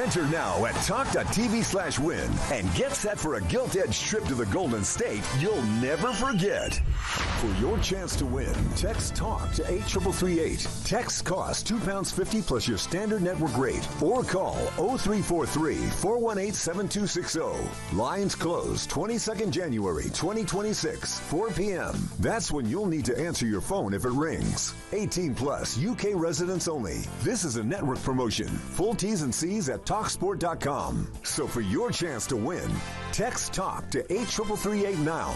Enter now at talk.tv/win and get set for a gilt-edged trip to the Golden State you'll never forget. For your chance to win, text TALK to 8338. Text costs £2.50 plus your standard network rate, or call 0343-418-7260. Lines close 22nd January 2026, 4 p.m. That's when you'll need to answer your phone if it rings. 18 plus, UK residents only. This is a network promotion. Full T's and C's at talksport.com. So for your chance to win, text TALK to 8338 now.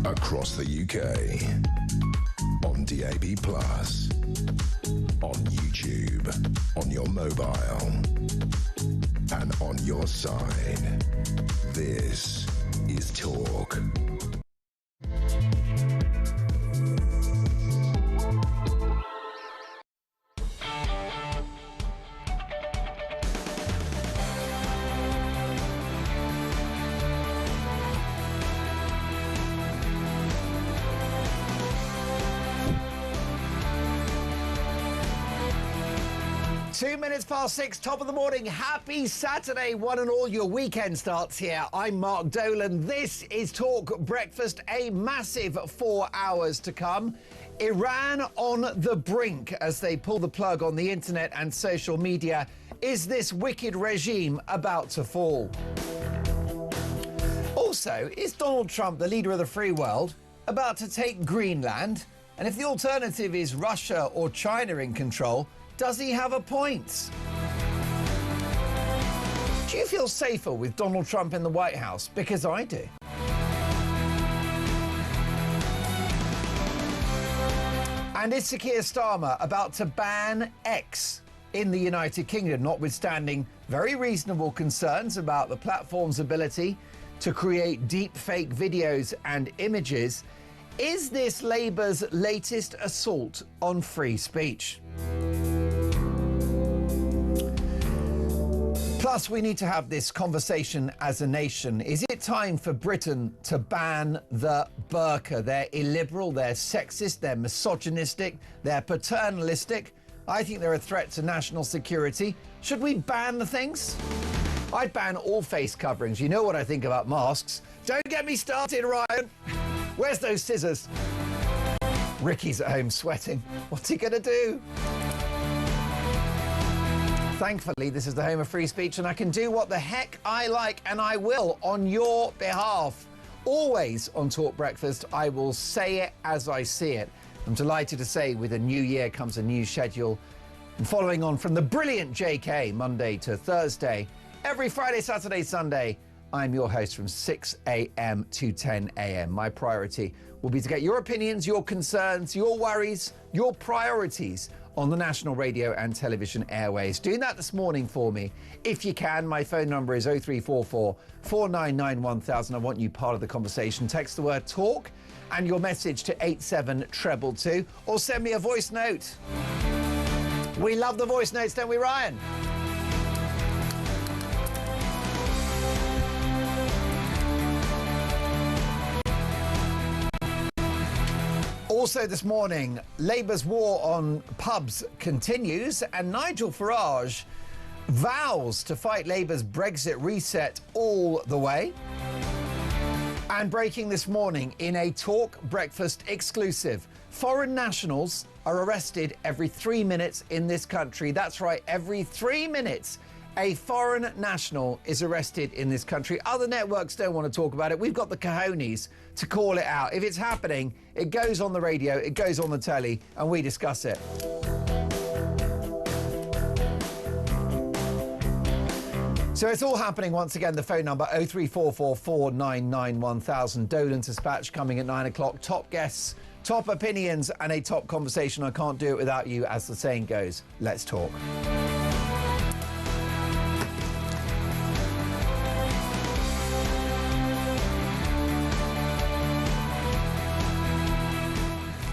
Across the UK, on DAB+, on YouTube, on your mobile, and on your side. This is Talk. Past 6, top of the morning. Happy Saturday, one and all. Your weekend starts here. I'm Mark Dolan. This is Talk Breakfast. A massive 4 hours to come. Iran on the brink as they pull the plug on the internet and social media. Is this wicked regime about to fall? Also, is Donald Trump, the leader of the free world, about to take Greenland? And if the alternative is Russia or China in control, does he have a point? Do you feel safer with Donald Trump in the White House? Because I do. And is Sir Keir Starmer about to ban X in the United Kingdom, notwithstanding very reasonable concerns about the platform's ability to create deep fake videos and images? Is this Labour's latest assault on free speech? Plus, we need to have this conversation as a nation. Is it time for Britain to ban the burqa? They're illiberal, they're sexist, they're misogynistic, they're paternalistic. I think they're a threat to national security. Should we ban the things? I'd ban all face coverings. You know what I think about masks. Don't get me started, Ryan. Where's those scissors? Ricky's at home sweating. What's he going to do? Thankfully, this is the home of free speech, and I can do what the heck I like, and I will on your behalf. Always on Talk Breakfast, I will say it as I see it. I'm delighted to say with a new year comes a new schedule. And following on from the brilliant JK, Monday to Thursday, every Friday, Saturday, Sunday, I'm your host from 6 a.m. to 10 a.m. My priority will be to get your opinions, your concerns, your worries, your priorities on the national radio and television airways. Doing that this morning for me, if you can. My phone number is 0344 499 1000. I want you part of the conversation. Text the word TALK and your message to 87222, or send me a voice note. We love the voice notes, don't we, Ryan? Also this morning, Labour's war on pubs continues, and Nigel Farage vows to fight Labour's Brexit reset all the way. And breaking this morning in a Talk Breakfast exclusive, foreign nationals are arrested every 3 minutes in this country. That's right, every 3 minutes, a foreign national is arrested in this country. Other networks don't want to talk about it. We've got the cojones to call it out. If it's happening, it goes on the radio, it goes on the telly, and we discuss it. So it's all happening once again. The phone number 03444991000. Dolan Dispatch coming at 9 o'clock. Top guests, top opinions, and a top conversation. I can't do it without you, as the saying goes. Let's talk.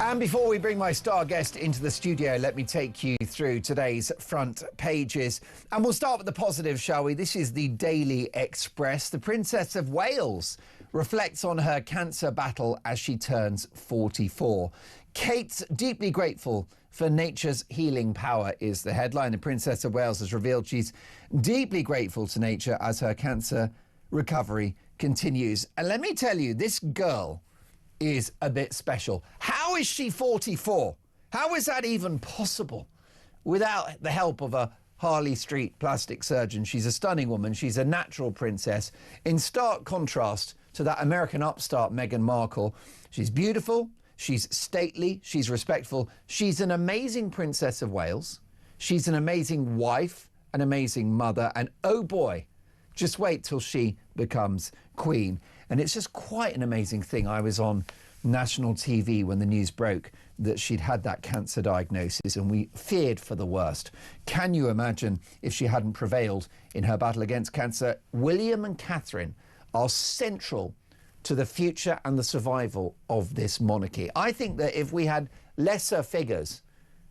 And before we bring my star guest into the studio, let me take you through today's front pages. And we'll start with the positive, shall we? This is the Daily Express. The Princess of Wales reflects on her cancer battle as she turns 44. Kate's deeply grateful for nature's healing power is the headline. The Princess of Wales has revealed she's deeply grateful to nature as her cancer recovery continues. And let me tell you, this girl is a bit special. How is she 44? How is that even possible without the help of a Harley Street plastic surgeon? She's a stunning woman. She's a natural princess, in stark contrast to that American upstart Meghan Markle. She's beautiful, she's stately, she's respectful. She's an amazing Princess of Wales. She's an amazing wife, an amazing mother, and oh boy, just wait till she becomes Queen. And it's just quite an amazing thing. I was on national TV when the news broke that she'd had that cancer diagnosis, and we feared for the worst. Can you imagine if she hadn't prevailed in her battle against cancer? William and Catherine are central to the future and the survival of this monarchy. I think that if we had lesser figures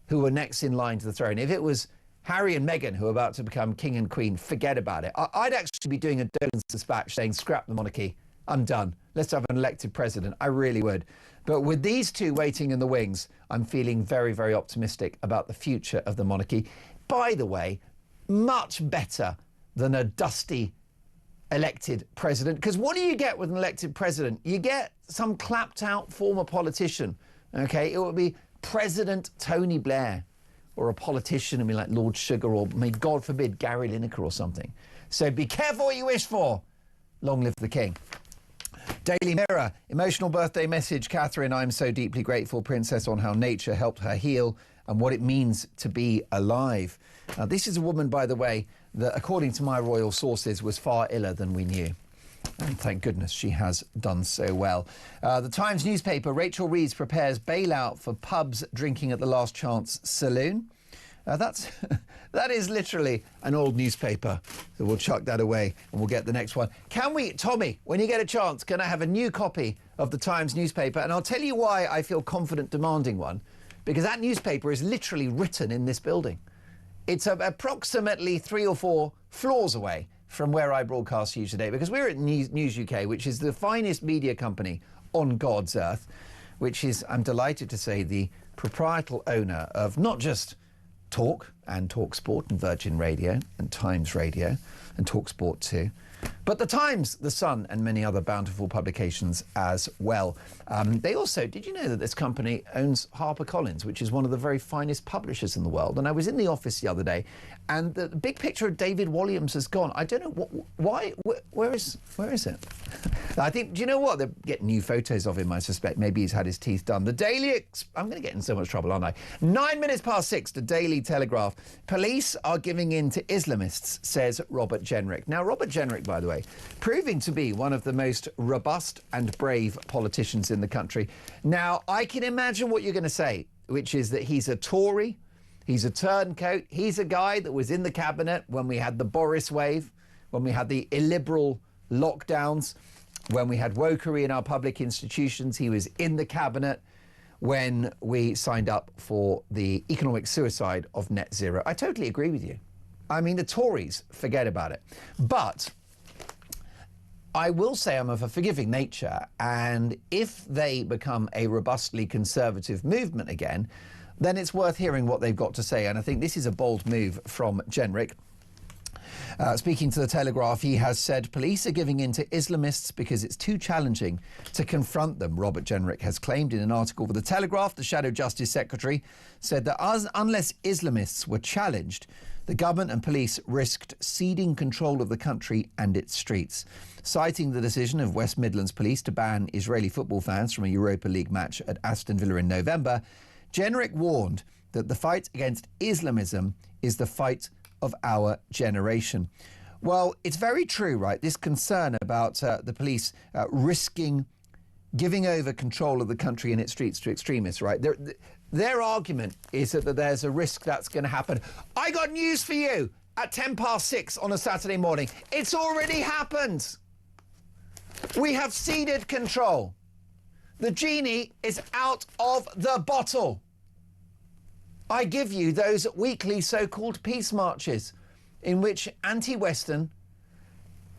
who were next in line to the throne, if it was Harry and Meghan who are about to become king and queen, forget about it. I'd actually be doing a Dolan's Dispatch saying, scrap the monarchy. I'm done. Let's have an elected president. I really would. But with these two waiting in the wings, I'm feeling very, very optimistic about the future of the monarchy. By the way, much better than a dusty elected president. Because what do you get with an elected president? You get some clapped out former politician. OK, it would be President Tony Blair, or a politician, I mean, like Lord Sugar, or may God forbid Gary Lineker or something. So be careful what you wish for. Long live the king. Daily Mirror, emotional birthday message. Catherine, I'm so deeply grateful, Princess, on how nature helped her heal and what it means to be alive. Now, this is a woman, by the way, that, according to my royal sources, was far iller than we knew. And thank goodness she has done so well. The Times newspaper, Rachel Reeves prepares bailout for pubs drinking at the Last Chance saloon. That is literally an old newspaper. So we'll chuck that away and we'll get the next one. Can we, Tommy, when you get a chance, can I have a new copy of the Times newspaper? And I'll tell you why I feel confident demanding one. Because that newspaper is literally written in this building. It's approximately 3 or 4 floors away from where I broadcast to you today. Because we're at News UK, which is the finest media company on God's earth, which is, I'm delighted to say, the proprietorial owner of not just Talk and Talk Sport and Virgin Radio and Times Radio and Talk Sport too, but the Times, the Sun and many other bountiful publications as well. They also, did you know that this company owns HarperCollins, which is one of the very finest publishers in the world? And I was in the office the other day and the big picture of David Walliams has gone. I don't know why, where is it? I think, do you know what? They're getting new photos of him, I suspect. Maybe he's had his teeth done. The Daily... I'm going to get in so much trouble, aren't I? 9 minutes past 6, the Daily Telegraph. Police are giving in to Islamists, says Robert Jenrick. Now, Robert Jenrick, by the way, proving to be one of the most robust and brave politicians in the country. Now, I can imagine what you're going to say, which is that he's a Tory, he's a turncoat, he's a guy that was in the cabinet when we had the Boris wave, when we had the illiberal lockdowns, when we had wokery in our public institutions. He was in the cabinet when we signed up for the economic suicide of net zero. I totally agree with you. I mean, the Tories, forget about it. But I will say I'm of a forgiving nature, and if they become a robustly conservative movement again, then it's worth hearing what they've got to say. And I think this is a bold move from Jenrick. Speaking to the Telegraph, he has said police are giving in to Islamists because it's too challenging to confront them. Robert Jenrick has claimed in an article for the Telegraph, the Shadow Justice Secretary said that unless Islamists were challenged, the government and police risked ceding control of the country and its streets. Citing the decision of West Midlands Police to ban Israeli football fans from a Europa League match at Aston Villa in November, Jenrick warned that the fight against Islamism is the fight of our generation. Well, it's very true, right? This concern about the police risking giving over control of the country and its streets to extremists, right? Their argument is that there's a risk that's going to happen. I got news for you at 6:10 on a Saturday morning. It's already happened. We have ceded control. The genie is out of the bottle. I give you those weekly so-called peace marches in which anti-Western,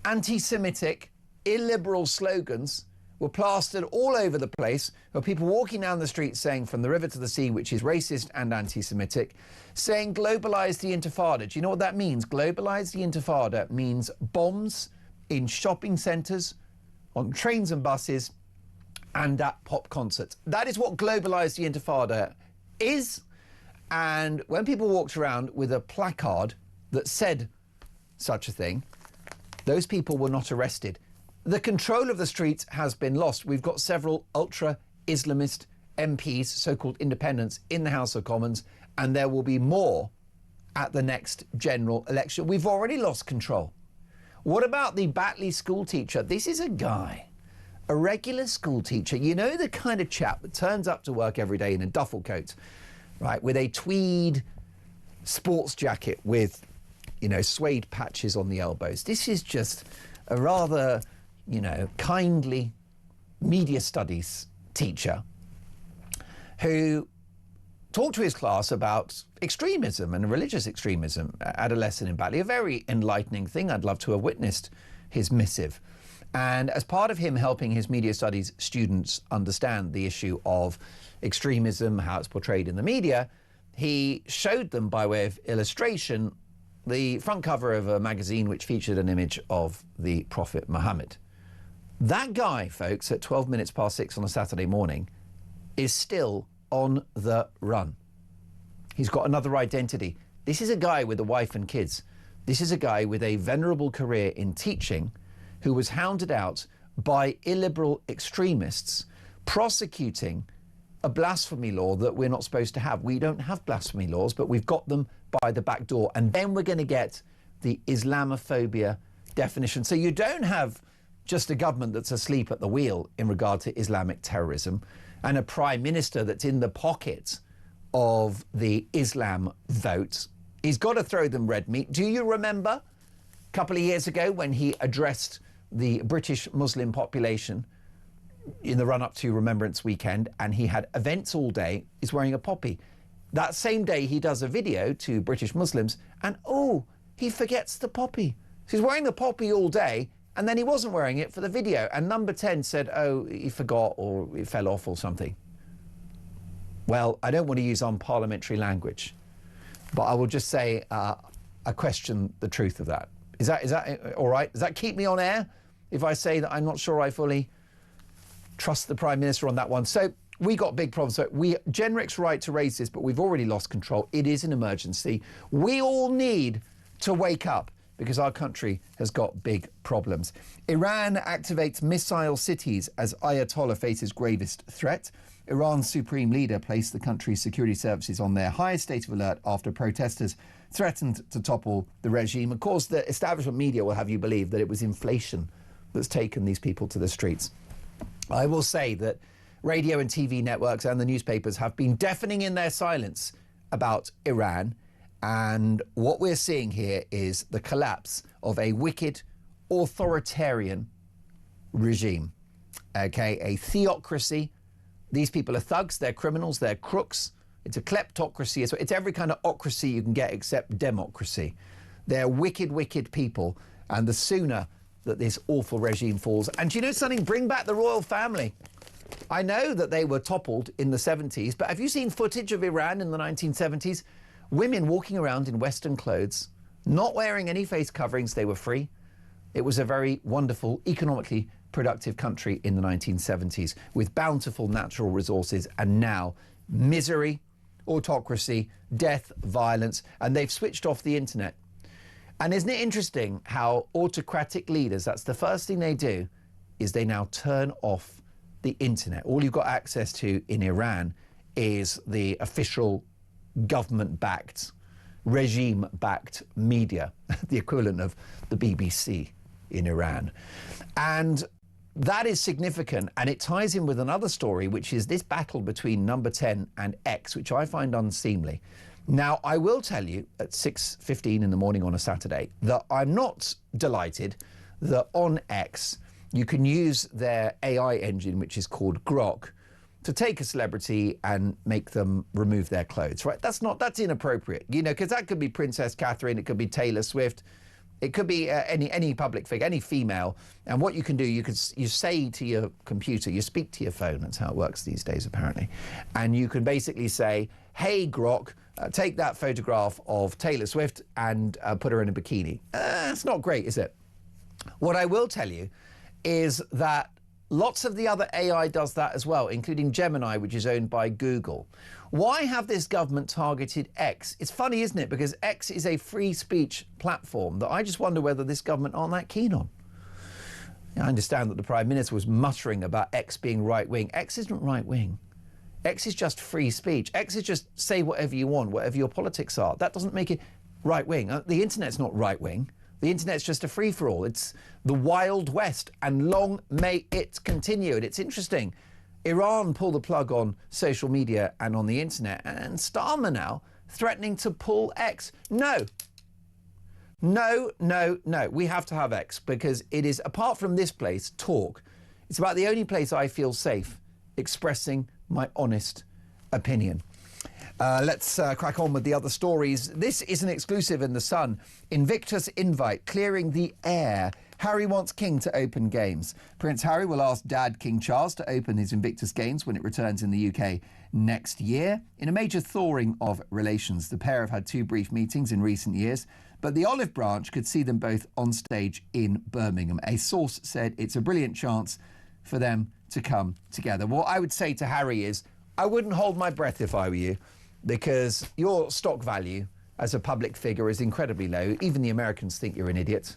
anti-Semitic, illiberal slogans were plastered all over the place, of people walking down the street saying from the river to the sea, which is racist and anti-Semitic, saying globalise the intifada. Do you know what that means? Globalise the intifada means bombs in shopping centres, on trains and buses, and at pop concerts. That is what globalise the intifada is. And when people walked around with a placard that said such a thing, those people were not arrested. The control of the streets has been lost. We've got several ultra-Islamist MPs, so-called independents, in the House of Commons, and there will be more at the next general election. We've already lost control. What about the Batley school teacher? This is a guy, a regular school teacher. You know, the kind of chap that turns up to work every day in a duffel coat, right, with a tweed sports jacket with, you know, suede patches on the elbows. This is just a rather, you know, kindly media studies teacher who talked to his class about extremism and religious extremism at a lesson in Batley. A very enlightening thing. I'd love to have witnessed his missive. And as part of him helping his media studies students understand the issue of extremism, how it's portrayed in the media, he showed them, by way of illustration, the front cover of a magazine which featured an image of the Prophet Muhammad. That guy, folks, at 6:12 on a Saturday morning, is still on the run. He's got another identity. This is a guy with a wife and kids. This is a guy with a venerable career in teaching who was hounded out by illiberal extremists prosecuting a blasphemy law that we're not supposed to have. We don't have blasphemy laws, but we've got them by the back door. And then we're going to get the Islamophobia definition. So you don't have just a government that's asleep at the wheel in regard to Islamic terrorism and a prime minister that's in the pocket of the Islam vote. He's got to throw them red meat. Do you remember a couple of years ago when he addressed the British Muslim population in the run-up to Remembrance Weekend, and he had events all day? He's wearing a poppy. That same day he does a video to British Muslims, and he forgets the poppy. So he's wearing the poppy all day, and then he wasn't wearing it for the video, and Number 10 said, he forgot, or it fell off or something. Well, I don't want to use unparliamentary language, but I will just say I question the truth of that. Is that all right? Does that keep me on air if I say that I'm not sure I fully trust the Prime Minister on that one? So we got big problems. So Jenrick's right to raise this, but we've already lost control. It is an emergency. We all need to wake up because our country has got big problems. Iran activates missile cities as Ayatollah faces gravest threat. Iran's supreme leader placed the country's security services on their highest state of alert after protesters threatened to topple the regime. Of course, the establishment media will have you believe that it was inflation that's taken these people to the streets. I will say that radio and TV networks and the newspapers have been deafening in their silence about Iran. And what we're seeing here is the collapse of a wicked, authoritarian regime. Okay, a theocracy. These people are thugs, they're criminals, they're crooks. It's a kleptocracy. It's every kind of ocracy you can get except democracy. They're wicked, wicked people. And the sooner that this awful regime falls. And do you know something? Bring back the royal family. I know that they were toppled in the 70s, but have you seen footage of Iran in the 1970s? Women walking around in Western clothes, not wearing any face coverings. They were free. It was a very wonderful, economically productive country in the 1970s with bountiful natural resources, and now misery, autocracy, death, violence, and they've switched off the internet. And isn't it interesting how autocratic leaders, that's the first thing they do, is they now turn off the internet. All you've got access to in Iran is the official government-backed, regime-backed media, the equivalent of the BBC in Iran. And that is significant, and it ties in with another story, which is this battle between Number 10 and X, which I find unseemly. Now, I will tell you at 6:15 in the morning on a Saturday that I'm not delighted that on X you can use their AI engine, which is called Grok, to take a celebrity and make them remove their clothes, right? That's inappropriate, you know, because that could be Princess Catherine, it could be Taylor Swift, it could be any public figure, any female. And what you can do, you say to your computer, you speak to your phone, that's how it works these days apparently, and you can basically say, hey Grok, take that photograph of Taylor Swift and put her in a bikini. It's not great, is it? What I will tell you is that lots of the other AI does that as well, including Gemini, which is owned by Google. Why have this government targeted X? It's funny, isn't it? Because X is a free speech platform that I just wonder whether this government aren't that keen on. I understand that the Prime Minister was muttering about X being right-wing. X isn't right-wing. X is just free speech. X is just say whatever you want, whatever your politics are. That doesn't make it right-wing. The internet's not right-wing. The internet's just a free-for-all. It's the Wild West, and long may it continue. And it's interesting. Iran pulled the plug on social media and on the internet, and Starmer now threatening to pull X. No. No, no, no. We have to have X because it is, apart from this place, Talk, it's about the only place I feel safe expressing my honest opinion. Let's crack on with the other stories. This is an exclusive in The Sun. Invictus invite clearing the air. Harry wants King to open games. Prince Harry will ask Dad King Charles to open his Invictus Games when it returns in the UK next year. In a major thawing of relations, the pair have had 2 brief meetings in recent years, but the olive branch could see them both on stage in Birmingham. A source said it's a brilliant chance for them to come together. What I would say to Harry is, I wouldn't hold my breath if I were you, because your stock value as a public figure is incredibly low. Even the Americans think you're an idiot.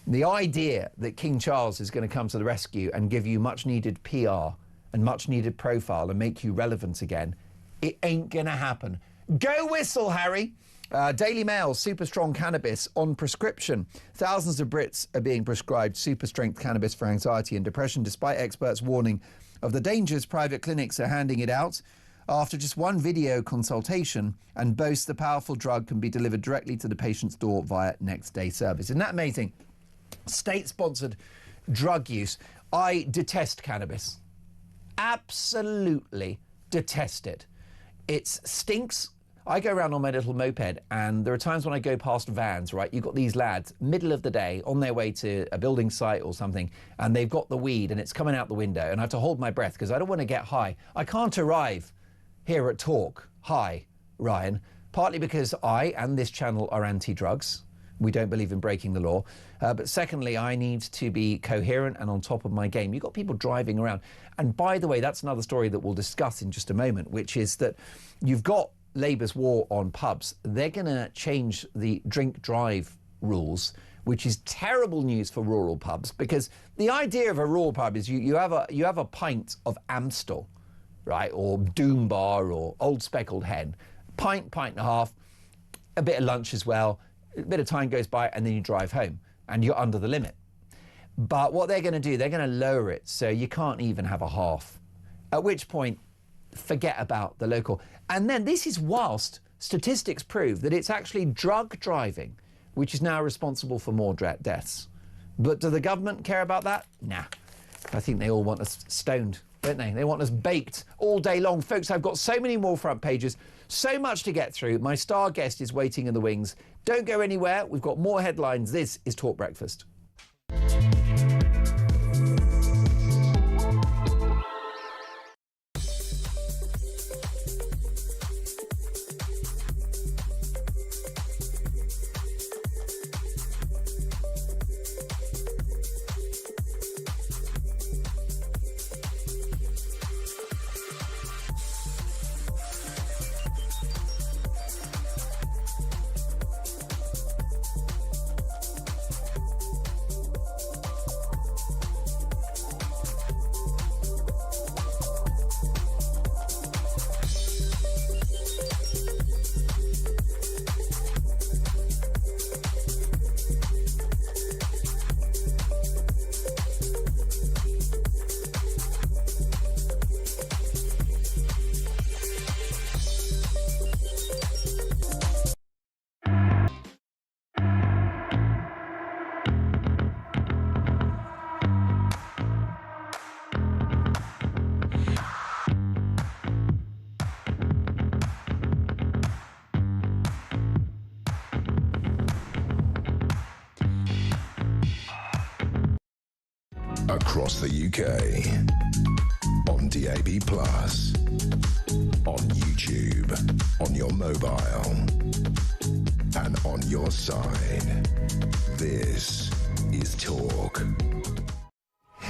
The idea that King Charles is going to come to the rescue and give you much needed PR and much needed profile and make you relevant again, it ain't going to happen. Go whistle, Harry. Daily Mail, super strong cannabis on prescription. Thousands of Brits are being prescribed super strength cannabis for anxiety and depression, despite experts warning of the dangers. Private clinics are handing it out after just one video consultation and boast the powerful drug can be delivered directly to the patient's door via next day service. Isn't that amazing? State-sponsored drug use. I detest cannabis. Absolutely detest it. It stinks. I go around on my little moped, and there are times when I go past vans, right? You've got these lads, middle of the day, on their way to a building site or something, and they've got the weed, and it's coming out the window, and I have to hold my breath because I don't want to get high. I can't arrive here at Talk high, Ryan, partly because I and this channel are anti-drugs. We don't believe in breaking the law. But secondly, I need to be coherent and on top of my game. You've got people driving around. And by the way, that's another story that we'll discuss in just a moment, which is that you've got Labour's war on pubs. They're going to change the drink-drive rules, which is terrible news for rural pubs, because the idea of a rural pub is you have a pint of Amstel, right, or Doom Bar or Old Speckled Hen, pint and a half, a bit of lunch as well, a bit of time goes by, and then you drive home, and you're under the limit. But what they're going to do, they're going to lower it so you can't even have a half, at which point, forget about the local. And then this is whilst statistics prove that it's actually drug driving which is now responsible for more deaths. But do the government care about that? Nah. I think they all want us stoned, don't they? They want us baked all day long. Folks, I've got so many more front pages, so much to get through. My star guest is waiting in the wings. Don't go anywhere. We've got more headlines. This is Talk Breakfast. across the UK. On DAB+, on YouTube, on your mobile, and on your side. This is Talk.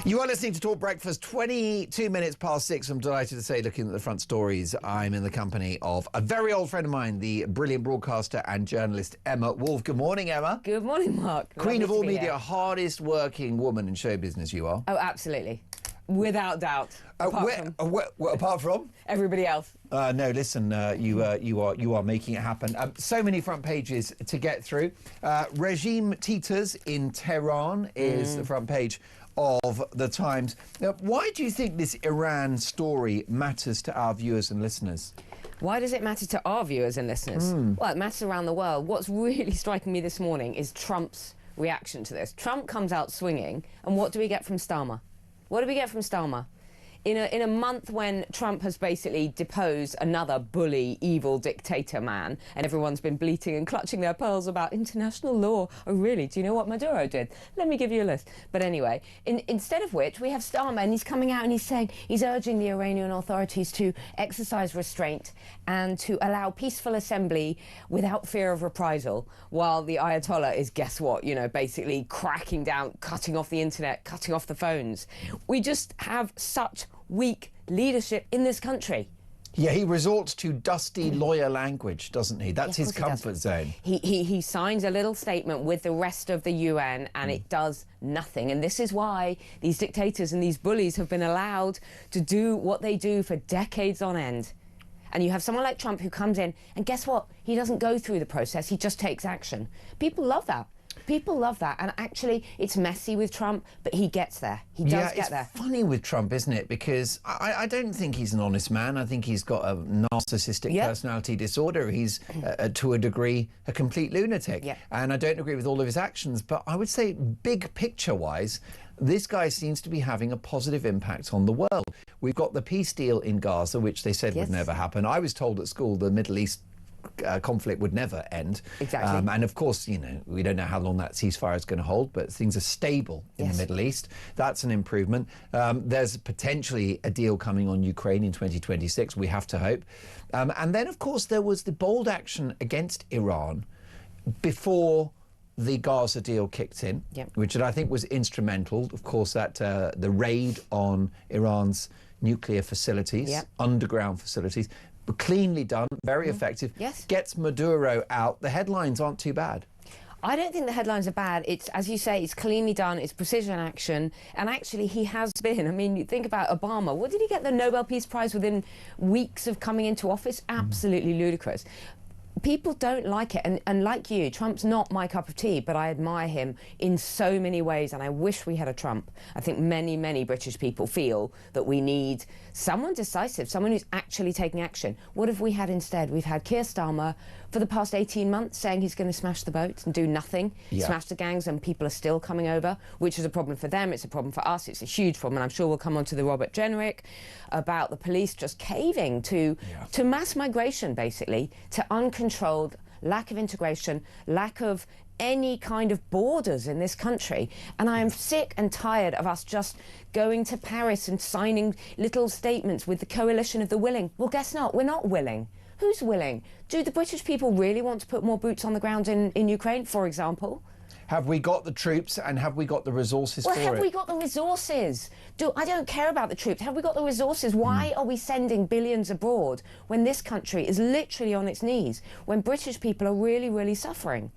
You are listening to Talk Breakfast, 22 minutes past 6. I'm delighted to say, looking at the front stories, I'm in the company of a very old friend of mine, the brilliant broadcaster and journalist Emma Wolfe. Good morning, Emma. Good morning, Mark. Queen of all media, here. hardest working woman in show business you are. Oh, absolutely. Without doubt. Apart from? Everybody else. No, listen, you are making it happen. So many front pages to get through. Regime teeters in Tehran is the front page of the Times. Now, why do you think this Iran story matters to our viewers and listeners? Why does it matter to our viewers and listeners? Well, it matters around the world. What's really striking me this morning is Trump's reaction to this. Trump comes out swinging, and what do we get from Starmer? What do we get from Starmer? In a month when Trump has basically deposed another bully, evil dictator man, and everyone's been bleating and clutching their pearls about international law. Oh, really? Do you know what Maduro did? Let me give you a list. But anyway, instead of which, we have Starmer, and he's coming out and he's saying, he's urging the Iranian authorities to exercise restraint and to allow peaceful assembly without fear of reprisal, while the Ayatollah is, guess what, you know, basically cracking down, cutting off the internet, cutting off the phones. We just have such weak leadership in this country. Yeah, he resorts to dusty lawyer language, doesn't he? That's his comfort zone. He signs a little statement with the rest of the UN and it does nothing. And this is why these dictators and these bullies have been allowed to do what they do for decades on end. And you have someone like Trump who comes in and guess what? He doesn't go through the process, he just takes action. People love that. People love that, and actually it's messy with Trump, but he gets there. He does get there. It's funny with Trump, isn't it? Because I don't think he's an honest man. I think he's got a narcissistic personality disorder. He's, to a degree, a complete lunatic. And I don't agree with all of his actions, but I would say, big picture-wise, this guy seems to be having a positive impact on the world. We've got the peace deal in Gaza, which they said would never happen. I was told at school the Middle East conflict would never end. Exactly. And of course, you know, we don't know how long that ceasefire is going to hold, but things are stable in the Middle East. That's an improvement. There's potentially a deal coming on Ukraine in 2026, we have to hope. And then, of course, there was the bold action against Iran before the Gaza deal kicked in, which I think was instrumental. Of course, that the raid on Iran's nuclear facilities, underground facilities, cleanly done, very effective, gets Maduro out. The headlines aren't too bad. I don't think the headlines are bad. It's, as you say, it's cleanly done, it's precision action, and actually he has been. I mean, you think about Obama. What did he get the Nobel Peace Prize within weeks of coming into office? Absolutely ludicrous. People don't like it, and like you, Trump's not my cup of tea, but I admire him in so many ways, and I wish we had a Trump. I think many British people feel that we need someone decisive, someone who's actually taking action. What have we had instead? We've had Keir Starmer for the past 18 months saying he's going to smash the boats and do nothing, smash the gangs, and people are still coming over, which is a problem for them, it's a problem for us, it's a huge problem, and I'm sure we'll come on to the Robert Jenrick about the police just caving to mass migration, basically, to uncontrolled lack of integration, lack of any kind of borders in this country. And I am sick and tired of us just going to Paris and signing little statements with the coalition of the willing. Well, guess not, we're not willing. Who's willing? Do the British people really want to put more boots on the ground in Ukraine, for example? Have we got the troops and have we got the resources for it? Well, have we got the resources? I don't care about the troops. Have we got the resources? Why are we sending billions abroad when this country is literally on its knees, when British people are really suffering?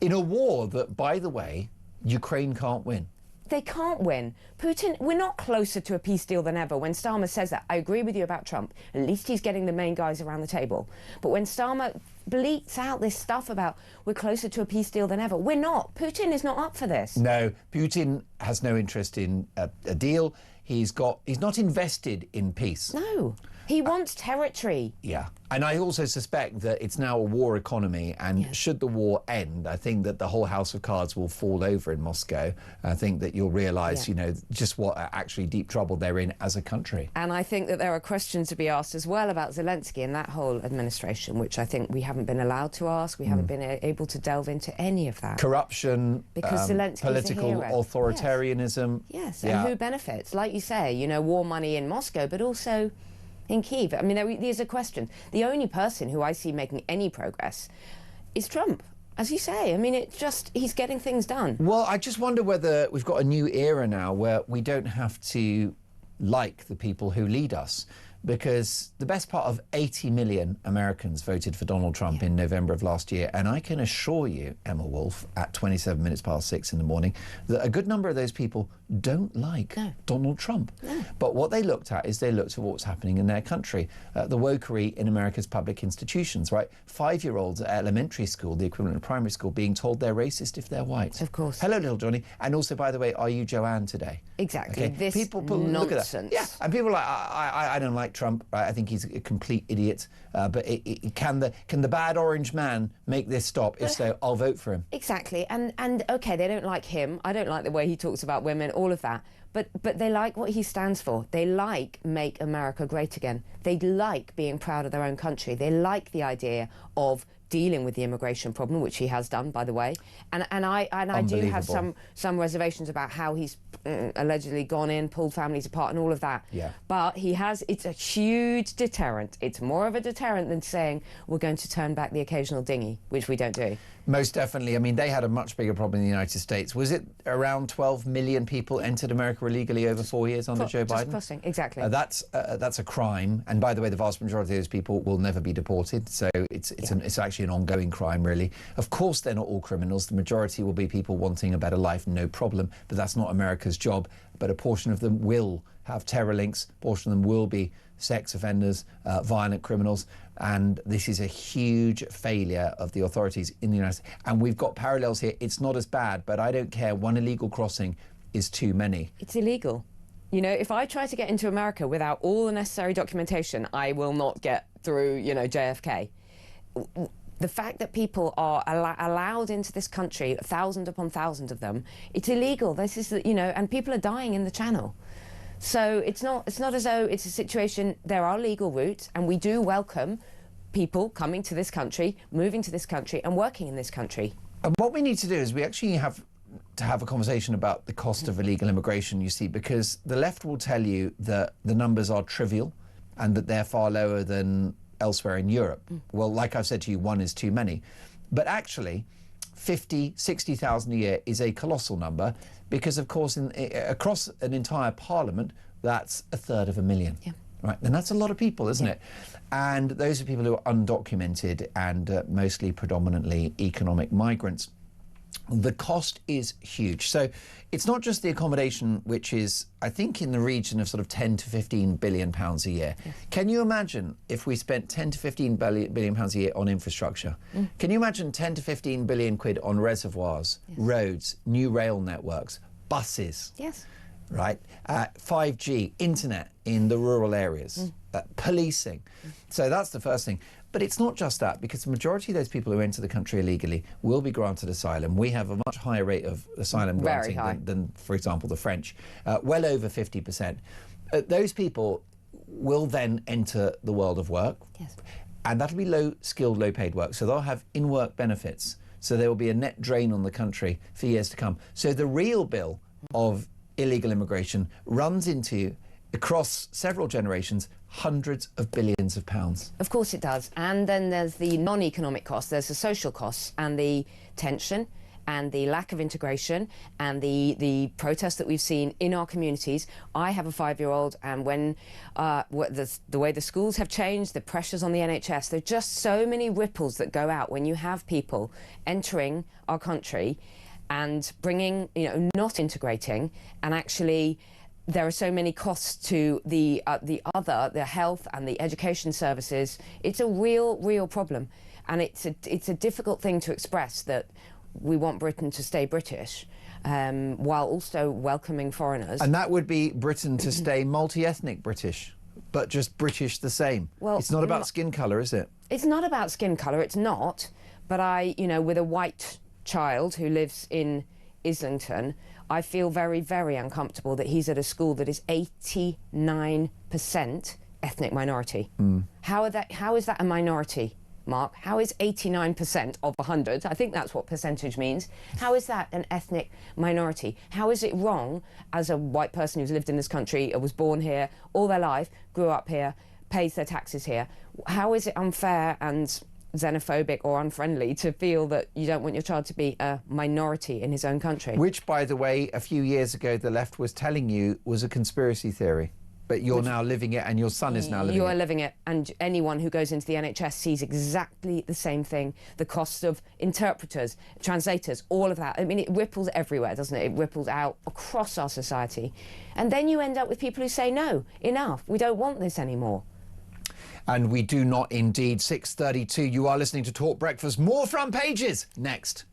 In a war that, by the way, Ukraine can't win. They can't win. Putin, we're not closer to a peace deal than ever. When Starmer says that, I agree with you about Trump. At least he's getting the main guys around the table. But when Starmer bleats out this stuff about we're closer to a peace deal than ever, we're not. Putin is not up for this. No, Putin has no interest in a deal. He's not invested in peace. No. He wants territory. Yeah. And I also suspect that it's now a war economy, and should the war end, I think that the whole house of cards will fall over in Moscow. I think that you'll realise, you know, just what actually deep trouble they're in as a country. And I think that there are questions to be asked as well about Zelensky and that whole administration, which I think we haven't been allowed to ask. We haven't been able to delve into any of that. Corruption, because Zelensky's political a hero. authoritarianism. Yes, and who benefits? Like you say, you know, war money in Moscow, but also in Kyiv. I mean, there's a question. The only person who I see making any progress is Trump, as you say. I mean, it's just, he's getting things done. Well, I just wonder whether we've got a new era now where we don't have to like the people who lead us, because the best part of 80 million Americans voted for Donald Trump in November of last year. And I can assure you, Emma Wolf, at 27 minutes past 6 in the morning, that a good number of those people don't like Donald Trump. But what they looked at is they looked at what's happening in their country. The wokery in America's public institutions, right? 5-year-olds at elementary school, the equivalent of primary school, being told they're racist if they're white. Of course. Hello, little Johnny. And also, by the way, are you Joanne today? Exactly. Okay? This people nonsense. look at that. Yeah, and people are like, I don't like Trump. Right? I think he's a complete idiot. But can the bad orange man make this stop? If so, I'll vote for him. Exactly. And okay, they don't like him. I don't like the way he talks about women, all of that. But they like what he stands for. They like Make America Great Again. They like being proud of their own country. They like the idea of dealing with the immigration problem, which he has done, by the way. And I do have some reservations about how he's allegedly gone in, pulled families apart and all of that. Yeah. But it's a huge deterrent. It's more of a deterrent than saying we're going to turn back the occasional dinghy, which we don't do. Most definitely. I mean, they had a much bigger problem in the United States. Was it around 12 million people entered America illegally over 4 years under Joe Biden? Just crossing, exactly. That's a crime. And by the way, the vast majority of those people will never be deported. So it's actually an ongoing crime, really. Of course, they're not all criminals. The majority will be people wanting a better life, no problem. But that's not America's job. But a portion of them will have terror links. A portion of them will be sex offenders, violent criminals. And this is a huge failure of the authorities in the United States. And we've got parallels here. It's not as bad, but I don't care. One illegal crossing is too many. It's illegal. You know, if I try to get into America without all the necessary documentation, I will not get through, you know, JFK. The fact that people are allowed into this country, thousand upon thousand of them, it's illegal. This is, you know, and people are dying in the Channel. So it's not as though it's a situation. There are legal routes, and we do welcome people coming to this country, moving to this country, and working in this country. And what we need to do is we actually have to have a conversation about the cost of illegal immigration, you see, because the left will tell you that the numbers are trivial and that they're far lower than elsewhere in Europe. Well, like I've said to you, one is too many. But actually, 50, 60,000 a year is a colossal number because, of course, across an entire parliament, that's 1/3 of a million. Yeah. Right, and that's a lot of people, isn't it? And those are people who are undocumented and mostly predominantly economic migrants. The cost is huge. So it's not just the accommodation, which is, I think, in the region of sort of 10 to 15 billion pounds a year. Yes. Can you imagine if we spent 10 to 15 billion pounds a year on infrastructure? Can you imagine 10 to 15 billion quid on reservoirs, roads, new rail networks, buses? Yes. Right? 5G, internet in the rural areas, policing. So that's the first thing. But it's not just that, because the majority of those people who enter the country illegally will be granted asylum. We have a much higher rate of asylum granting than, for example, the French, well over 50%. Those people will then enter the world of work, and that'll be low-skilled, low-paid work. So they'll have in-work benefits. So there will be a net drain on the country for years to come. So the real bill of illegal immigration runs into, across several generations, hundreds of billions of pounds. Of course it does. And then there's the non-economic costs, there's the social costs and the tension and the lack of integration and the protests that we've seen in our communities. I have a 5-year-old, and when the way the schools have changed, the pressures on the NHS, there are just so many ripples that go out when you have people entering our country and bringing, you know, not integrating, and actually there are so many costs to the health and the education services. It's a real problem, and it's a difficult thing to express that we want Britain to stay British, while also welcoming foreigners. And that would be Britain to stay multi-ethnic British. but just British the same. Well, it's not about skin colour, is it? It's not about skin colour, it's not. But with a white child who lives in Islington, I feel very, very uncomfortable that he's at a school that is 89% ethnic minority. How is that a minority, Mark? How is 89% of 100, I think that's what percentage means, how is that an ethnic minority? How is it wrong as a white person who's lived in this country, was born here all their life, grew up here, pays their taxes here? How is it unfair and xenophobic or unfriendly to feel that you don't want your child to be a minority in his own country? Which, by the way, a few years ago the left was telling you was a conspiracy theory. But you're now living it, and your son is now living it. You are living it, and anyone who goes into the NHS sees exactly the same thing. The cost of interpreters, translators, all of that. I mean, it ripples everywhere, doesn't it? It ripples out across our society. And then you end up with people who say, no, enough, we don't want this anymore. And we do not indeed. 6:32, you are listening to Talk Breakfast. More front pages next.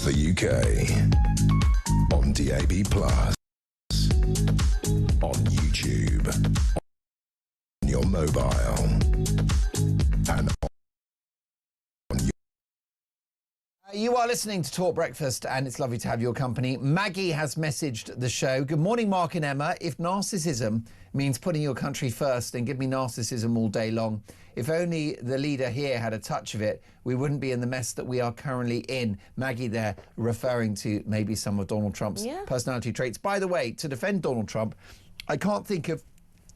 The UK on DAB+, on YouTube, on your mobile, and on your... You are listening to Talk Breakfast, and it's lovely to have your company. Maggie has messaged the show. Good morning, Mark and Emma. If narcissism means putting your country first, then give me narcissism all day long. If only the leader here had a touch of it, we wouldn't be in the mess that we are currently in. Maggie there referring to maybe some of Donald Trump's personality traits. By the way, to defend Donald Trump, I can't think of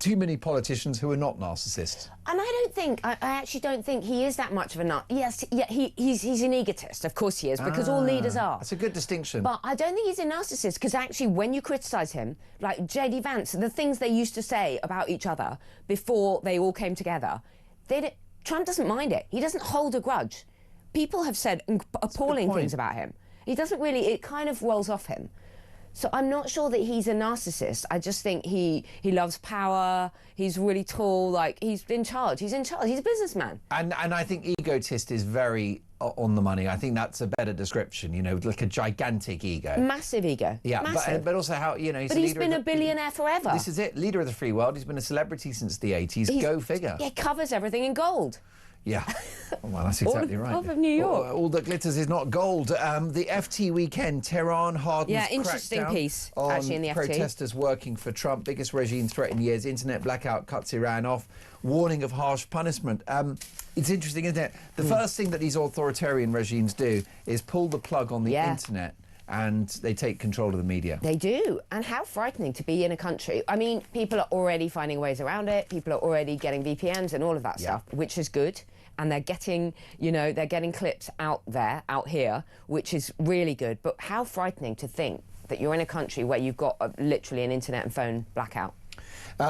too many politicians who are not narcissists. And I actually don't think he is that much of a narcissist. Yes, yeah, he's an egotist, of course he is, because all leaders are. That's a good distinction. But I don't think he's a narcissist, because actually when you criticise him, like J.D. Vance, the things they used to say about each other before they all came together, Trump doesn't mind it. He doesn't hold a grudge. People have said appalling things about him. He doesn't really, it kind of rolls off him. So I'm not sure that he's a narcissist. I just think he loves power. He's really tall. Like, he's in charge. He's in charge. He's a businessman. And I think egotist is very on the money. I think that's a better description, you know, like a gigantic ego. Massive ego. Yeah, massive. But also how, you know, he's been a billionaire forever. This is it. Leader of the free world. He's been a celebrity since the 80s. Go figure. He covers everything in gold. Yeah, well, that's exactly right. Half of New York. All that glitters is not gold. The FT weekend, Tehran hardens interesting piece, on actually, in the FT. Protesters working for Trump, biggest regime threat in years. Internet blackout cuts Iran off. Warning of harsh punishment. It's interesting, isn't it? The first thing that these authoritarian regimes do is pull the plug on the internet, and they take control of the media. They do. And how frightening to be in a country. I mean, people are already finding ways around it. People are already getting VPNs and all of that stuff, which is good. And they're getting, you know, they're getting clips out here, which is really good. But how frightening to think that you're in a country where you've got literally an internet and phone blackout.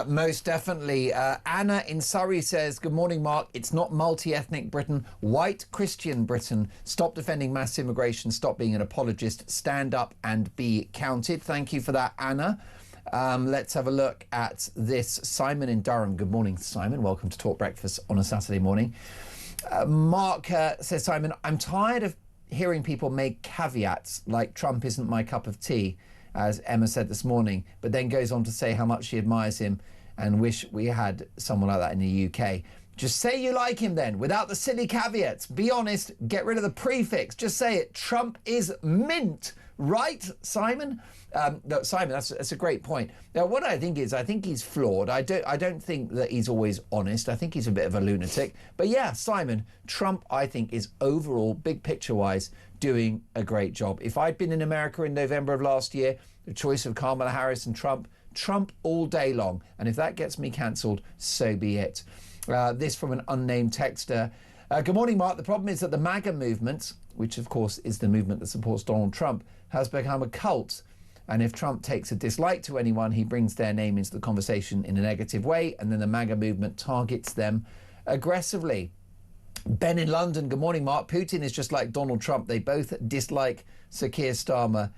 Most definitely. Anna in Surrey says, good morning, Mark. It's not multi-ethnic Britain, white Christian Britain. Stop defending mass immigration. Stop being an apologist. Stand up and be counted. Thank you for that, Anna. Let's have a look at this. Simon in Durham. Good morning, Simon. Welcome to Talk Breakfast on a Saturday morning. Mark says, Simon, I'm tired of hearing people make caveats like Trump isn't my cup of tea, as Emma said this morning, but then goes on to say how much she admires him and wish we had someone like that in the UK. Just say you like him then, without the silly caveats. Be honest, get rid of the prefix. Just say it. Trump is mint. Right, Simon? No, Simon, that's a great point. Now, what I think is, I think he's flawed. I don't think that he's always honest. I think he's a bit of a lunatic. But yeah, Simon, Trump, I think, is overall, big picture-wise, doing a great job. If I'd been in America in November of last year, the choice of Kamala Harris and Trump all day long. And if that gets me cancelled, so be it. This from an unnamed texter. Good morning, Mark. The problem is that the MAGA movement, which of course is the movement that supports Donald Trump, has become a cult. And if Trump takes a dislike to anyone, he brings their name into the conversation in a negative way, and then the MAGA movement targets them aggressively. Ben in London, good morning, Mark. Putin is just like Donald Trump. They both dislike Sir Keir Starmer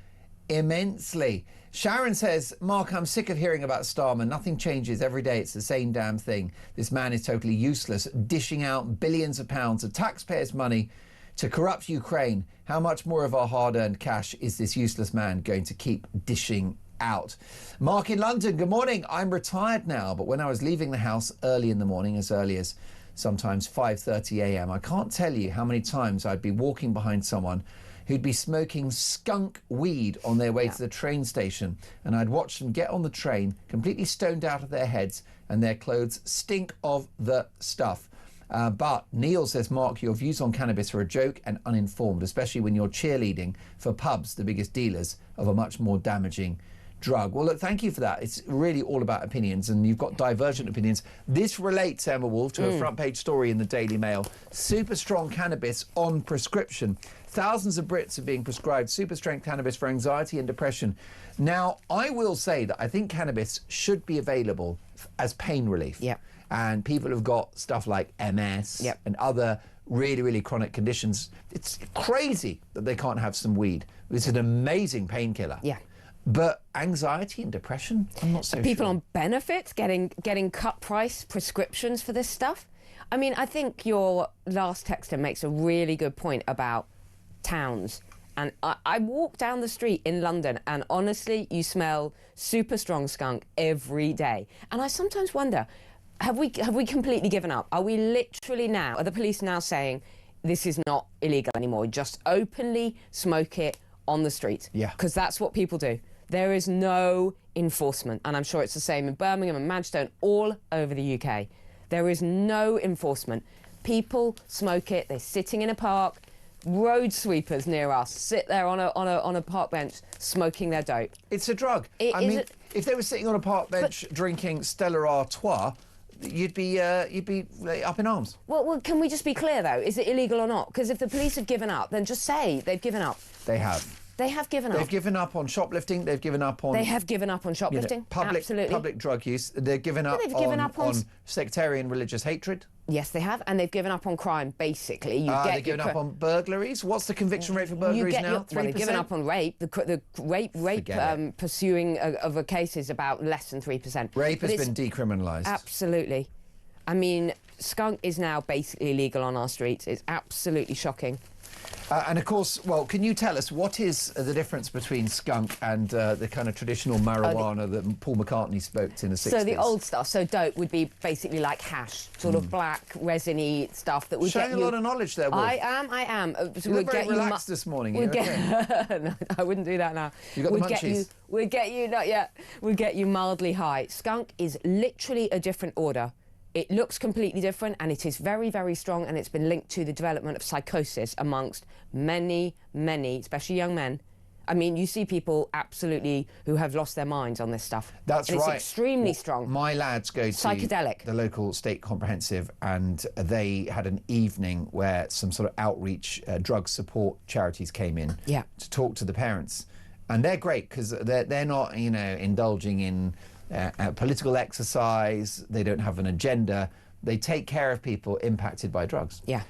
immensely. Sharon says, Mark, I'm sick of hearing about Starmer. Nothing changes every day. It's the same damn thing. This man is totally useless, dishing out billions of pounds of taxpayers' money to corrupt Ukraine. How much more of our hard-earned cash is this useless man going to keep dishing out? Mark in London, good morning. I'm retired now, but when I was leaving the house early in the morning, as early as sometimes 5:30 a.m., I can't tell you how many times I'd be walking behind someone who'd be smoking skunk weed on their way to the train station, and I'd watch them get on the train completely stoned out of their heads, and their clothes stink of the stuff. But Neil says, Mark, your views on cannabis are a joke and uninformed, especially when you're cheerleading for pubs, the biggest dealers of a much more damaging drug. Well, look, thank you for that. It's really all about opinions, and you've got divergent opinions. This relates, Emma Wolf, to a front page story in the Daily Mail. Super strong cannabis on prescription. Thousands of Brits are being prescribed super strength cannabis for anxiety and depression. Now, I will say that I think cannabis should be available as pain relief. Yeah. And people who've got stuff like MS and other really, really chronic conditions, it's crazy that they can't have some weed. It's an amazing painkiller. Yeah. But anxiety and depression, I'm not so People sure. on benefits getting cut price prescriptions for this stuff. I mean, I think your last texter makes a really good point about towns. And I walk down the street in London, and honestly, you smell super strong skunk every day. And I sometimes wonder, have we completely given up? Are we literally now, are the police now saying this is not illegal anymore? Just openly smoke it on the street? Yeah. Because that's what people do. There is no enforcement, and I'm sure it's the same in Birmingham and Manchester, all over the UK. There is no enforcement. People smoke it, they're sitting in a park. Road sweepers near us sit there on a park bench smoking their dope. It's a drug. I mean, if they were sitting on a park bench drinking Stella Artois, you'd be up in arms. Well, can we just be clear though? Is it illegal or not? Because if the police have given up, then just say they've given up. They have. They have given up. They've given up on shoplifting. They've given up on. They have given up on shoplifting. Absolutely. Public drug use. They've given up, on sectarian religious hatred. Yes, they have, and they've given up on crime. Basically, they've given up on burglaries. What's the conviction rate for burglaries now? 3%. Well, they've given up on rape. The rape pursuing of a case is about less than 3%. Rape has been decriminalised. Absolutely. I mean, skunk is now basically legal on our streets. It's absolutely shocking. And of course, well, can you tell us what is the difference between skunk and the kind of traditional marijuana that Paul McCartney smoked in the 60s? So the old stuff, so dope would be basically like hash, sort of black, resiny stuff that would Showing get you... a lot of knowledge there, Wolf. I am. You look very relaxed this morning. No, I wouldn't do that now. You got the munchies? We'd get you, not yet, we'd get you mildly high. Skunk is literally a different order. It looks completely different, and it is very, very strong, and it's been linked to the development of psychosis amongst many, especially young men. I mean, you see people absolutely who have lost their minds on this stuff. That's right. It's extremely strong. My lads go to psychedelic. The local state comprehensive, and they had an evening where some sort of outreach drug support charities came in to talk to the parents. And they're great because they're not, indulging in political exercise. They don't have an agenda. They take care of people impacted by drugs. Yeah.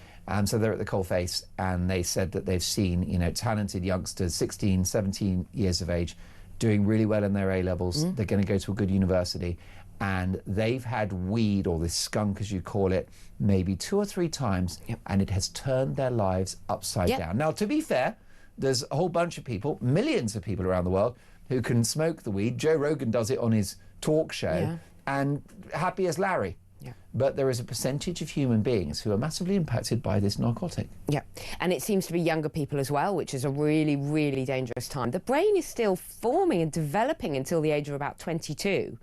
So they're at the coalface, and they said that they've seen, talented youngsters, 16, 17 years of age, doing really well in their A-levels. They're going to go to a good university, and they've had weed, or this skunk as you call it, maybe 2 or 3 times, and it has turned their lives upside down. Now, to be fair, there's a whole bunch of people, millions of people around the world, who can smoke the weed. Joe Rogan does it on his talk show, and happy as Larry. but there is a percentage of human beings who are massively impacted by this narcotic. Yeah, and it seems to be younger people as well, which is a really, really dangerous time. The brain is still forming and developing until the age of about 22.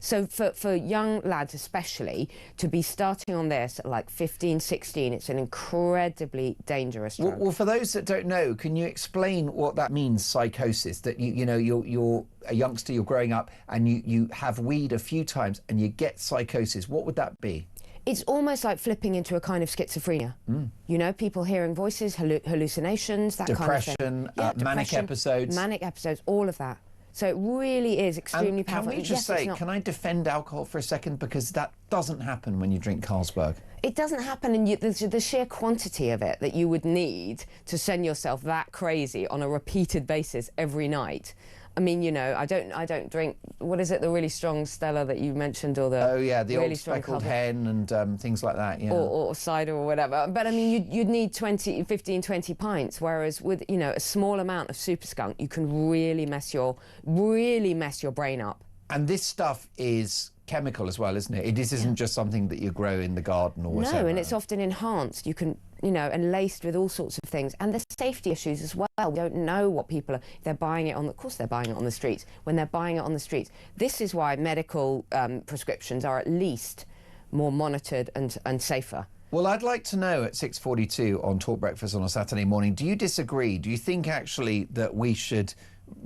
So for young lads especially, to be starting on this at like 15, 16, it's an incredibly dangerous drug. Well, for those that don't know, can you explain what that means, psychosis? That you're a youngster, you're growing up, and you have weed a few times and you get psychosis. What would that be? It's almost like flipping into a kind of schizophrenia. You know, people hearing voices, hallucinations, that kind of thing. Depression, manic episodes. Manic episodes, all of that. So it really is extremely powerful. Can we just say, can I defend alcohol for a second? Because that doesn't happen when you drink Carlsberg. It doesn't happen, and the sheer quantity of it that you would need to send yourself that crazy on a repeated basis every night. I mean, you know, I don't drink, what is it, the really strong Stella that you mentioned, or the the really old speckled hen and things like that, yeah. Or cider or whatever. But I mean, you'd need 15, 20 pints, whereas with, you know, a small amount of super skunk, you can really mess your brain up. And this stuff is chemical as well, isn't it? It isn't just something that you grow in the garden or whatever. No, and it's often enhanced. You can, you know, and laced with all sorts of things. And there's safety issues as well. We don't know what people are, they're buying it on, of course they're buying it on the streets. When they're buying it on the streets, this is why medical prescriptions are at least more monitored and safer. Well, I'd like to know at 6:42 on Talk Breakfast on a Saturday morning, do you disagree? Do you think actually that we should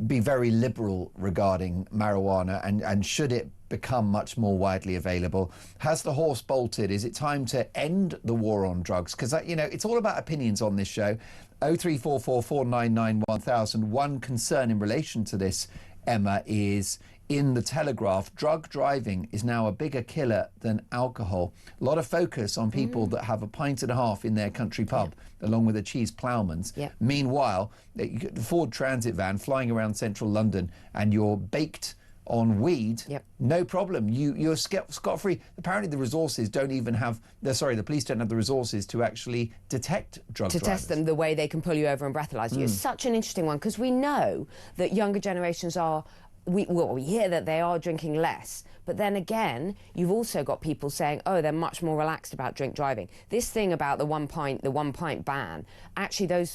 be very liberal regarding marijuana, and should it become much more widely available? Has the horse bolted? Is it time to end the war on drugs? Because, you know, it's all about opinions on this show. 0344 499 1000. One concern in relation to this, Emma, is in the Telegraph, drug driving is now a bigger killer than alcohol. A lot of focus on people that have a pint and a half in their country pub, along with a cheese ploughman's. Meanwhile, you get the Ford Transit van flying around central London and you're baked on weed, no problem. You're scot-free. Apparently the resources don't even have, the police don't have the resources to actually detect drug drivers. To test them the way they can pull you over and breathalyze you. It's such an interesting one, because we know that younger generations are, we hear that they are drinking less, but then again, you've also got people saying, oh, they're much more relaxed about drink driving. This thing about the one pint ban, actually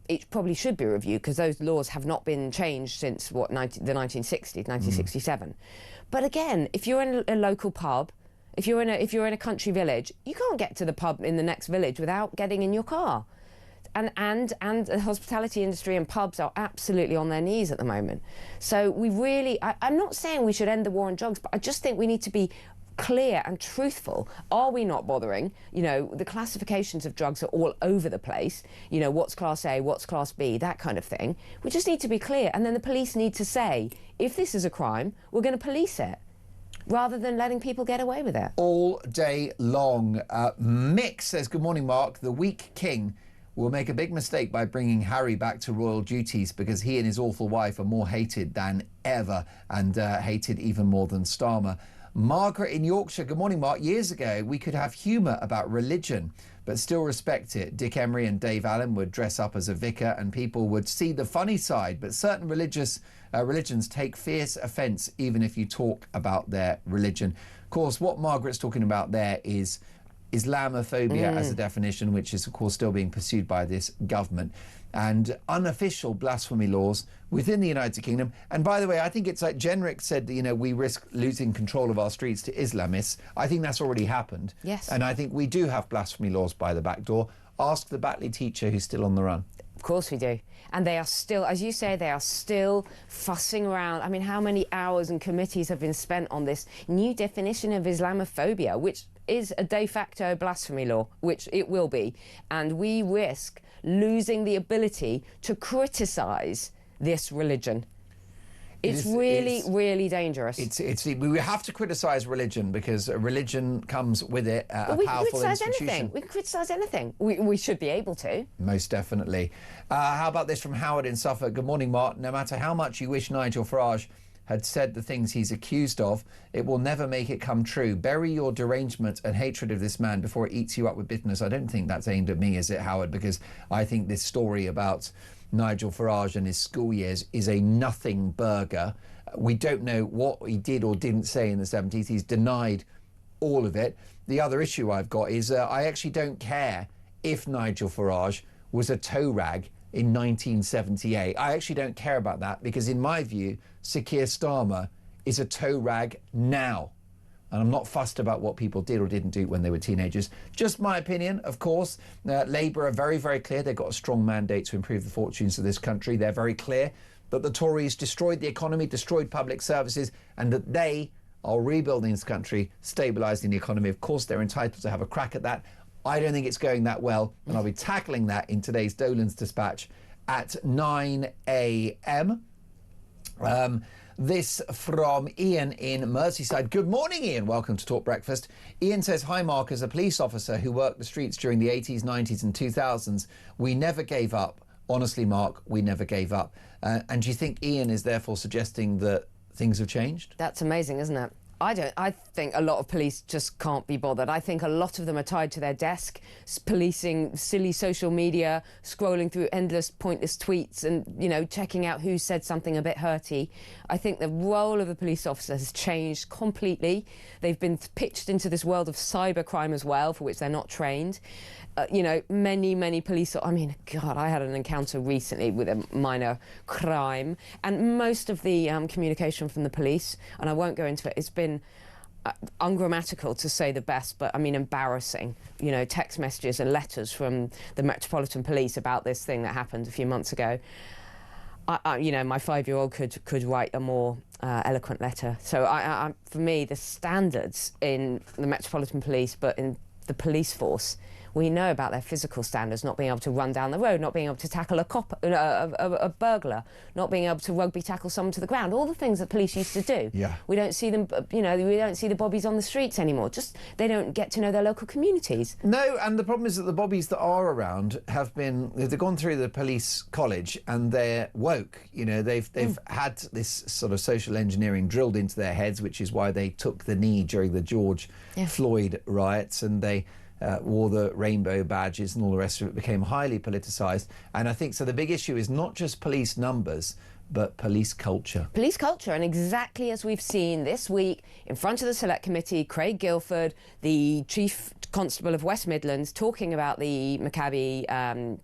it probably should be reviewed, because those laws have not been changed since, the 1960s, 1967. But again, if you're in a local pub, if you're in a country village, you can't get to the pub in the next village without getting in your car. And the hospitality industry and pubs are absolutely on their knees at the moment. So we really, I'm not saying we should end the war on drugs, but I just think we need to be clear and truthful. Are we not bothering? You know, the classifications of drugs are all over the place. You know, what's class A, what's class B, that kind of thing. We just need to be clear, and then the police need to say, if this is a crime, we're going to police it, rather than letting people get away with it. All day long. Mick says, good morning, Mark. The weak king will make a big mistake by bringing Harry back to royal duties, because he and his awful wife are more hated than ever, and hated even more than Starmer. Margaret in Yorkshire, good morning, Mark. Years ago, we could have humour about religion, but still respect it. Dick Emery and Dave Allen would dress up as a vicar and people would see the funny side, but certain religions take fierce offence even if you talk about their religion. Of course, what Margaret's talking about there is Islamophobia as a definition, which is, of course, still being pursued by this government, and unofficial blasphemy laws within the United Kingdom. And by the way, I think it's like Jenrick said that, you know, we risk losing control of our streets to Islamists. I think that's already happened. Yes. And I think we do have blasphemy laws by the back door. Ask the Batley teacher who's still on the run. Of course we do. And they are still, as you say, they are still fussing around. I mean, how many hours and committees have been spent on this new definition of Islamophobia, which is a de facto blasphemy law, which it will be. And we risk losing the ability to criticise this religion. It's really dangerous. We have to criticise religion, because religion comes with it a powerful institution. We can criticise anything. We should be able to. Most definitely. How about this from Howard in Suffolk? Good morning, Mark. No matter how much you wish Nigel Farage had said the things he's accused of, it will never make it come true. Bury your derangement and hatred of this man before it eats you up with bitterness. I don't think that's aimed at me, is it, Howard? Because I think this story about Nigel Farage and his school years is a nothing burger. We don't know what he did or didn't say in the 70s. He's denied all of it. the other issue I've got is I actually don't care if Nigel Farage was a tow rag in 1978. I actually don't care about that because in my view, Sir Keir Starmer is a tow rag now. And I'm not fussed about what people did or didn't do when they were teenagers. Just my opinion, of course. Labour are very, very clear. They've got a strong mandate to improve the fortunes of this country. They're very clear that the Tories destroyed the economy, destroyed public services, and that they are rebuilding this country, stabilising the economy. Of course, they're entitled to have a crack at that. I don't think it's going that well, and I'll be tackling that in today's Dolan's Dispatch at 9 a.m. This from Ian in Merseyside. Good morning, Ian. Welcome to Talk Breakfast. Ian says, hi, Mark. As a police officer who worked the streets during the 80s, 90s and 2000s, we never gave up. Honestly, Mark, we never gave up. And do you think Ian is therefore suggesting that things have changed? That's amazing, isn't it? I think a lot of police just can't be bothered. I think a lot of them are tied to their desk, policing silly social media, scrolling through endless pointless tweets and, you know, checking out who said something a bit hurty. I think the role of a police officer has changed completely. They've been pitched into this world of cybercrime as well, for which they're not trained. You know, many police... I mean, God, I had an encounter recently with a minor crime, and most of the communication from the police, and I won't go into it, it's been ungrammatical to say the best, but I mean embarrassing. You know, text messages and letters from the Metropolitan Police about this thing that happened a few months ago. You know, my 5-year-old could write a more eloquent letter. So for me, the standards in the Metropolitan Police, but in the police force, we know about their physical standards, not being able to run down the road, not being able to tackle a burglar, not being able to rugby tackle someone to the ground, all the things that police used to do. Yeah. We don't see them, you know, we don't see the bobbies on the streets anymore. Just, they don't get to know their local communities. No, and the problem is that the bobbies that are around they've gone through the police college and they're woke. You know, they've had this sort of social engineering drilled into their heads, which is why they took the knee during the George Floyd riots, and they wore the rainbow badges and all the rest of it, became highly politicised. And I think so the big issue is not just police numbers, but police culture. Police culture, and exactly as we've seen this week in front of the Select Committee, Craig Guilford, the Chief Constable of West Midlands, talking about the Maccabi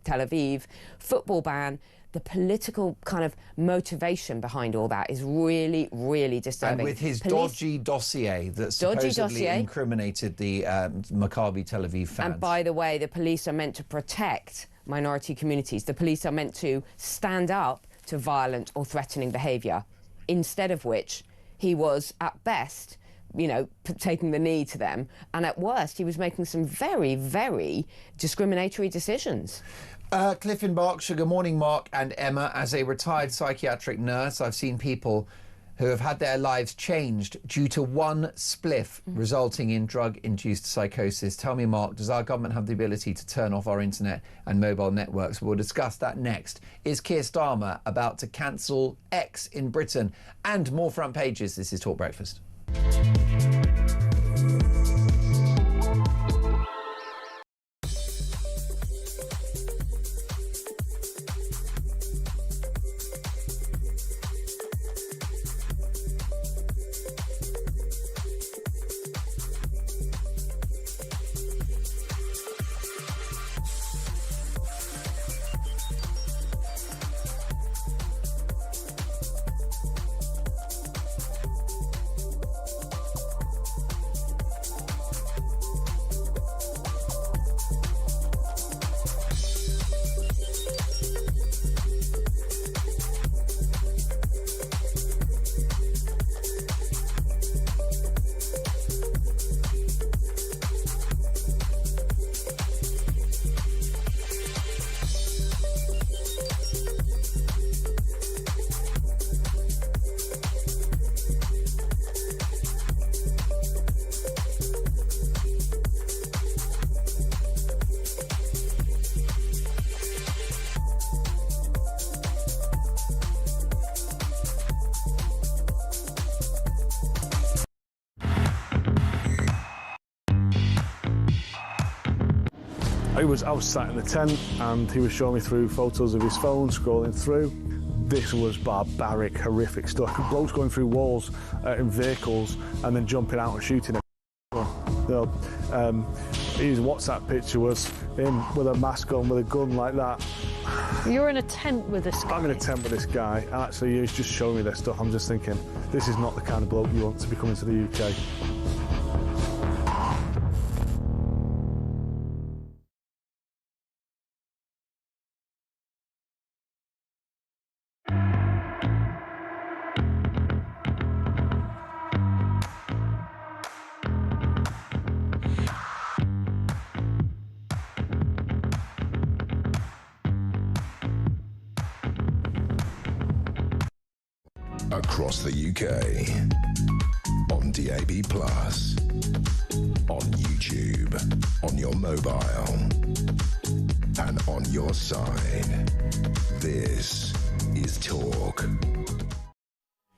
Tel Aviv football ban. The political kind of motivation behind all that is really, really disturbing. And with his dodgy dossier that supposedly incriminated the Maccabi Tel Aviv fans. And by the way, the police are meant to protect minority communities. The police are meant to stand up to violent or threatening behaviour, instead of which he was, at best, you know, taking the knee to them, and at worst, he was making some very, very discriminatory decisions. Cliff in Berkshire, good morning, Mark and Emma. As a retired psychiatric nurse, I've seen people who have had their lives changed due to one spliff resulting in drug-induced psychosis. Tell me, Mark, does our government have the ability to turn off our internet and mobile networks? We'll discuss that next. Is Keir Starmer about to cancel X in Britain? And more front pages. This is Talk Breakfast. I was sat in the tent and he was showing me through photos of his phone, scrolling through. This was barbaric, horrific stuff. Blokes going through walls in vehicles and then jumping out and shooting at His WhatsApp picture was him with a mask on, with a gun like that. You're in a tent with this guy. I'm in a tent with this guy, and actually he's just showing me this stuff. I'm just thinking, this is not the kind of bloke you want to be coming to the UK. Across the UK, on DAB+, on YouTube, on your mobile, and on your side. This is Talk.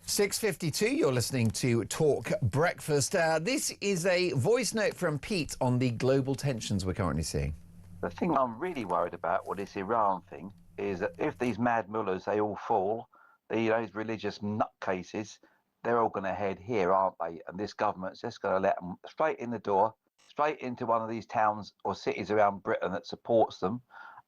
6:52, you're listening to Talk Breakfast. This is a voice note from Pete on the global tensions we're currently seeing. The thing I'm really worried about with this Iran thing is that if these mad mullahs, they all fall, those religious nutcases, they're all going to head here, aren't they? And this government's just going to let them straight in the door, straight into one of these towns or cities around Britain that supports them,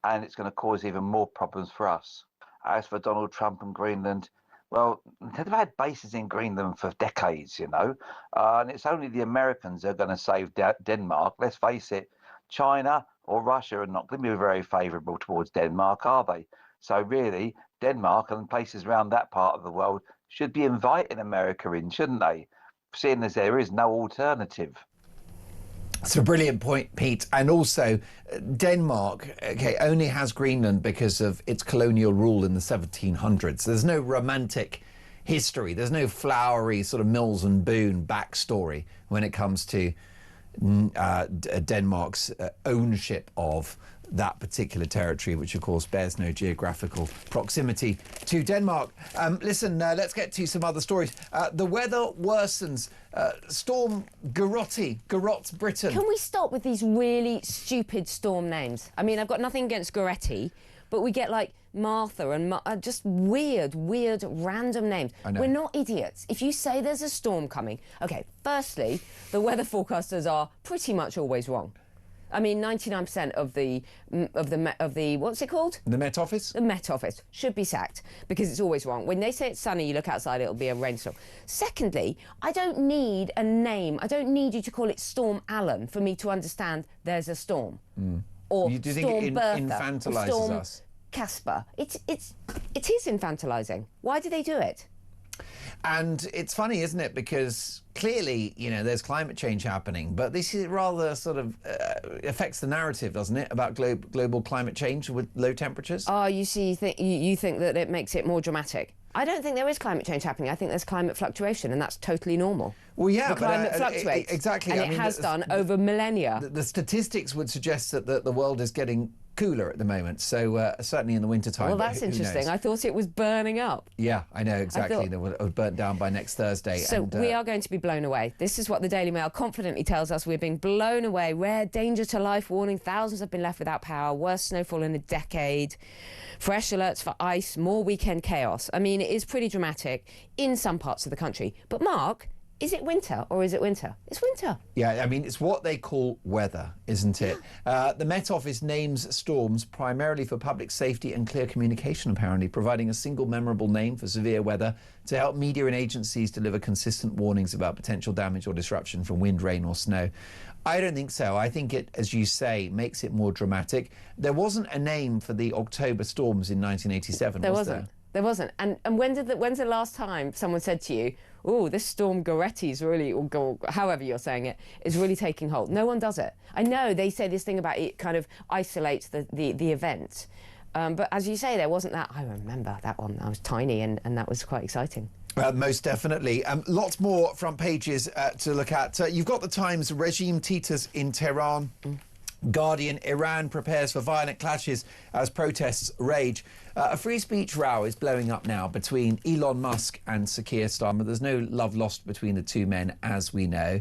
and it's going to cause even more problems for us. As for Donald Trump and Greenland, well, they've had bases in Greenland for decades, and it's only the Americans that are going to save Denmark. Let's face it, China or Russia are not going to be very favourable towards Denmark, are they? So really, Denmark and places around that part of the world should be inviting America in, shouldn't they? Seeing as there is no alternative. It's a brilliant point, Pete. And also, Denmark, only has Greenland because of its colonial rule in the 1700s. There's no romantic history. There's no flowery sort of Mills and Boon backstory when it comes to Denmark's ownership of that particular territory, which of course bears no geographical proximity to Denmark. Listen, let's get to some other stories. The weather worsens. Storm garrots Britain. Can we stop with these really stupid storm names? I mean, I've got nothing against Goretti, but we get like Martha and just weird, random names. I know. We're not idiots. If you say there's a storm coming, okay, firstly, the weather forecasters are pretty much always wrong. I mean, 99% of the what's it called? The Met Office? The Met Office should be sacked because it's always wrong. When they say it's sunny, you look outside, it'll be a rainstorm. Secondly, I don't need a name. I don't need you to call it Storm Allen for me to understand there's a storm. Or You do Storm think it Bertha, infantilises or Storm us? Casper. It is infantilising. Why do they do it? And it's funny, isn't it? Because clearly, there's climate change happening, but this is rather sort of affects the narrative, doesn't it, about global climate change with low temperatures? Oh, you see, you think that it makes it more dramatic. I don't think there is climate change happening. I think there's climate fluctuation, and that's totally normal. Well, yeah, the climate fluctuates. Exactly. And it has done over millennia. The statistics would suggest that the world is getting cooler at the moment, so certainly in the wintertime. Well, that's interesting. I thought it was burning up. Yeah, I know, exactly. They would burn down by next Thursday. So we are going to be blown away. This is what the Daily Mail confidently tells us. We're being blown away. Rare danger to life warning. Thousands have been left without power. Worst snowfall in a decade. Fresh alerts for ice. More weekend chaos. I mean, it is pretty dramatic in some parts of the country. But Mark, is it winter or is it winter? It's winter. Yeah, I mean, it's what they call weather, isn't it? The Met Office names storms primarily for public safety and clear communication, apparently, providing a single memorable name for severe weather to help media and agencies deliver consistent warnings about potential damage or disruption from wind, rain or snow. I don't think so. I think it, as you say, makes it more dramatic. There wasn't a name for the October storms in 1987, was there? There wasn't. And when's the last time someone said to you, oh, this storm Goretti is really, or however you're saying it, is really taking hold? No one does it. I know they say this thing about it kind of isolates the event. But as you say, there wasn't that. I remember that one. I was tiny and that was quite exciting. Most definitely. Lots more front pages to look at. You've got the Times, regime teeters in Tehran. Guardian, Iran prepares for violent clashes as protests rage. A free speech row is blowing up now between Elon Musk and Sir Keir Starmer. There's no love lost between the two men, as we know.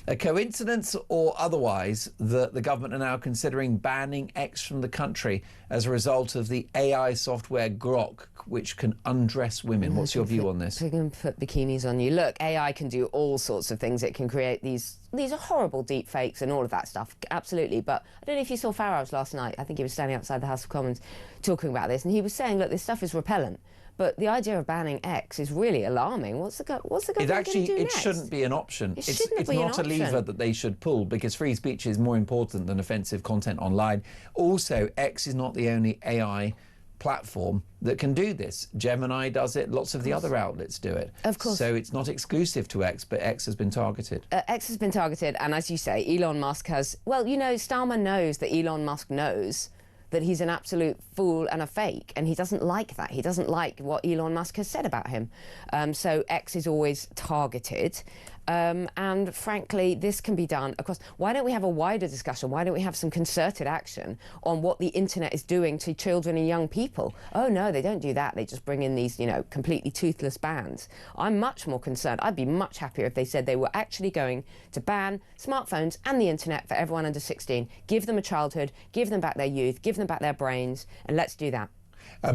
A coincidence or otherwise, the government are now considering banning X from the country as a result of the AI software Grok, which can undress women. What's your view on this? We can put bikinis on you. Look, AI can do all sorts of things. It can create these these are horrible deep fakes and all of that stuff, absolutely. But I don't know if you saw Farage last night. I think he was standing outside the House of Commons talking about this, and he was saying, look, this stuff is repellent. But the idea of banning X is really alarming. What's the government going to do next? It shouldn't be an option. It's be not a lever that they should pull, because free speech is more important than offensive content online. Also, X is not the only AI platform that can do this. Gemini does it. Lots of the other outlets do it. Of course. So it's not exclusive to X, but X has been targeted. X has been targeted, and as you say, Elon Musk has... Well, you know, Stallman knows that Elon Musk knows that he's an absolute fool and a fake, and he doesn't like that. He doesn't like what Elon Musk has said about him. So X is always targeted. And frankly, this can be done across... Why don't we have a wider discussion? Why don't we have some concerted action on what the internet is doing to children and young people? Oh, no, they don't do that. They just bring in these, you know, completely toothless bans. I'm much more concerned. I'd be much happier if they said they were actually going to ban smartphones and the internet for everyone under 16. Give them a childhood, give them back their youth, give them back their brains, and let's do that.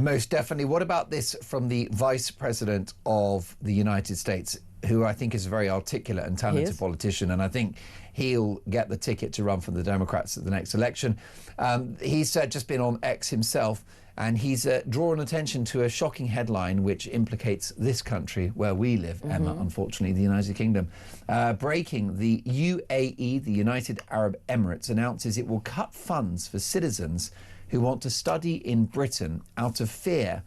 Most definitely. What about this from the Vice President of the United States, who I think is a very articulate and talented politician, and I think he'll get the ticket to run for the Democrats at the next election. He's just been on X himself, and he's drawn attention to a shocking headline which implicates this country where we live, Emma, unfortunately, the United Kingdom. Breaking, the UAE, the United Arab Emirates, announces it will cut funds for citizens who want to study in Britain out of fear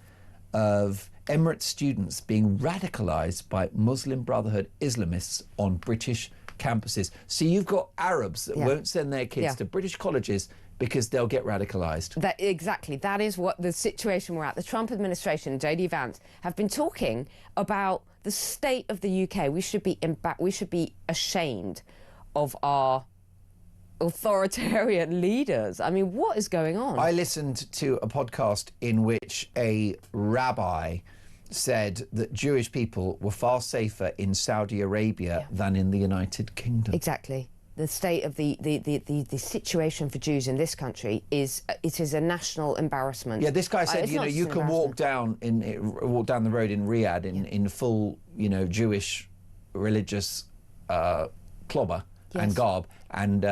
of Emirates students being radicalised by Muslim Brotherhood Islamists on British campuses. So you've got Arabs that won't send their kids to British colleges because they'll get radicalised. Exactly. That is what the situation we're at. The Trump administration and J.D. Vance have been talking about the state of the UK. We should be ashamed of our authoritarian leaders. I mean, what is going on? I listened to a podcast in which a rabbi said that Jewish people were far safer in Saudi Arabia than in the United Kingdom. Exactly. The state of the situation for Jews in this country is a national embarrassment. Yeah, this guy said, you know, you can walk down the road in Riyadh in full, you know, Jewish religious clobber and garb and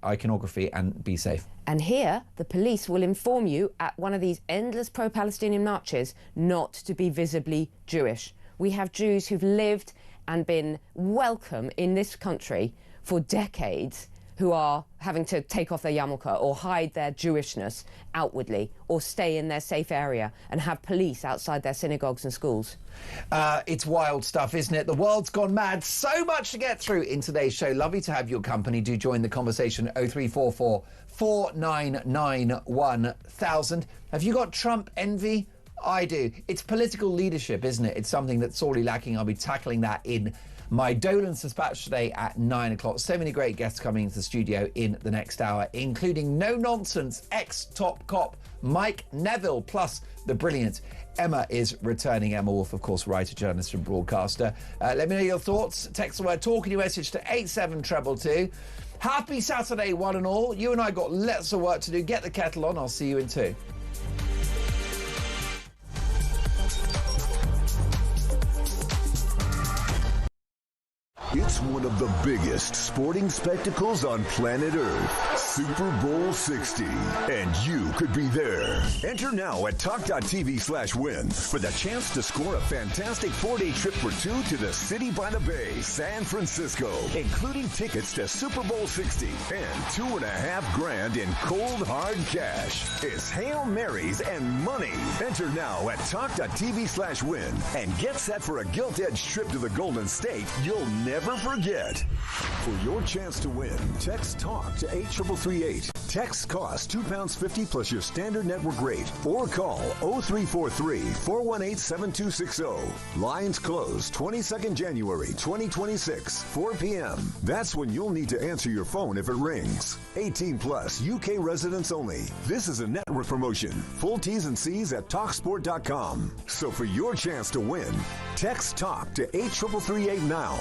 iconography and be safe. And here, the police will inform you at one of these endless pro-Palestinian marches not to be visibly Jewish. We have Jews who've lived and been welcome in this country for decades who are having to take off their yarmulke or hide their Jewishness outwardly or stay in their safe area and have police outside their synagogues and schools. It's wild stuff, isn't it? The world's gone mad. So much to get through in today's show. Lovely to have your company. Do join the conversation. 0344 499 1000. Have you got Trump envy? I do. It's political leadership, isn't it? It's something that's sorely lacking. I'll be tackling that in my Dolan's Dispatch today at 9 o'clock. So many great guests coming into the studio in the next hour, including no-nonsense ex-top cop Mike Neville, plus the brilliant Emma is returning. Emma Wolf, of course, writer, journalist and broadcaster. Let me know your thoughts. Text the word talk in your message to 87222. Happy Saturday, one and all. You and I got lots of work to do. Get the kettle on. I'll see you in 2. It's one of the biggest sporting spectacles on planet Earth, Super Bowl 60, and you could be there. Enter now at talk.tv/win for the chance to score a fantastic 4-day trip for 2 to the City by the Bay, San Francisco, including tickets to Super Bowl 60 and $2.5 grand in cold hard cash. It's Hail Marys and money. Enter now at talk.tv/win and get set for a gilt-edged trip to the Golden State you'll never forget. For your chance to win, text TALK to 83338. Text costs £2.50 plus your standard network rate, or call 0343-418-7260. Lines close 22nd January 2026, 4 p.m. That's when you'll need to answer your phone if it rings. 18 plus, UK residents only. This is a network promotion. Full T's and C's at talksport.com. So for your chance to win, text TALK to 83338 now.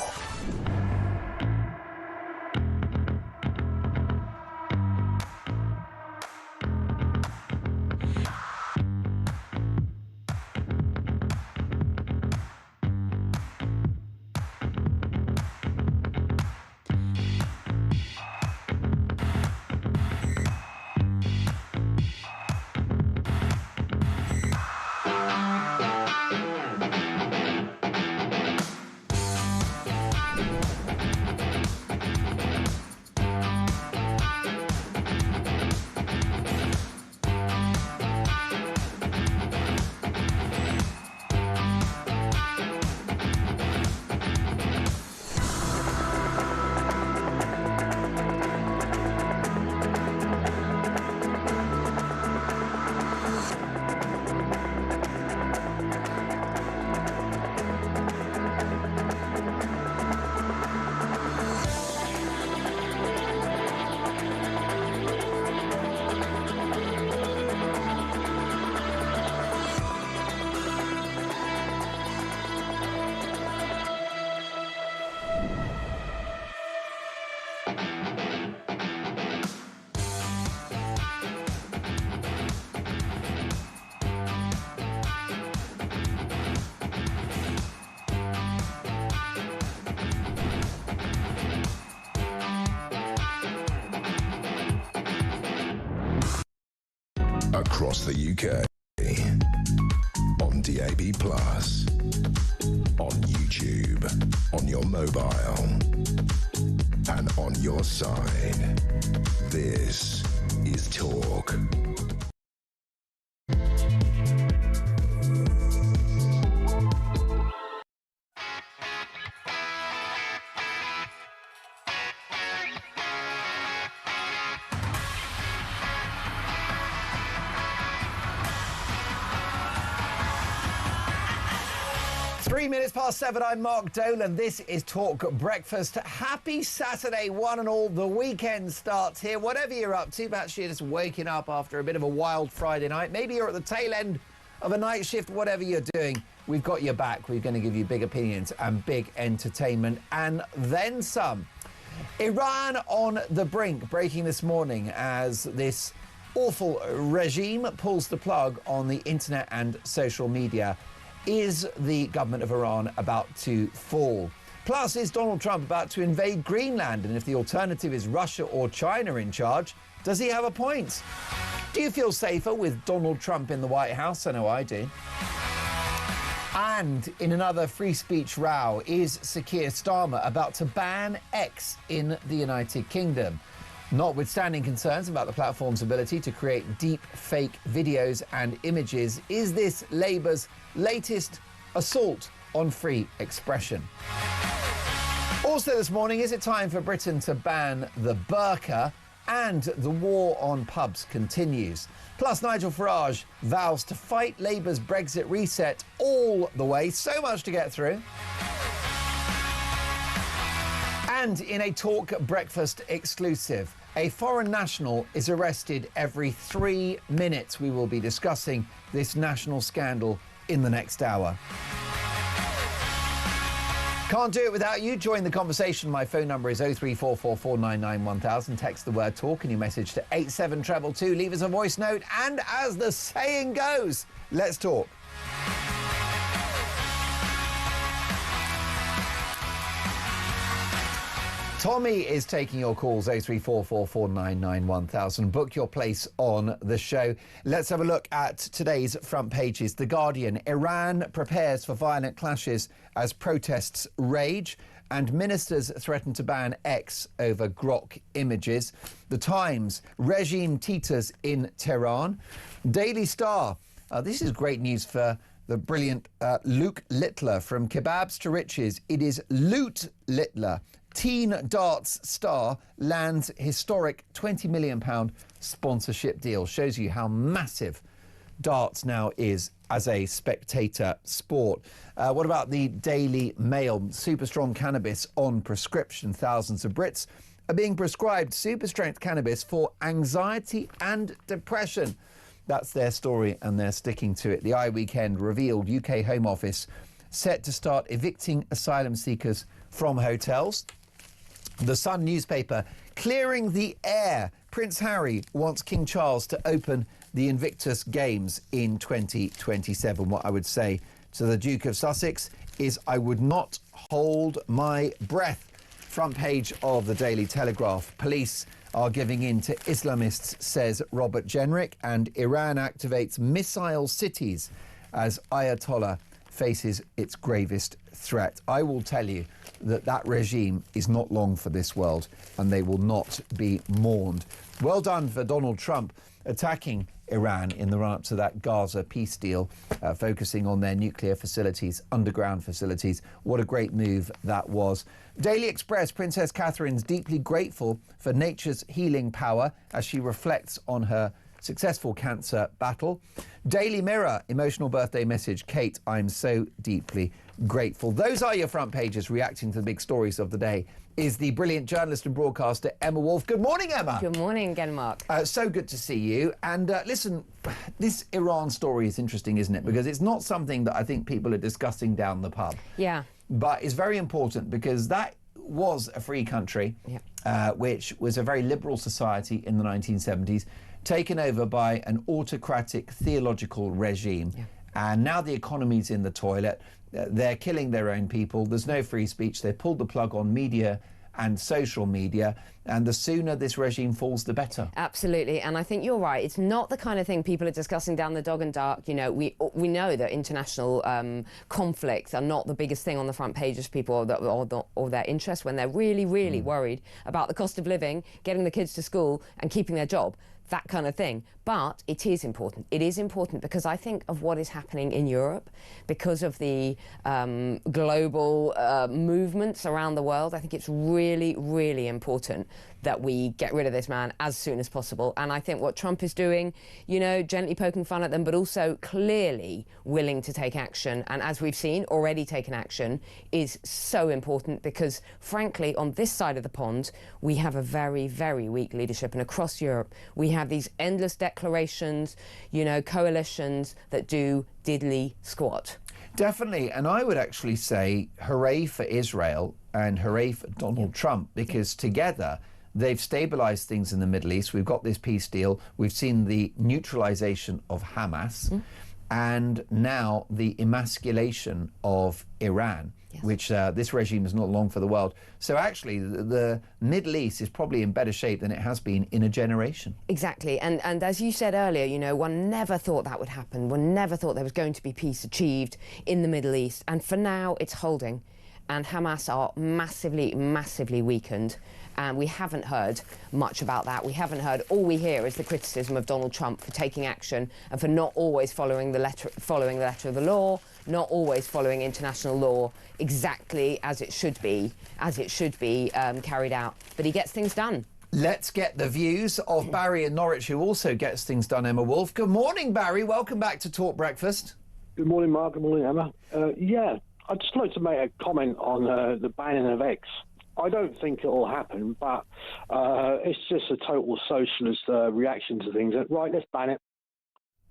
across the UK. On DAB+, on YouTube, on your mobile, and on your side. This is Talk. Three minutes past 7, I'm Mark Dolan. This is Talk Breakfast. Happy Saturday, one and all. The weekend starts here. Whatever you're up to, perhaps you're just waking up after a bit of a wild Friday night. Maybe you're at the tail end of a night shift. Whatever you're doing, we've got your back. We're going to give you big opinions and big entertainment and then some. Iran on the brink, breaking this morning as this awful regime pulls the plug on the internet and social media. Is the government of Iran about to fall? Plus, is Donald Trump about to invade Greenland? And if the alternative is Russia or China in charge, does he have a point? Do you feel safer with Donald Trump in the White House? I know I do. And in another free speech row, is Sir Keir Starmer about to ban X in the United Kingdom? Notwithstanding concerns about the platform's ability to create deep fake videos and images, is this Labour's latest assault on free expression? Also this morning, is it time for Britain to ban the burqa? And the war on pubs continues. Plus, Nigel Farage vows to fight Labour's Brexit reset all the way. So much to get through. And in a Talk Breakfast exclusive, a foreign national is arrested every 3 minutes. We will be discussing this national scandal in the next hour. Can't do it without you. Join the conversation. My phone number is 03444991000. Text the word talk and your message to 87222. Leave us a voice note. And as the saying goes, let's talk. Tommy is taking your calls, 03444991000. Book your place on the show. Let's have a look at today's front pages. The Guardian: Iran prepares for violent clashes as protests rage, and ministers threaten to ban X over Grok images. The Times: regime teeters in Tehran. Daily Star: this is great news for the brilliant Luke Littler. From kebabs to riches, it is Loot Littler. Teen darts star lands historic £20 million sponsorship deal. Shows you how massive darts now is as a spectator sport. What about the Daily Mail? Super strong cannabis on prescription. Thousands of Brits are being prescribed super strength cannabis for anxiety and depression. That's their story and they're sticking to it. The iWeekend revealed UK Home Office set to start evicting asylum seekers from hotels. The Sun newspaper: clearing the air. Prince Harry wants King Charles to open the Invictus Games in 2027. What I would say to the Duke of Sussex is I would not hold my breath. Front page of the Daily Telegraph: police are giving in to Islamists, says Robert Jenrick, and Iran activates missile cities as Ayatollah faces its gravest threat. I will tell you that regime is not long for this world and they will not be mourned. Well done for Donald Trump attacking Iran in the run-up to that Gaza peace deal, focusing on their nuclear facilities, underground facilities. What a great move that was. Daily Express: Princess Catherine's deeply grateful for nature's healing power as she reflects on her successful cancer battle. Daily Mirror: emotional birthday message. Kate, I'm so deeply grateful. Those are your front pages. Reacting to the big stories of the day is the brilliant journalist and broadcaster Emma Wolf. Good morning, Emma. Good morning again, Mark. So good to see you. And listen, this Iran story is interesting, isn't it? Because it's not something that I think people are discussing down the pub. Yeah. But it's very important because that was a free country, which was a very liberal society in the 1970s, taken over by an autocratic theological regime. Yeah. And now the economy's in the toilet. They're killing their own people. There's no free speech. They pulled the plug on media and social media. And the sooner this regime falls, the better. Absolutely, and I think you're right. It's not the kind of thing people are discussing down the dog and dark. You know, we know that international conflicts are not the biggest thing on the front pages of people or their interest when they're really, really worried about the cost of living, getting the kids to school and keeping their job. That kind of thing. But it is important. It is important because I think of what is happening in Europe, because of the global movements around the world. I think it's really, really important that we get rid of this man as soon as possible. And I think what Trump is doing, you know, gently poking fun at them, but also clearly willing to take action, and as we've seen, already taken action, is so important because, frankly, on this side of the pond, we have a very, very weak leadership. And across Europe, we have these endless declarations, you know, coalitions that do diddly squat. Definitely, and I would actually say hooray for Israel and hooray for Donald Trump, because together they've stabilized things in the Middle East. We've got this peace deal. We've seen the neutralization of Hamas and now the emasculation of Iran, which this regime is not long for the world. So actually, the Middle East is probably in better shape than it has been in a generation. Exactly, and as you said earlier, you know, one never thought that would happen. One never thought there was going to be peace achieved in the Middle East. And for now, it's holding. And Hamas are massively, massively weakened. And we haven't heard much about that. We haven't heard. All we hear is the criticism of Donald Trump for taking action and for not always following the letter of the law, not always following international law exactly as it should be carried out. But he gets things done. Let's get the views of Barry in Norwich, who also gets things done. Emma Wolf. Good morning, Barry. Welcome back to Talk Breakfast. Good morning, Mark. Good morning, Emma. I'd just like to make a comment on the banning of X. I don't think it will happen, but it's just a total socialist reaction to things. Right, let's ban it.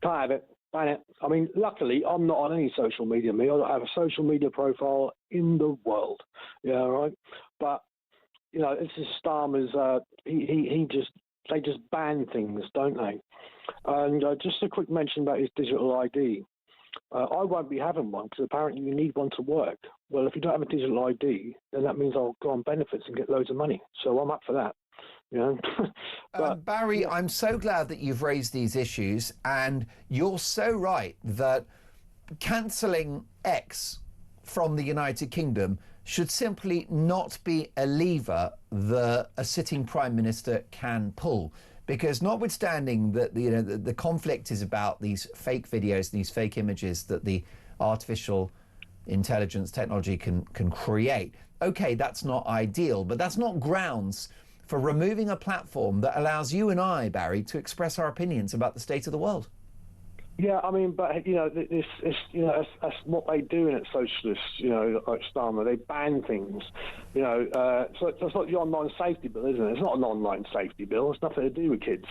Can't have it. Ban it. I mean, luckily, I'm not on any social media. I don't have a social media profile in the world. Yeah, right. But you know, this is Starmer's. They just ban things, don't they? And just a quick mention about his digital ID. I won't be having one because apparently you need one to work. Well, if you don't have a digital ID, then that means I'll go on benefits and get loads of money. So I'm up for that. You know? But, Barry, I'm so glad that you've raised these issues, and you're so right that cancelling X from the United Kingdom should simply not be a lever that a sitting Prime Minister can pull. Because notwithstanding that the conflict is about these fake videos, these fake images that the artificial intelligence technology can create, okay, that's not ideal, but that's not grounds for removing a platform that allows you and I, Barry, to express our opinions about the state of the world. Yeah, I mean, but, you know, that's what they do in it, socialists, you know, like Starmer. They ban things, you know. So it's like the online safety bill, isn't it? It's not an online safety bill. It's nothing to do with kids.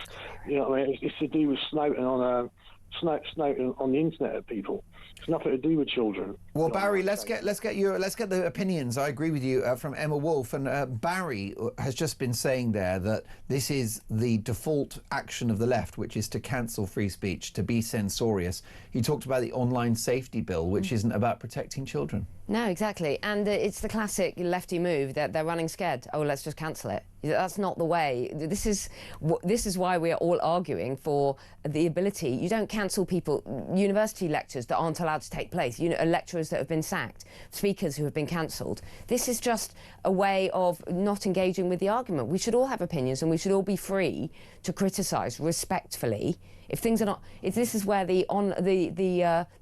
You know what I mean? It's to do with snouting on the internet at people. It's nothing to do with children. Well, Barry, let's get the opinions. I agree with you from Emma Wolf, and Barry has just been saying there that this is the default action of the left, which is to cancel free speech, to be censorious. He talked about the online safety bill, which isn't about protecting children. No, exactly, and it's the classic lefty move that they're running scared. Oh, let's just cancel it. That's not the way. This is why we are all arguing for the ability. You don't cancel people, university lectures that aren't allowed to take place, lecturers that have been sacked, speakers who have been cancelled. This is just a way of not engaging with the argument. We should all have opinions and we should all be free to criticise respectfully. If things are not, if this is where the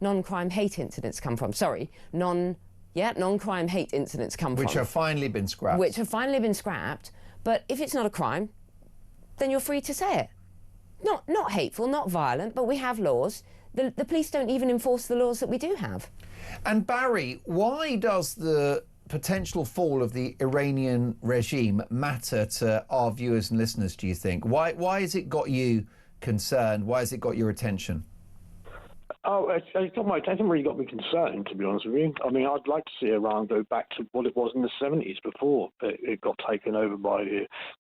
non-crime hate incidents come from. Sorry, non-crime hate incidents come from. Which have finally been scrapped. Which have finally been scrapped. But if it's not a crime, then you're free to say it. Not hateful, not violent, but we have laws. The police don't even enforce the laws that we do have. And Barry, why does the potential fall of the Iranian regime matter to our viewers and listeners, do you think? Why has it got you concerned? Why has it got your attention? Oh, it hasn't really got me concerned, to be honest with you. I mean, I'd like to see Iran go back to what it was in the 70s before it got taken over by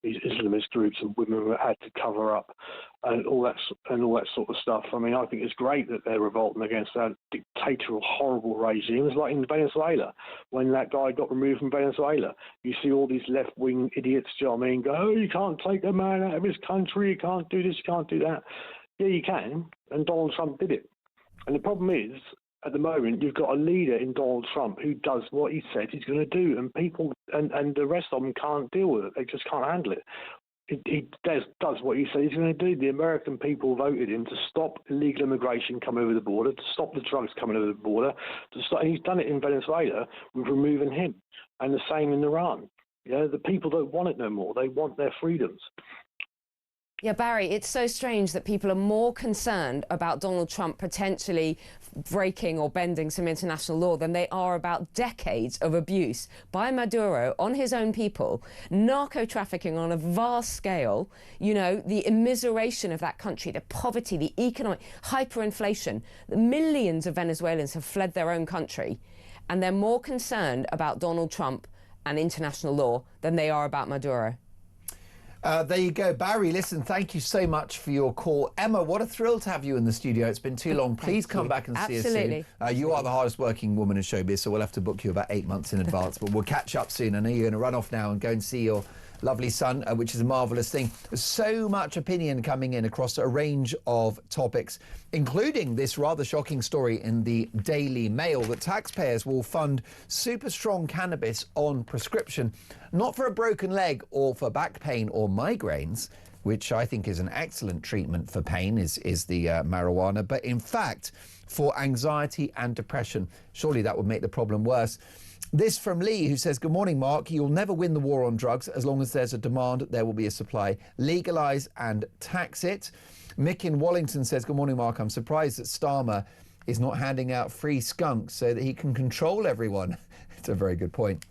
these Islamist groups and women had to cover up and all that sort of stuff. I mean, I think it's great that they're revolting against that dictatorial, horrible regime. It's like in Venezuela, when that guy got removed from Venezuela. You see all these left-wing idiots, do you know what I mean, go, oh, you can't take a man out of his country, you can't do this, you can't do that. Yeah, you can, and Donald Trump did it. And the problem is, at the moment, you've got a leader in Donald Trump who does what he said he's going to do, and people and the rest of them can't deal with it. They just can't handle it. He does what he said he's going to do. The American people voted him to stop illegal immigration coming over the border, to stop the drugs coming over the border, and he's done it in Venezuela with removing him, and the same in Iran. Yeah, the people don't want it no more. They want their freedoms. Yeah, Barry, it's so strange that people are more concerned about Donald Trump potentially breaking or bending some international law than they are about decades of abuse by Maduro on his own people, narco-trafficking on a vast scale, you know, the immiseration of that country, the poverty, the economic hyperinflation. Millions of Venezuelans have fled their own country, and they're more concerned about Donald Trump and international law than they are about Maduro. There you go. Barry, listen, thank you so much for your call. Emma, what a thrill to have you in the studio. It's been too long. Please come back and see us soon. You are the hardest working woman in showbiz, so we'll have to book you about 8 months in advance, but we'll catch up soon. I know you're going to run off now and go and see your lovely son, which is a marvellous thing. There's so much opinion coming in across a range of topics, including this rather shocking story in the Daily Mail that taxpayers will fund super strong cannabis on prescription, not for a broken leg or for back pain or migraines, which I think is an excellent treatment for pain, is the marijuana, but in fact for anxiety and depression. Surely that would make the problem worse. This from Lee, who says, good morning, Mark. You'll never win the war on drugs. As long as there's a demand, there will be a supply. Legalise and tax it. Mick in Wallington says, good morning, Mark. I'm surprised that Starmer is not handing out free skunks so that he can control everyone. It's a very good point.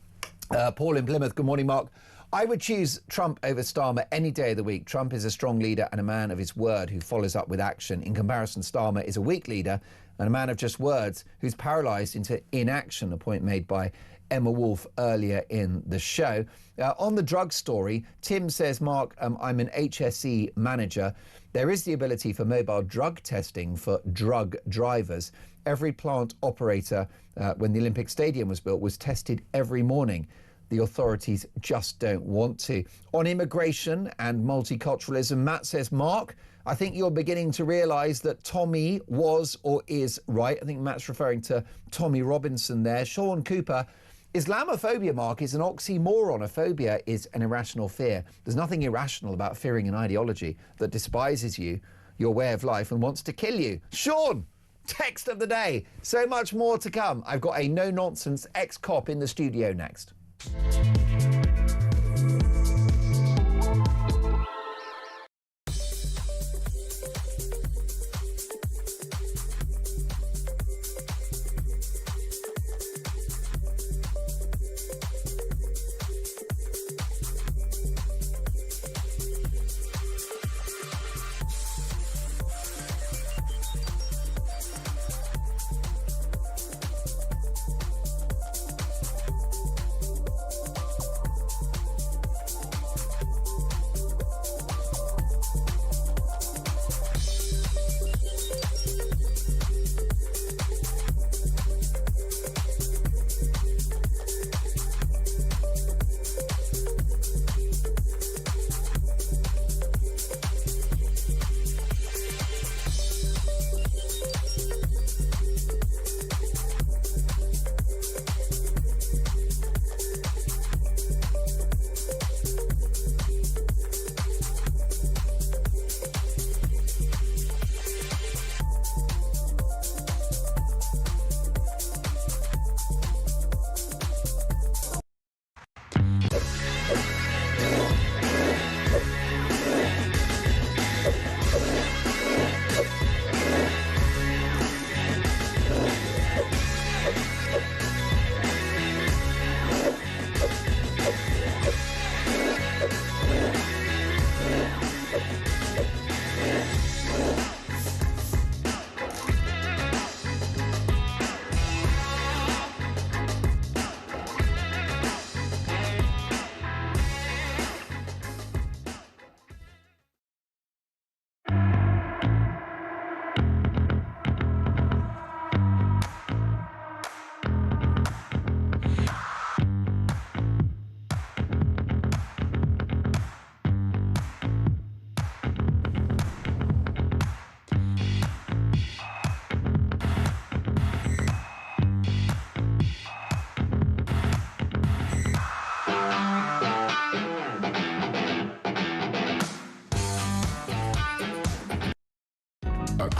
Paul in Plymouth, good morning, Mark. I would choose Trump over Starmer any day of the week. Trump is a strong leader and a man of his word who follows up with action. In comparison, Starmer is a weak leader and a man of just words who's paralysed into inaction, a point made by Emma Wolf earlier in the show. On the drug story, Tim says, Mark, I'm an HSE manager. There is the ability for mobile drug testing for drug drivers. Every plant operator, when the Olympic Stadium was built, was tested every morning. The authorities just don't want to. On immigration and multiculturalism, Matt says, Mark, I think you're beginning to realise that Tommy was or is right. I think Matt's referring to Tommy Robinson there. Sean Cooper, Islamophobia, Mark, is an oxymoron. A phobia is an irrational fear. There's nothing irrational about fearing an ideology that despises you, your way of life, and wants to kill you. Sean, text of the day. So much more to come. I've got a no-nonsense ex-cop in the studio next.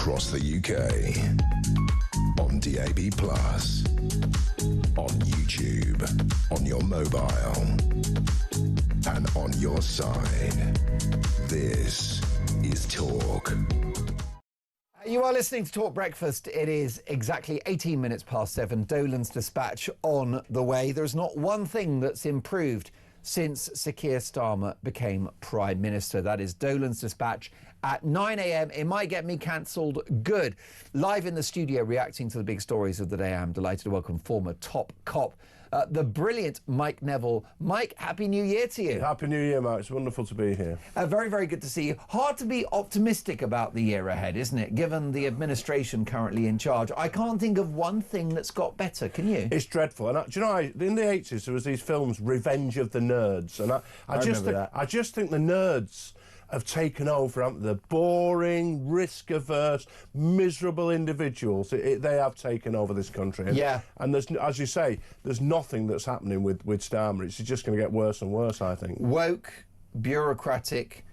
across the UK. On DAB+, on YouTube, on your mobile, and on your side. This is Talk. You are listening to Talk Breakfast. It is exactly 18 minutes past 7. Dolan's dispatch on the way. There's not one thing that's improved since Sir Keir Starmer became Prime Minister. That is Dolan's dispatch at 9 a.m. It might get me cancelled good. Live in the studio reacting to the big stories of the day, I'm delighted to welcome former top cop, the brilliant Mike Neville. Mike, Happy New Year to you. Happy New Year, Mark. It's wonderful to be here. Very, very good to see you. Hard to be optimistic about the year ahead, isn't it, given the administration currently in charge? I can't think of one thing that's got better, can you? It's dreadful. And do you know, in the 80s, there was these films, Revenge of the Nerds. And I just think the nerds have taken over, haven't they? The boring, risk-averse, miserable individuals. They have taken over this country. And, yeah. And there's, as you say, there's nothing that's happening with Starmer. It's just going to get worse and worse, I think. Woke, bureaucratic,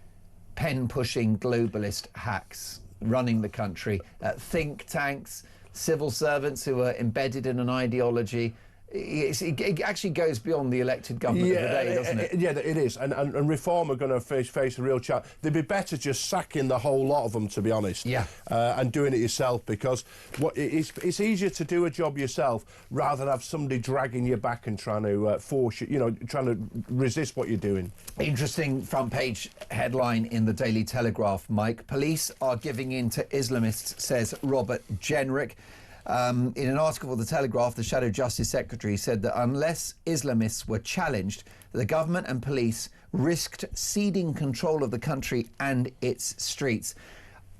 pen-pushing globalist hacks running the country. Think tanks, civil servants who are embedded in an ideology. It actually goes beyond the elected government of the day, doesn't it? Yeah, it is. And Reform are going to face a real challenge. They'd be better just sacking the whole lot of them, to be honest. Yeah. And doing it yourself, because it's easier to do a job yourself rather than have somebody dragging you back and trying to force you, trying to resist what you're doing. Interesting front page headline in the Daily Telegraph, Mike. Police are giving in to Islamists, says Robert Jenrick. In an article for The Telegraph, the Shadow Justice Secretary said that unless Islamists were challenged, the government and police risked ceding control of the country and its streets.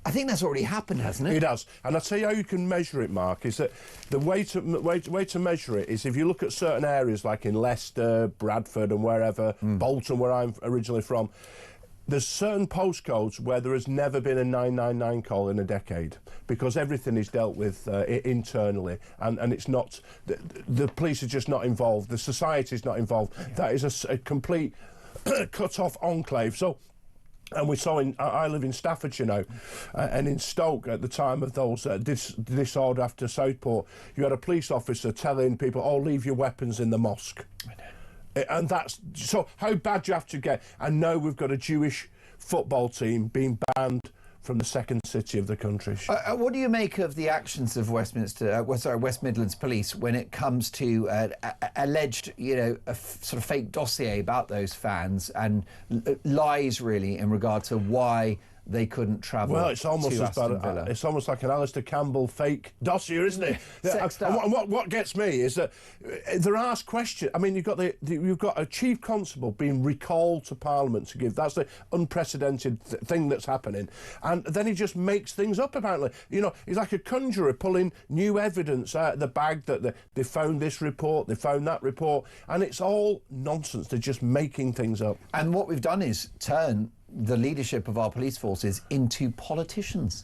I think that's already happened, hasn't it? It has. And I'll tell you how you can measure it, Mark, is that the way to measure it is if you look at certain areas like in Leicester, Bradford and wherever, Bolton, where I'm originally from, there's certain postcodes where there has never been a 999 call in a decade, because everything is dealt with internally, and it's not, the police are just not involved, the society is not involved. Yeah. That is a complete cut-off enclave. So, and we saw I live in Staffordshire now, and in Stoke at the time of those disorder after Southport, you had a police officer telling people, oh, leave your weapons in the mosque. I know. And that's so how bad you have to get. And now we've got a Jewish football team being banned from the second city of the country. What do you make of the actions of West Midlands Police when it comes to alleged, a sort of fake dossier about those fans and lies really in regard to why they couldn't travel? Well, it's almost to as bad. Aston Villa. It's almost like an Alistair Campbell fake dossier, isn't it? And what gets me is that they're asked questions. I mean, you've got a chief constable being recalled to Parliament to give. That's the unprecedented thing that's happening, and then he just makes things up. Apparently, he's like a conjurer pulling new evidence out of the bag that they found this report, they found that report, and it's all nonsense. They're just making things up. And what we've done is turn the leadership of our police forces into politicians.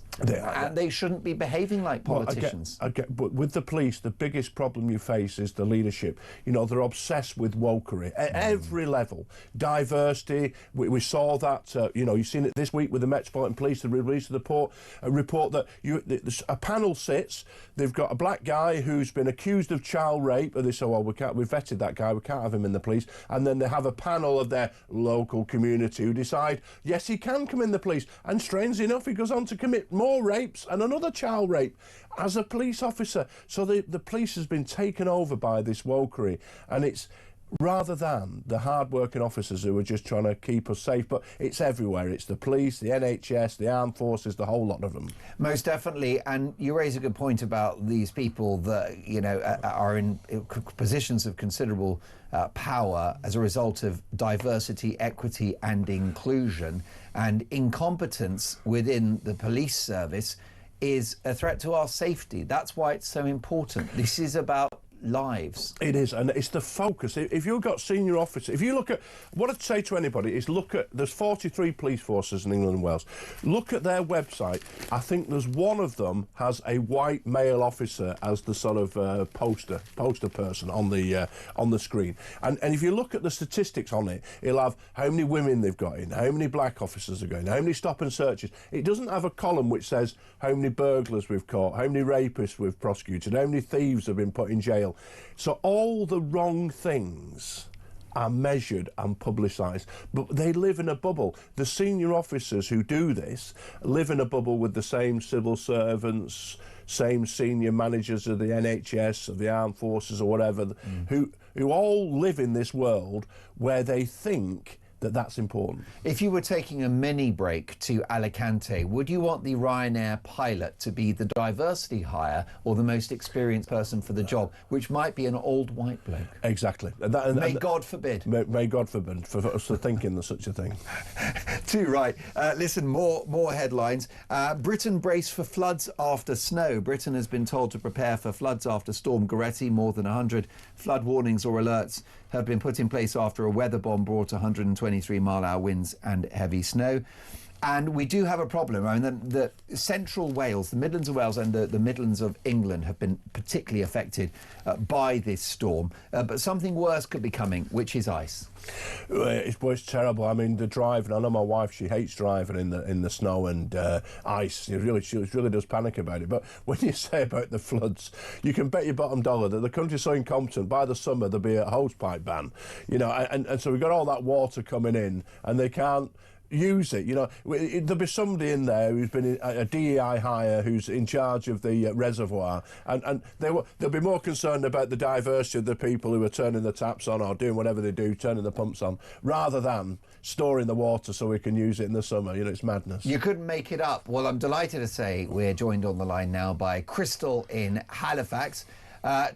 They shouldn't be behaving like politicians. But with the police, the biggest problem you face is the leadership. They're obsessed with wokery at every level. Diversity, we saw that, you've seen it this week with the Metropolitan Police, the release of a report that a panel sits, they've got a black guy who's been accused of child rape, and they say, well, we've vetted that guy, we can't have him in the police, and then they have a panel of their local community who decide, yes, he can come in the police, and strangely enough, he goes on to commit more rapes and another child rape as a police officer. So the police has been taken over by this wokery, and it's rather than the hard-working officers who are just trying to keep us safe, but it's everywhere. It's the police, the NHS, the armed forces, the whole lot of them. Most definitely, and you raise a good point about these people that, are in positions of considerable power as a result of diversity, equity and inclusion, and incompetence within the police service is a threat to our safety. That's why it's so important. This is about lives. It is, and it's the focus. If you've got senior officers, if you look at, what I'd say to anybody is look at, there's 43 police forces in England and Wales. Look at their website. I think there's one of them has a white male officer as the sort of poster person on the screen. And if you look at the statistics on it, it'll have how many women they've got in, how many black officers are going, how many stop and searches. It doesn't have a column which says how many burglars we've caught, how many rapists we've prosecuted, how many thieves have been put in jail. So all the wrong things are measured and publicised, but they live in a bubble. The senior officers who do this live in a bubble with the same civil servants, same senior managers of the NHS, of the armed forces or whatever, who all live in this world where they think that that's important. If you were taking a mini break to Alicante, would you want the Ryanair pilot to be the diversity hire or the most experienced person for the job, which might be an old white bloke? Exactly. May God forbid. May God forbid for us to think in such a thing. Too right. Listen, more headlines. Britain braced for floods after snow. Britain has been told to prepare for floods after Storm Goretti. More than 100 flood warnings or alerts have been put in place after a weather bomb brought 123-mile-hour winds and heavy snow. And we do have a problem. I mean, the central Wales, the Midlands of Wales and the Midlands of England have been particularly affected by this storm. But something worse could be coming, which is ice. It's terrible. I mean, the driving. I know my wife; she hates driving in the snow and ice. She really does panic about it. But when you say about the floods, you can bet your bottom dollar that the country's so incompetent. By the summer, there'll be a hosepipe ban. You know, and so we've got all that water coming in, and they can't use it. You know, there'll be somebody in there who's been a DEI hire who's in charge of the reservoir, and they'll be more concerned about the diversity of the people who are turning the taps on or doing whatever they do, turning the pumps on, rather than storing the water so we can use it in the summer. You know, it's madness. You couldn't make it up. Well, I'm delighted to say we're joined on the line now by Crystal in Halifax.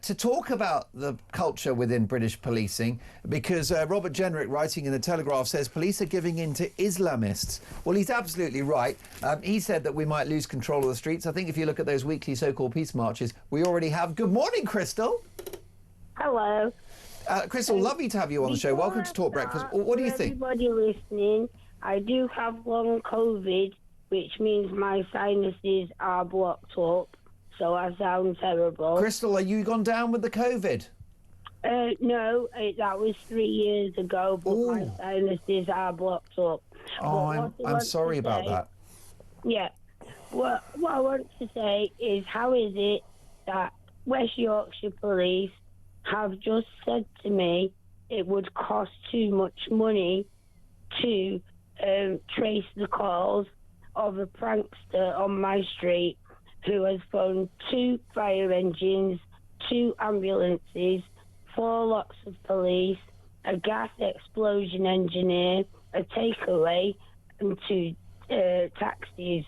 To talk about the culture within British policing, because Robert Jenrick, writing in the Telegraph, says police are giving in to Islamists. Well, he's absolutely right. He said that we might lose control of the streets. I think if you look at those weekly so-called peace marches, we already have. Good morning, Crystal. Hello. Crystal, lovely to have you on the show. Welcome to Talk Breakfast. What do you think? Everybody listening, I do have long COVID, which means my sinuses are blocked up. So I sound terrible. Crystal, are you gone down with the COVID? No, that was 3 years ago, but my sinuses are blocked up. Oh, I'm sorry about that. Yeah. What I want to say is, how is it that West Yorkshire Police have just said to me it would cost too much money to trace the calls of a prankster on my street who has phoned 2 fire engines, 2 ambulances, 4 lots of police, a gas explosion engineer, a takeaway, and 2 taxis.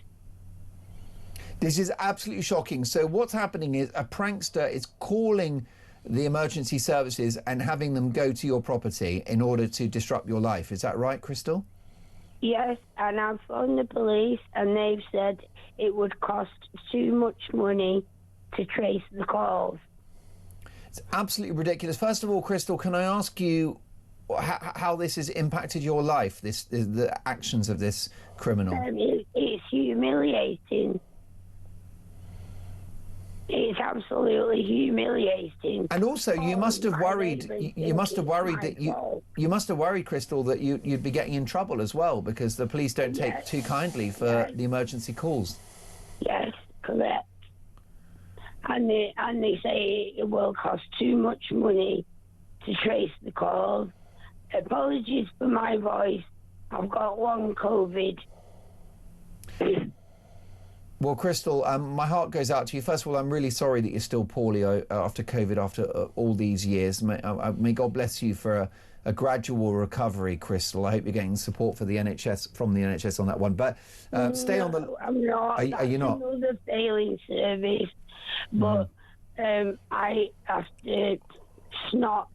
This is absolutely shocking. So what's happening is a prankster is calling the emergency services and having them go to your property in order to disrupt your life. Is that right, Crystal? Yes, and I've phoned the police and they've said it would cost too much money to trace the calls. It's absolutely ridiculous. First of all, Crystal, can I ask you how this has impacted your life, the actions of this criminal? It's humiliating. It's absolutely humiliating. And also, you must have worried. You must have worried that you must have worried, Crystal, that you'd be getting in trouble as well, because the police don't take too kindly for the emergency calls. Yes, correct. And they say it will cost too much money to trace the calls. Apologies for my voice. I've got long COVID. Well, Crystal, my heart goes out to you. First of all, I'm really sorry that you're still poorly after COVID, after all these years. May God bless you for a gradual recovery, Crystal. I hope you're getting support for the NHS, from the NHS on that one. But stay on the... I'm not. Are you not? Another failing service. But I have to snot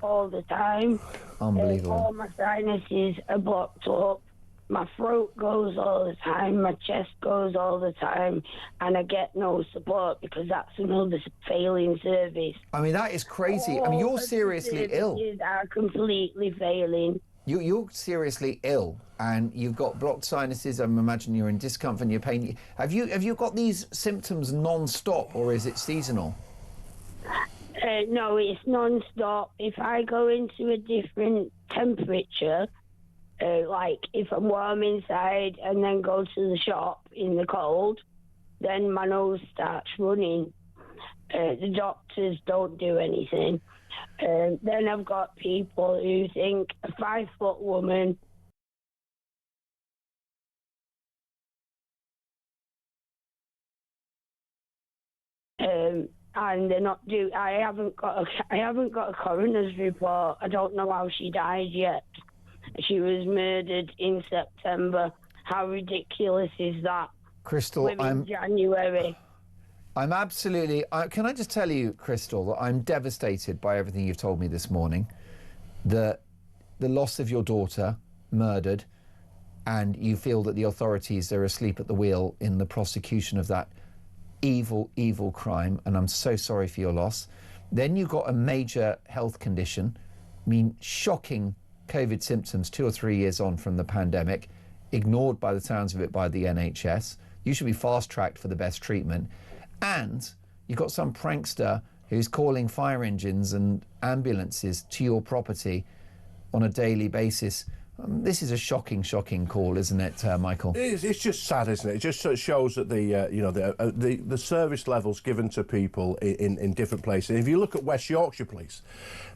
all the time. Unbelievable. All my sinuses are blocked up. My throat goes all the time, my chest goes all the time, and I get no support because that's another failing service. I mean, that is crazy. I mean, you're seriously ill. Services are completely failing. You're seriously ill, and you've got blocked sinuses. I imagine you're in discomfort and you're pain. Have you got these symptoms non-stop, or is it seasonal? No, it's non-stop. If I go into a different temperature, like if I'm warm inside and then go to the shop in the cold, then my nose starts running. The doctors don't do anything. Then I've got people who think a 5-foot woman and they're not do. I haven't got a coroner's report. I don't know how she died yet. She was murdered in September. How ridiculous is that? Crystal, We're in January. I'm absolutely... can I just tell you, Crystal, that I'm devastated by everything you've told me this morning. The loss of your daughter, murdered, and you feel that the authorities are asleep at the wheel in the prosecution of that evil, evil crime, and I'm so sorry for your loss. Then you've got a major health condition, I mean, shocking COVID symptoms 2 or 3 years on from the pandemic, ignored by the sounds of it by the NHS. You should be fast-tracked for the best treatment. And you've got some prankster who's calling fire engines and ambulances to your property on a daily basis. This is a shocking, shocking call, isn't it, Michael? It's just sad, isn't it? It just sort of shows that the service levels given to people in different places. If you look at West Yorkshire Police,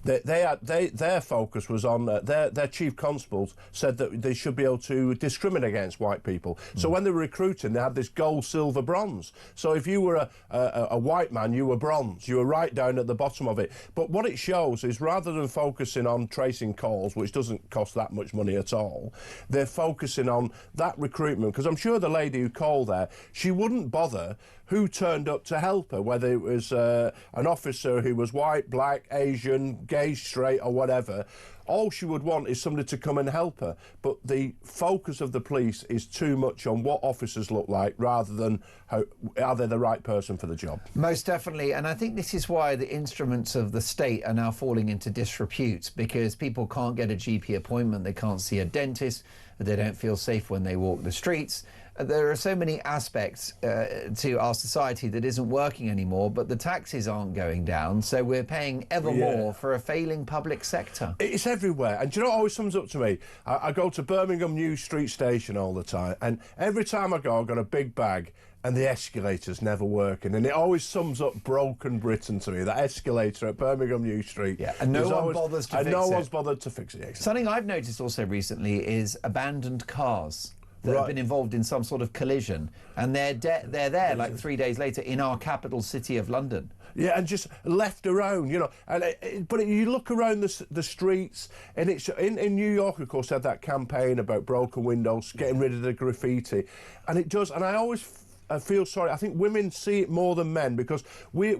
their focus was on their chief constables said that they should be able to discriminate against white people. So when they were recruiting, they had this gold, silver, bronze. So if you were a white man, you were bronze. You were right down at the bottom of it. But what it shows is rather than focusing on tracing calls, which doesn't cost that much money at all, they're focusing on that recruitment, because I'm sure the lady who called there, she wouldn't bother who turned up to help her, whether it was an officer who was white, black, Asian, gay, straight or whatever. All she would want is somebody to come and help her. But the focus of the police is too much on what officers look like rather than are they the right person for the job. Most definitely. And I think this is why the instruments of the state are now falling into disrepute, because people can't get a GP appointment, they can't see a dentist, they don't feel safe when they walk the streets. There are so many aspects to our society that isn't working anymore, but the taxes aren't going down, so we're paying ever more for a failing public sector. It's everywhere. And do you know what always sums up to me? I go to Birmingham New Street Station all the time, and every time I go, I've got a big bag, and the escalator's never working. And it always sums up broken Britain to me, that escalator at Birmingham New Street. Yeah, and no one bothers to fix it. And no one's bothered to fix it. Exactly. Something I've noticed also recently is abandoned cars that have been involved in some sort of collision, and they're there like 3 days later in our capital city of London. Yeah, and just left around, you know. And but you look around the streets, and it's in New York, of course, had that campaign about broken windows, getting rid of the graffiti, and it does. And I always feel sorry. I think women see it more than men, because we're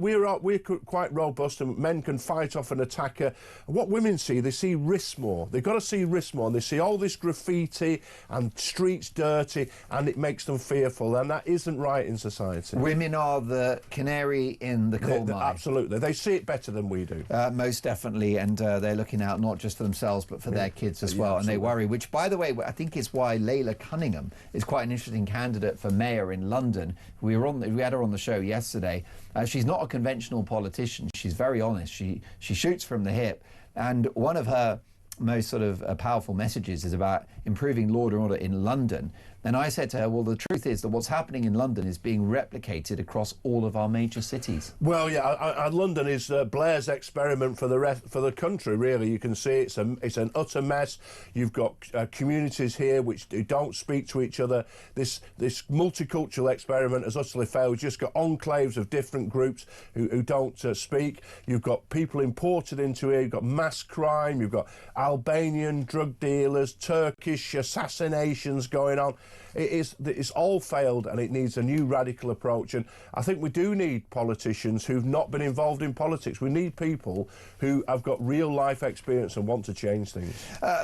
quite robust, and men can fight off an attacker. What women see, they see risk more. They've got to see risk more, and they see all this graffiti and streets dirty, and it makes them fearful, and that isn't right in society. Women are the canary in the coal mine. Absolutely. They see it better than we do. Most definitely, and they're looking out not just for themselves but for their kids as well, and they worry, which, by the way, I think is why Layla Cunningham is quite an interesting candidate for mayor in London. We had her on the show yesterday. She's not a conventional politician. She's very honest. She shoots from the hip, and one of her most sort of powerful messages is about improving law and order in London. And I said to her, well, the truth is that what's happening in London is being replicated across all of our major cities. Well, yeah, London is Blair's experiment for the country, really. You can see it's an utter mess. You've got communities here which don't speak to each other. This multicultural experiment has utterly failed. You've just got enclaves of different groups who don't speak. You've got people imported into here. You've got mass crime. You've got Albanian drug dealers, Turkish assassinations going on. It's all failed, and it needs a new radical approach. And I think we do need politicians who've not been involved in politics. We need people who have got real life experience and want to change things.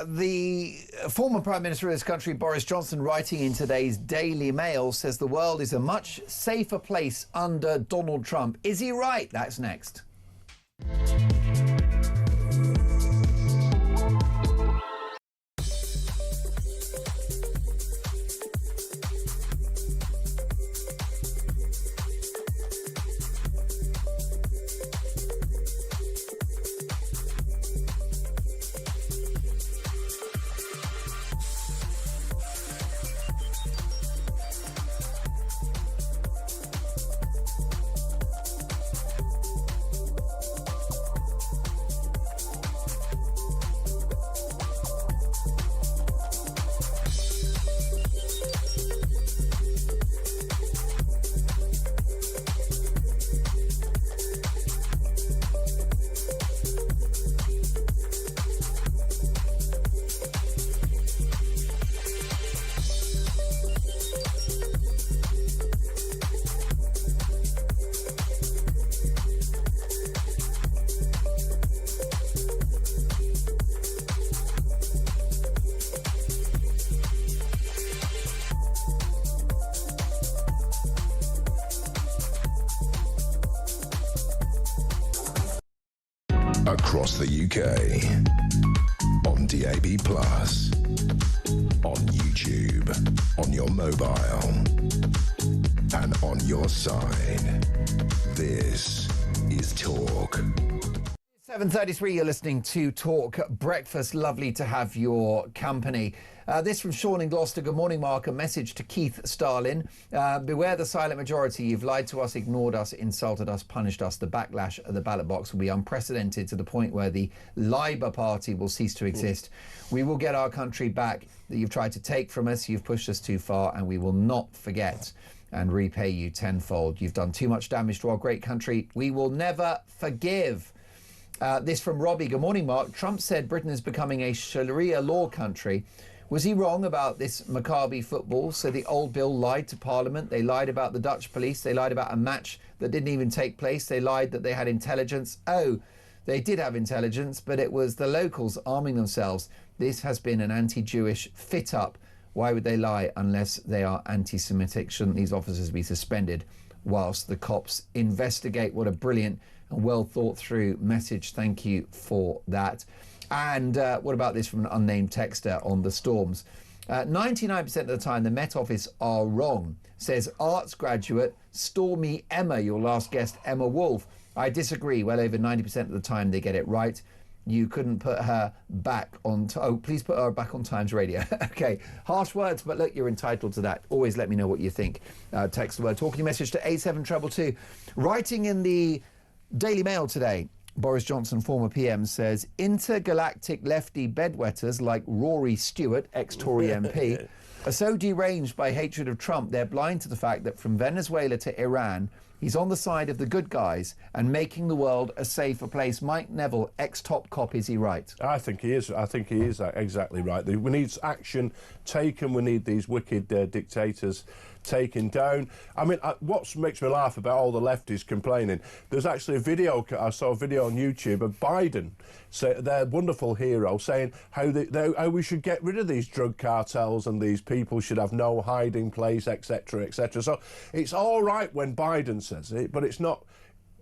The former Prime Minister of this country, Boris Johnson, writing in today's Daily Mail, says the world is a much safer place under Donald Trump. Is he right? That's next. Across the UK, on DAB+, on YouTube, on your mobile, and on your side. This is Talk. 7:33, you're listening to Talk Breakfast. Lovely to have your company. This from Sean in Gloucester. Good morning, Mark. A message to Keith Starlin. Beware the silent majority. You've lied to us, ignored us, insulted us, punished us. The backlash at the ballot box will be unprecedented to the point where the Labour Party will cease to exist. We will get our country back that you've tried to take from us. You've pushed us too far, and we will not forget and repay you tenfold. You've done too much damage to our great country. We will never forgive. This from Robbie. Good morning, Mark. Trump said Britain is becoming a Sharia law country. Was he wrong about this Maccabi football? So the old bill lied to Parliament. They lied about the Dutch police. They lied about a match that didn't even take place. They lied that they had intelligence. Oh, they did have intelligence, but it was the locals arming themselves. This has been an anti-Jewish fit-up. Why would they lie unless they are anti-Semitic? Shouldn't these officers be suspended whilst the cops investigate? What a brilliant and well thought through message. Thank you for that. And what about this from an unnamed texter on the storms? 99% of the time the Met Office are wrong, says arts graduate Stormy Emma, your last guest, Emma Wolf. I disagree. Well over 90% of the time they get it right. You couldn't put her back on... Oh, please put her back on Times Radio. OK, harsh words, but look, you're entitled to that. Always let me know what you think. Text the word talking message to 87222. Writing in the Daily Mail today, Boris Johnson, former PM, says intergalactic lefty bedwetters like Rory Stewart, ex-Tory MP, are so deranged by hatred of Trump, they're blind to the fact that from Venezuela to Iran, he's on the side of the good guys and making the world a safer place. Mike Neville, ex-top cop, is he right? I think he is. I think he is exactly right. We need action taken. We need these wicked dictators taken down. I mean, what makes me laugh about all the lefties complaining, there's actually a video, I saw a video on YouTube of Biden, their wonderful hero, saying how we should get rid of these drug cartels and these people should have no hiding place, etc., etc. So it's all right when Biden says it, but it's not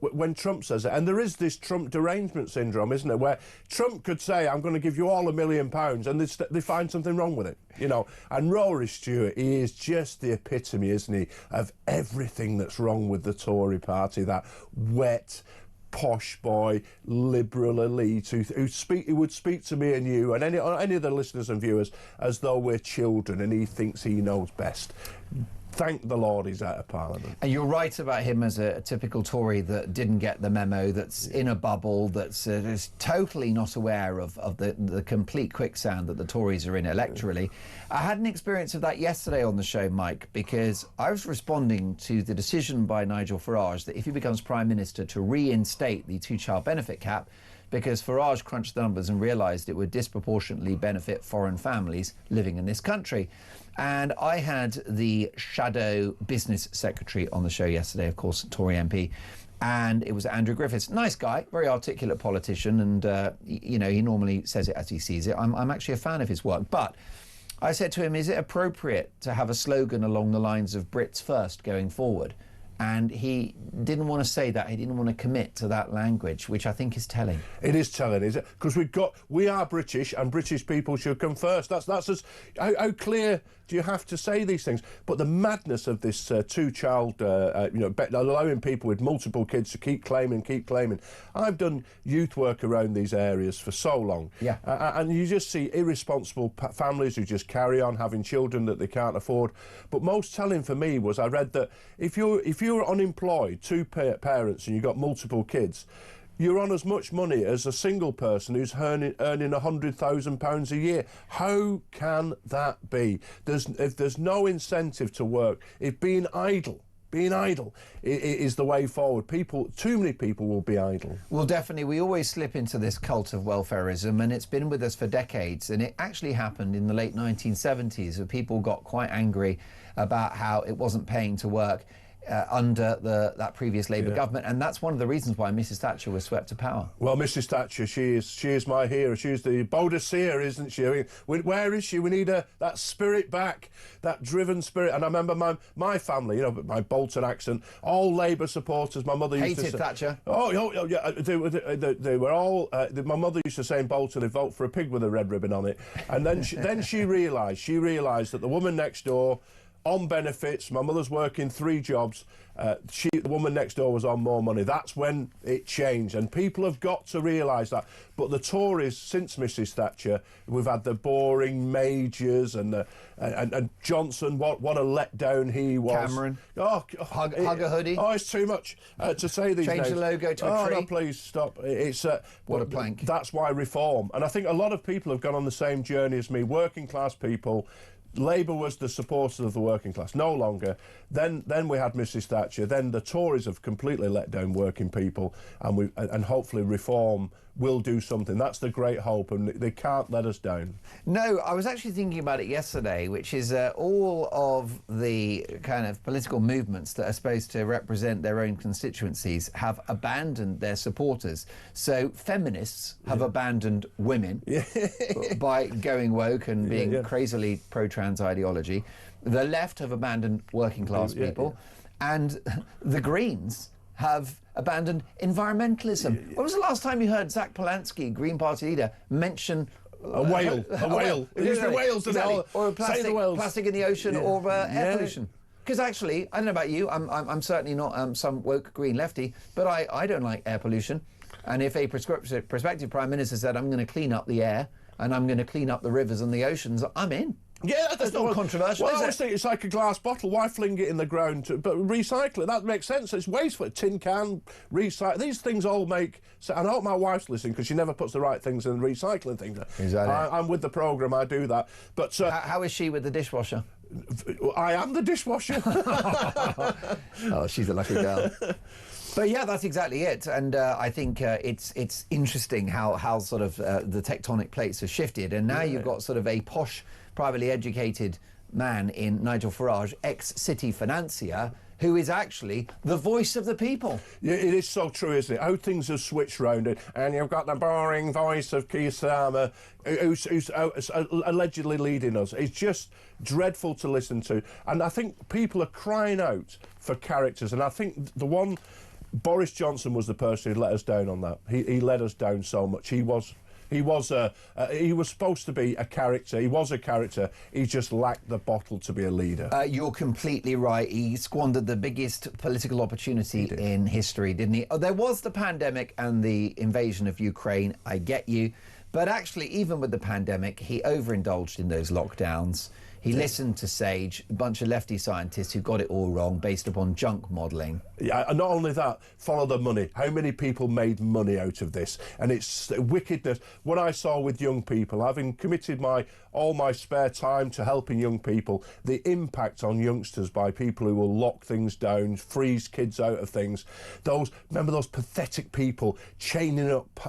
when Trump says it. And there is this Trump derangement syndrome, isn't it, where Trump could say, I'm going to give you all £1 million, and they find something wrong with it, you know. And Rory Stewart, he is just the epitome, isn't he, of everything that's wrong with the Tory party, that wet, posh boy, liberal elite who would speak to me and you and any of the listeners and viewers as though we're children, and he thinks he knows best. Thank the Lord he's out of Parliament. And you're right about him as a typical Tory that didn't get the memo, that's in a bubble, that's is totally not aware of the complete quicksand that the Tories are in electorally. I had an experience of that yesterday on the show, Mike, because I was responding to the decision by Nigel Farage that if he becomes Prime Minister to reinstate the two-child benefit cap because Farage crunched the numbers and realised it would disproportionately benefit foreign families living in this country. And I had the shadow business secretary on the show yesterday, of course, Tory MP, and it was Andrew Griffiths. Nice guy, very articulate politician, and, you know, he normally says it as he sees it. I'm actually a fan of his work. But I said to him, is it appropriate to have a slogan along the lines of Brits first going forward? And he didn't want to say that. He didn't want to commit to that language, which I think is telling. It is telling, is it? Because we are British, and British people should come first. That's as how clear do you have to say these things? But the madness of this two-child, allowing people with multiple kids to keep claiming. I've done youth work around these areas for so long, yeah, and you just see irresponsible families who just carry on having children that they can't afford. But most telling for me was I read that if you're unemployed, two parents, and you've got multiple kids, you're on as much money as a single person who's earning £100,000 a year. How can that be? If there's no incentive to work, if being idle is the way forward. Too many people will be idle. Well, definitely. We always slip into this cult of welfarism, and it's been with us for decades. And it actually happened in the late 1970s, where people got quite angry about how it wasn't paying to work under that previous Labour government, and that's one of the reasons why Mrs Thatcher was swept to power. Well, Mrs Thatcher, she is my hero. She's the Bodicea, isn't she? I mean, where is she? We need that spirit back, that driven spirit. And I remember my family, you know, my Bolton accent, all Labour supporters. My mother used to say, Thatcher. Oh, yeah, they were all. My mother used to say in Bolton, they vote for a pig with a red ribbon on it. And then she realised that the woman next door, on benefits, my mother's working 3 jobs, the woman next door was on more money. That's when it changed, and people have got to realise that. But the Tories, since Mrs Thatcher, we've had the boring majors and Johnson, what a letdown he was. Cameron. Hug a hoodie. Oh, it's too much to say these days. Change the logo to a tree. Oh, no, please stop. It's what a plank. That's why reform. And I think a lot of people have gone on the same journey as me, working class people. Labour was the supporters of the working class, no longer. Then we had Mrs Thatcher. Then the Tories have completely let down working people, and hopefully reform will do something. That's the great hope, and they can't let us down. No, I was actually thinking about it yesterday, which is all of the kind of political movements that are supposed to represent their own constituencies have abandoned their supporters. So feminists have abandoned women by going woke and being crazily pro-trans ideology. The left have abandoned working class people, and the Greens have abandoned environmentalism. When was the last time you heard Zach Polanski, Green Party leader, mention a whale? It used to be whales, exactly. Or plastic in the ocean, or air pollution. Because actually, I don't know about you, I'm certainly not some woke green lefty, but I don't like air pollution. And if a prospective Prime Minister said, I'm going to clean up the air and I'm going to clean up the rivers and the oceans, I'm in. Yeah, that's not controversial. Well, I always think it's like a glass bottle. Why fling it in the ground? But recycle it. That makes sense. It's wasteful. Tin can, recycle. These things all make. So, and I hope my wife's listening because she never puts the right things in recycling things. Exactly. I'm with the programme. I do that. But how is she with the dishwasher? I am the dishwasher. Oh, she's a lucky girl. But yeah, that's exactly it, and I think it's interesting how sort of the tectonic plates have shifted, and now you've got sort of a posh, privately educated man in Nigel Farage, ex-city financier, who is actually the voice of the people. Yeah, it is so true, isn't it? How things have switched round it, and you've got the boring voice of Keir Starmer, who's allegedly leading us. It's just dreadful to listen to, and I think people are crying out for characters, and I think the one... Boris Johnson was the person who let us down on that. He let us down so much. He was supposed to be a character. He was a character. He just lacked the bottle to be a leader. You're completely right. He squandered the biggest political opportunity in history, didn't he? Oh, there was the pandemic and the invasion of Ukraine. I get you. But actually, even with the pandemic, he overindulged in those lockdowns. He listened to Sage, a bunch of lefty scientists who got it all wrong based upon junk modelling. Yeah, and not only that, follow the money. How many people made money out of this? And it's wickedness. What I saw with young people, having committed all my spare time to helping young people, the impact on youngsters by people who will lock things down, freeze kids out of things. Remember those pathetic people chaining up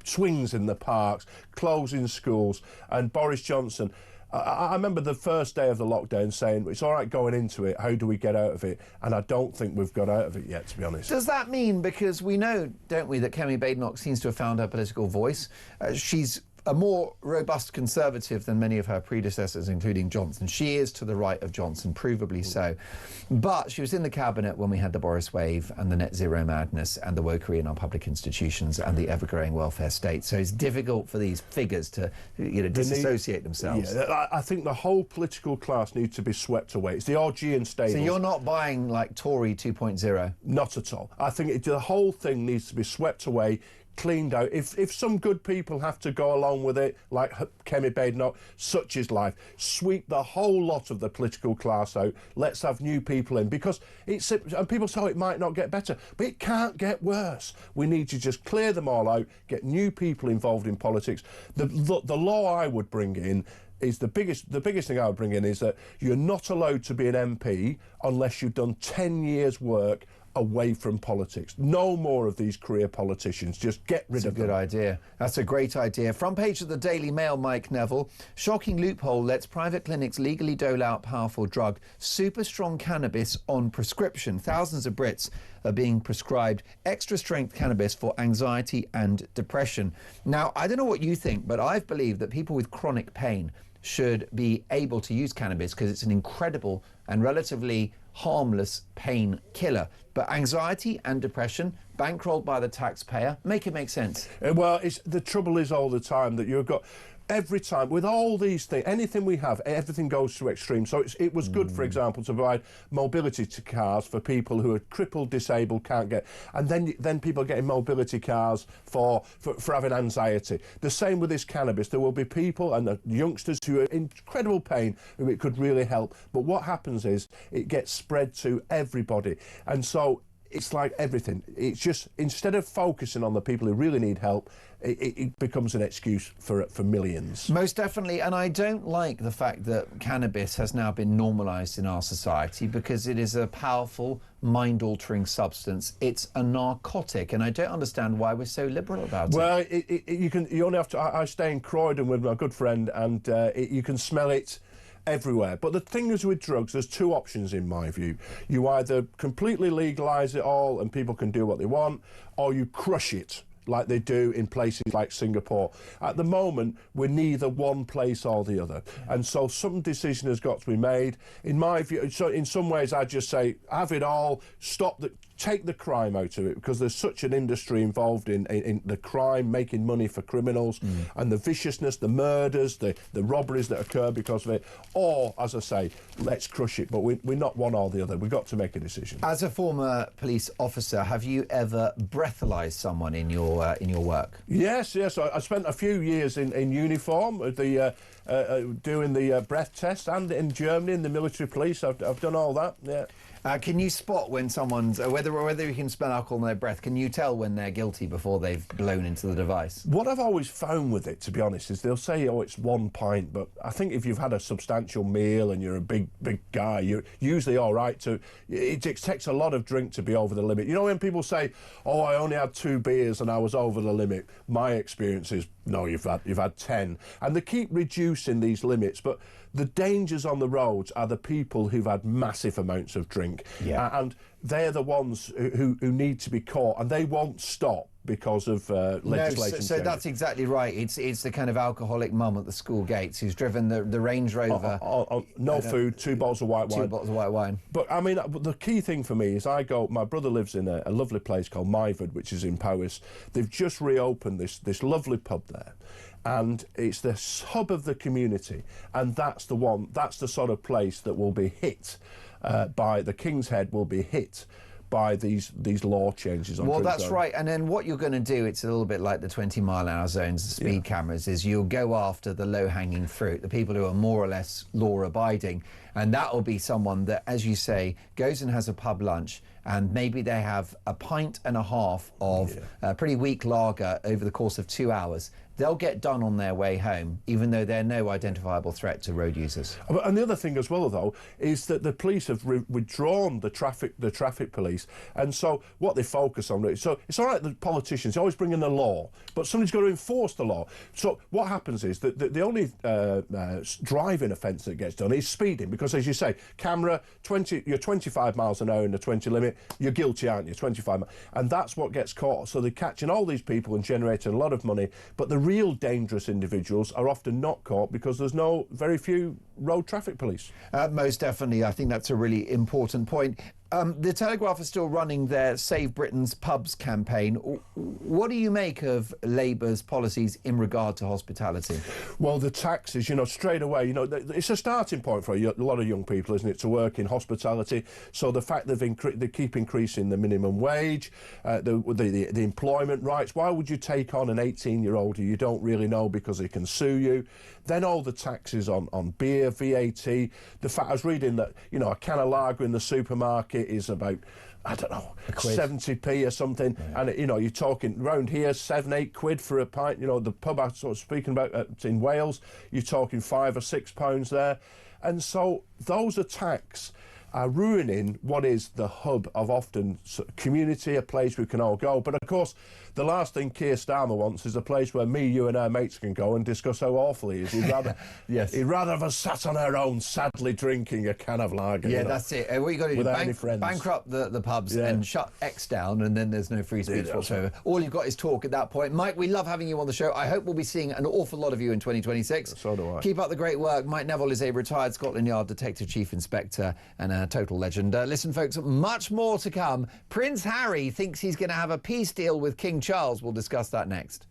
swings in the parks, closing schools, and Boris Johnson. I remember the first day of the lockdown saying, it's all right going into it, how do we get out of it? And I don't think we've got out of it yet, to be honest. Does that mean, because we know, don't we, that Kemi Badenoch seems to have found her political voice. She's a more robust Conservative than many of her predecessors, including Johnson. She is to the right of Johnson, provably so. But she was in the cabinet when we had the Boris wave and the net zero madness and the wokery in our public institutions and the ever-growing welfare state. So it's difficult for these figures to, disassociate themselves. Yeah, I think the whole political class needs to be swept away. It's the Augean stables. So you're not buying like Tory 2.0? Not at all. I think the whole thing needs to be swept away, cleaned out. If some good people have to go along with it, like Kemi Badenoch, such is life. Sweep the whole lot of the political class out. Let's have new people in, because and people say it might not get better, but it can't get worse. We need to just clear them all out, get new people involved in politics. The law I would bring in is the biggest thing I would bring in is that you're not allowed to be an MP unless you've done 10 years' work away from politics. No more of these career politicians. Just get rid of them. That's a good idea. That's a great idea. Front page of the Daily Mail, Mike Neville. Shocking loophole lets private clinics legally dole out powerful drug, super strong cannabis on prescription. Thousands of Brits are being prescribed extra strength cannabis for anxiety and depression. Now, I don't know what you think, but I've believed that people with chronic pain should be able to use cannabis because it's an incredible and relatively harmless pain killer. But anxiety and depression, bankrolled by the taxpayer, make it make sense. Well, the trouble is all the time that you've got... Every time, with all these things, anything we have, everything goes to extremes. So it was good, for example, to provide mobility to cars for people who are crippled, disabled, can't get... And then people are getting mobility cars for having anxiety. The same with this cannabis. There will be people and the youngsters who are in incredible pain who it could really help. But what happens is it gets spread to everybody. And so it's like everything. It's just, instead of focusing on the people who really need help, it becomes an excuse for millions. Most definitely, and I don't like the fact that cannabis has now been normalised in our society because it is a powerful, mind-altering substance. It's a narcotic, and I don't understand why we're so liberal about it. Well, you only have to... I stay in Croydon with my good friend, and you can smell it everywhere. But the thing is with drugs, there's two options in my view. You either completely legalise it all and people can do what they want, or you crush it like they do in places like Singapore. At the moment, we're neither one place or the other. And so some decision has got to be made. In my view, so in some ways, I just say, have it all, take the crime out of it, because there's such an industry involved in the crime, making money for criminals, and the viciousness, the murders, the robberies that occur because of it. Or, as I say, let's crush it. But we're not one or the other. We've got to make a decision. As a former police officer, have you ever breathalyzed someone in your work? Yes. I spent a few years in uniform, doing the breath test, and in Germany in the military police. I've done all that. Yeah. Can you spot when someone's whether you can smell alcohol in their breath? Can you tell when they're guilty before they've blown into the device? What I've always found with it, to be honest, is they'll say, "Oh, it's 1 pint," but I think if you've had a substantial meal and you're a big guy, you're usually all right. It takes a lot of drink to be over the limit. You know, when people say, "Oh, I only had 2 beers and I was over the limit," my experience is, no, you've had 10, and they keep reducing these limits, but the dangers on the roads are the people who've had massive amounts of drink. Yeah. And they're the ones who need to be caught, and they won't stop because of legislation. So that's exactly right. It's the kind of alcoholic mum at the school gates who's driven the Range Rover. No food, 2 bottles of white wine. 2 bottles of white wine. But I mean, the key thing for me is my brother lives in a lovely place called Myford, which is in Powys. They've just reopened this lovely pub there. And it's the hub of the community, and that's the sort of place that will be hit by the King's Head will be hit by these law changes on Well, drink that's driving. right. And then what you're going to do, it's a little bit like the 20-mile-an-hour zones, the speed cameras, is you'll go after the low-hanging fruit, the people who are more or less law-abiding. And that will be someone that, as you say, goes and has a pub lunch, and maybe they have a pint and a half of pretty weak lager over the course of 2 hours. They'll get done on their way home, even though they're no identifiable threat to road users. And the other thing as well, though, is that the police have withdrawn the traffic police, and so what they focus on. So it's all right, the politicians always bring in the law, but somebody's got to enforce the law. So what happens is that the only driving offence that gets done is speeding, because as you say, camera, you're 25 miles an hour in the 20 limit, you're guilty, aren't you? 25 miles, and that's what gets caught. So they're catching all these people and generating a lot of money, but the real dangerous individuals are often not caught because there's very few road traffic police. Most definitely. I think that's a really important point. The Telegraph is still running their Save Britain's Pubs campaign. What do you make of Labour's policies in regard to hospitality? Well, the taxes, straight away, it's a starting point for a lot of young people, isn't it, to work in hospitality. So the fact they keep increasing the minimum wage, the employment rights. Why would you take on an 18-year-old who you don't really know because they can sue you? Then all the taxes on beer, VAT. The fact I was reading that, a can of lager in the supermarket is about, I don't know, 70p or something, and you're talking around here £7-8 for a pint. The pub I was sort of speaking about in Wales, you're talking £5 or £6 there, and so those attacks are ruining what is the hub of often community, a place we can all go. But of course, the last thing Keir Starmer wants is a place where me, you and our mates can go and discuss how awful he is. He'd rather, he'd rather have us sat on our own, sadly drinking a can of lager. Yeah, that's it. What you got to do is bankrupt the pubs and shut X down, and then there's no free speech whatsoever. All you've got is talk at that point. Mike, we love having you on the show. I hope we'll be seeing an awful lot of you in 2026. So do I. Keep up the great work. Mike Neville is a retired Scotland Yard Detective Chief Inspector and a total legend. Listen, folks, much more to come. Prince Harry thinks he's going to have a peace deal with King Charles. We'll discuss that next.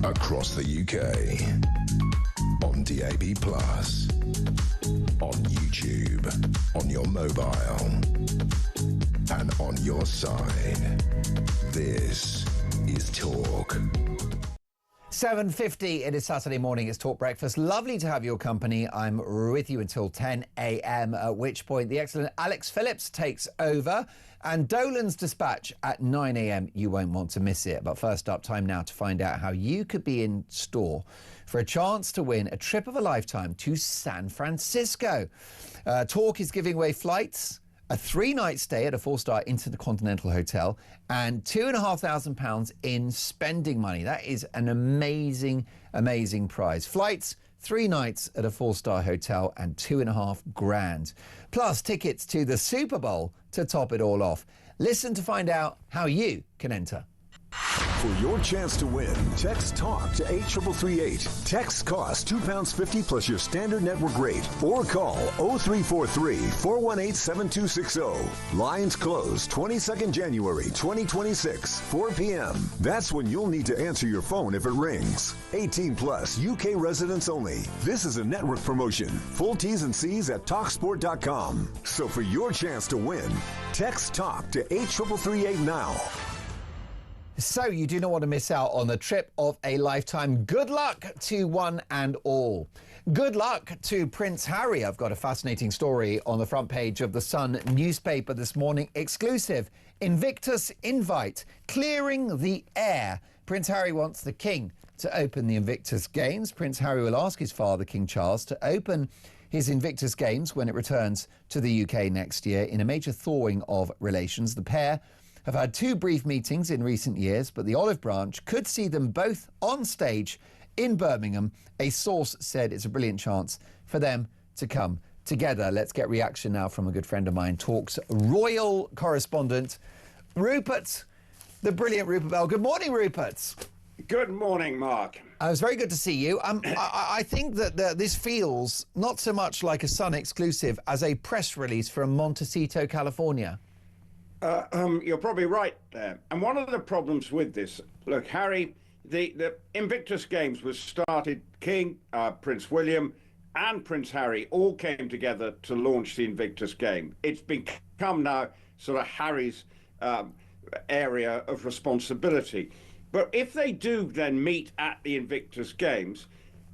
Across the UK, on DAB+, on YouTube, on your mobile, and on your side. This is Talk. 7:50, it is Saturday morning, it's Talk Breakfast. Lovely to have your company. I'm with you until 10 a.m, at which point the excellent Alex Phillips takes over. And Dolan's Dispatch at 9 a.m. You won't want to miss it. But first up, time now to find out how you could be in store for a chance to win a trip of a lifetime to San Francisco. Talk is giving away flights, a 3-night stay at a 4-star Intercontinental Hotel, and £2,500 in spending money. That is an amazing, amazing prize. Flights, 3 nights at a 4-star hotel, and £2,500. Plus tickets to the Super Bowl to top it all off. Listen to find out how you can enter. For your chance to win, text TALK to 83338. Text costs £2.50 plus your standard network rate. Or call 0343 418 7260. Lines close 22nd January 2026, 4 p.m. That's when you'll need to answer your phone if it rings. 18 plus, UK residents only. This is a network promotion. Full T's and C's at TalkSport.com. So for your chance to win, text TALK to 83338 now. So you do not want to miss out on the trip of a lifetime. Good luck to one and all. Good luck to Prince Harry. I've got a fascinating story on the front page of the Sun newspaper this morning. Exclusive. Invictus invite. Clearing the air. Prince Harry wants the King to open the Invictus Games. Prince Harry will ask his father, King Charles, to open his Invictus Games when it returns to the UK next year in a major thawing of relations. The pair have had two brief meetings in recent years, but the olive branch could see them both on stage in Birmingham. A source said it's a brilliant chance for them to come together. Let's get reaction now from a good friend of mine, Talk's royal correspondent, Rupert, the brilliant Rupert Bell. Good morning, Rupert. Good morning, Mark. It was very good to see you. I think that this feels not so much like a Sun exclusive as a press release from Montecito, California. You're probably right there. And one of the problems with this, look, Harry, the Invictus Games was started, King, Prince William and Prince Harry all came together to launch the Invictus Game. It's become now sort of Harry's area of responsibility. But if they do then meet at the Invictus Games,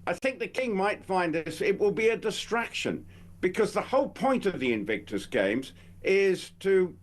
I think the King might find this, it will be a distraction, because the whole point of the Invictus Games is to,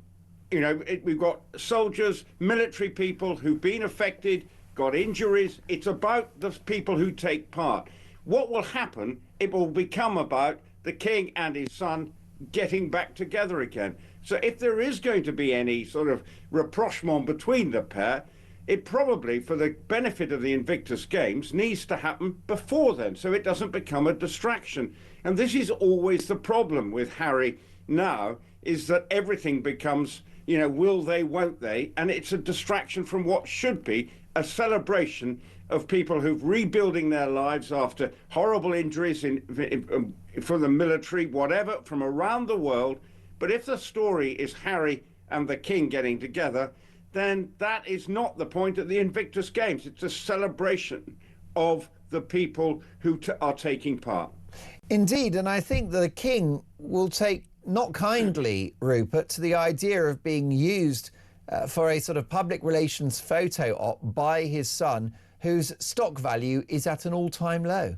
you know, we've got soldiers, military people who've been affected, got injuries. It's about the people who take part. What will happen, it will become about the King and his son getting back together again. So if there is going to be any sort of rapprochement between the pair, it probably, for the benefit of the Invictus Games, needs to happen before then, so it doesn't become a distraction. And this is always the problem with Harry now, is that everything becomes, you know, will they, won't they? And it's a distraction from what should be a celebration of people who've rebuilding their lives after horrible injuries from the military, whatever, from around the world. But if the story is Harry and the King getting together, then that is not the point of the Invictus Games. It's a celebration of the people who are taking part. Indeed, and I think the King will take not kindly, Rupert, to the idea of being used for a sort of public relations photo op by his son, whose stock value is at an all-time low.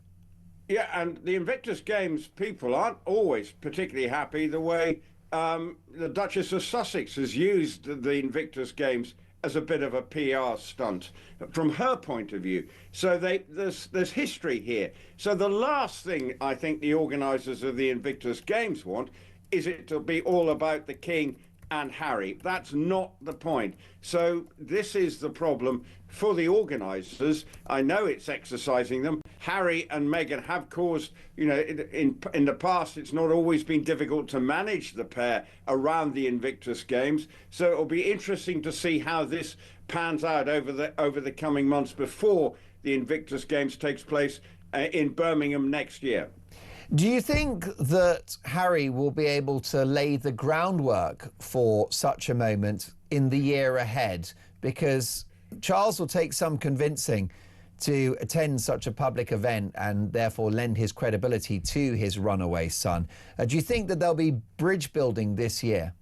Yeah, and the Invictus Games people aren't always particularly happy the way the Duchess of Sussex has used the Invictus Games as a bit of a PR stunt from her point of view. So there's history here. So the last thing I think the organisers of the Invictus Games want is it to be all about the King and Harry. That's not the point. So this is the problem for the organisers. I know it's exercising them. Harry and Meghan have caused, you know, in the past, it's not always been difficult to manage the pair around the Invictus Games. So it'll be interesting to see how this pans out over the coming months before the Invictus Games takes place in Birmingham next year. Do you think that Harry will be able to lay the groundwork for such a moment in the year ahead? Because Charles will take some convincing to attend such a public event and therefore lend his credibility to his runaway son. Do you think that there'll be bridge building this year?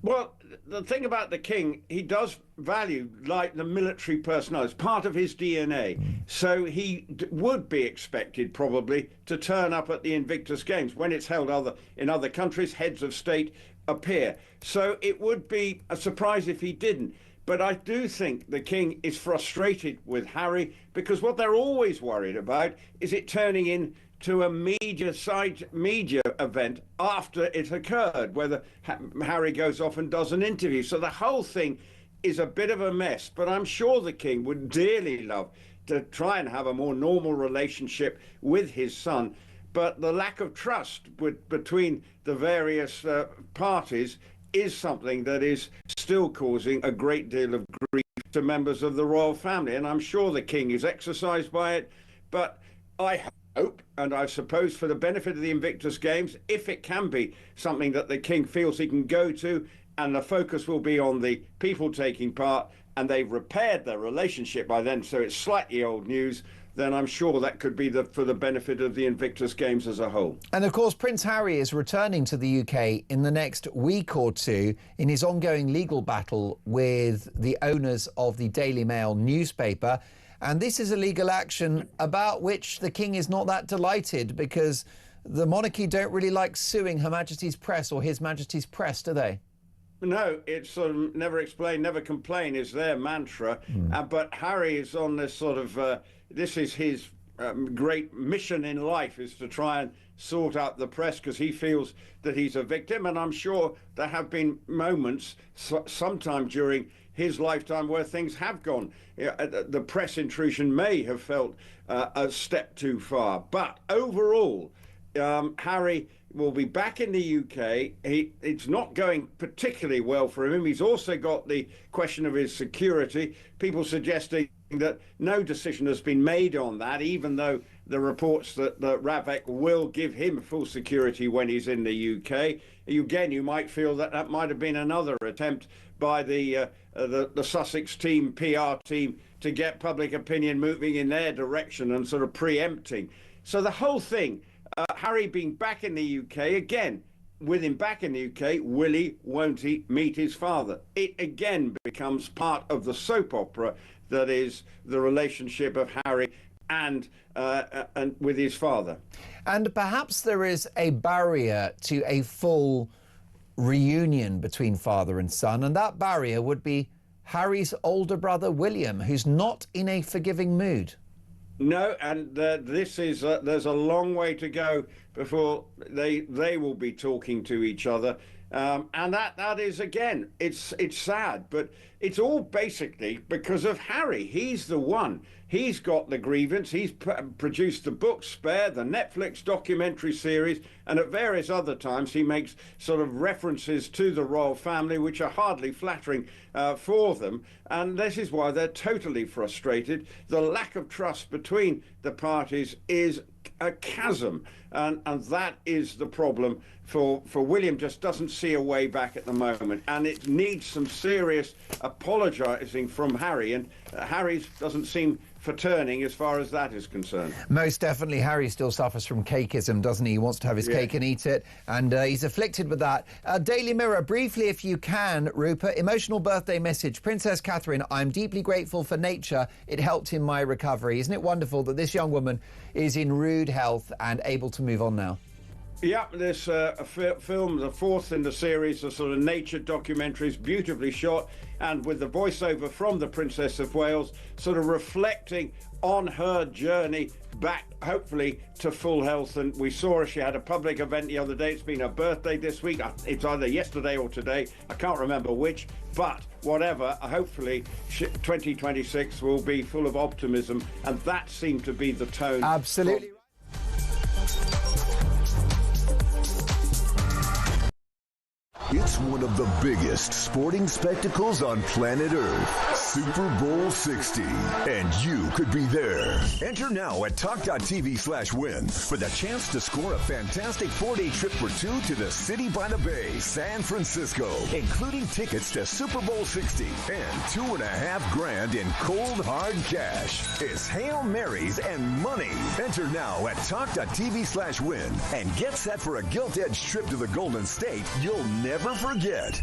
Well, the thing about the King, he does value like the military personnel. It's part of his DNA. So he would be expected probably to turn up at the Invictus Games. When it's held in other countries, heads of state appear. So it would be a surprise if he didn't. But I do think the King is frustrated with Harry, because what they're always worried about is it turning into a media event after it occurred, whether Harry goes off and does an interview. So the whole thing is a bit of a mess. But I'm sure the King would dearly love to try and have a more normal relationship with his son. But the lack of trust between the various parties is something that is still causing a great deal of grief to members of the royal family. And I'm sure the king is exercised by it, but I hope, and I suppose for the benefit of the Invictus Games, if it can be something that the king feels he can go to, and the focus will be on the people taking part, and they've repaired their relationship by then, so it's slightly old news, then I'm sure that could be for the benefit of the Invictus Games as a whole. And of course, Prince Harry is returning to the UK in the next week or two in his ongoing legal battle with the owners of the Daily Mail newspaper. And this is a legal action about which the King is not that delighted, because the monarchy don't really like suing Her Majesty's press or His Majesty's press, do they? No, it's sort of never explain, never complain is their mantra. But Harry is on this sort of, this is his great mission in life, is to try and sort out the press, because he feels that he's a victim. And I'm sure there have been moments sometime during his lifetime where things have gone. The press intrusion may have felt a step too far. But overall, Harry will be back in the UK. It's not going particularly well for him. He's also got the question of his security. People suggesting that no decision has been made on that, even though the reports that Ravec will give him full security when he's in the UK. Again, you might feel that that might have been another attempt by the Sussex team, PR team, to get public opinion moving in their direction and sort of preempting. So the whole thing, Harry being back in the UK, again, with him back in the UK, will he, won't he meet his father? It again becomes part of the soap opera that is the relationship of Harry and with his father. And perhaps there is a barrier to a full reunion between father and son, and that barrier would be Harry's older brother William, who's not in a forgiving mood. No, and this is there's a long way to go before they will be talking to each other, and that is, again, it's sad, but it's all basically because of Harry. He's the one. He's got the grievance. He's produced the book Spare, the Netflix documentary series, and at various other times he makes sort of references to the royal family which are hardly flattering for them, and this is why they're totally frustrated. The lack of trust between the parties is a chasm, and that is the problem for William. Just doesn't see a way back at the moment, and it needs some serious apologising from Harry, and Harry doesn't seem for turning as far as that is concerned. Most definitely. Harry still suffers from cakeism, doesn't he? He wants to have his cake and eat it, and he's afflicted with that. Daily Mirror, briefly if you can, Rupert, emotional birthday message. Princess Catherine, I'm deeply grateful for nature. It helped in my recovery. Isn't it wonderful that this young woman is in rude health and able to move on now? Yeah, this film, the fourth in the series, a sort of nature documentary, is beautifully shot, and with the voiceover from the Princess of Wales, sort of reflecting on her journey back, hopefully, to full health. And we saw her, she had a public event the other day. It's been her birthday this week. It's either yesterday or today. I can't remember which, but whatever, hopefully 2026 will be full of optimism, and that seemed to be the tone. Absolutely. It's one of the biggest sporting spectacles on planet Earth, Super Bowl 60, and you could be there. Enter now at talk.tv/win for the chance to score a fantastic 4-day trip for two to the City by the Bay, San Francisco, including tickets to Super Bowl 60 and $2.5 grand in cold hard cash. It's Hail Marys and money. Enter now at talk.tv/win and get set for a gilt-edged trip to the Golden State you'll never forget.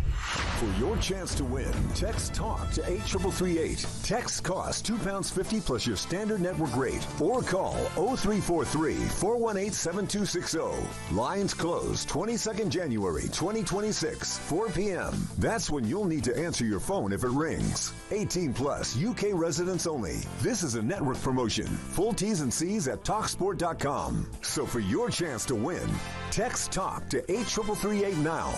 For your chance to win, text TALK to 8338. Text costs £2.50 plus your standard network rate, or call 0343-418-7260. Lines close 22nd January 2026, 4 p.m. That's when you'll need to answer your phone if it rings. 18 plus, UK residents only. This is a network promotion. Full T's and C's at talksport.com. So for your chance to win, text TALK to 8338 now.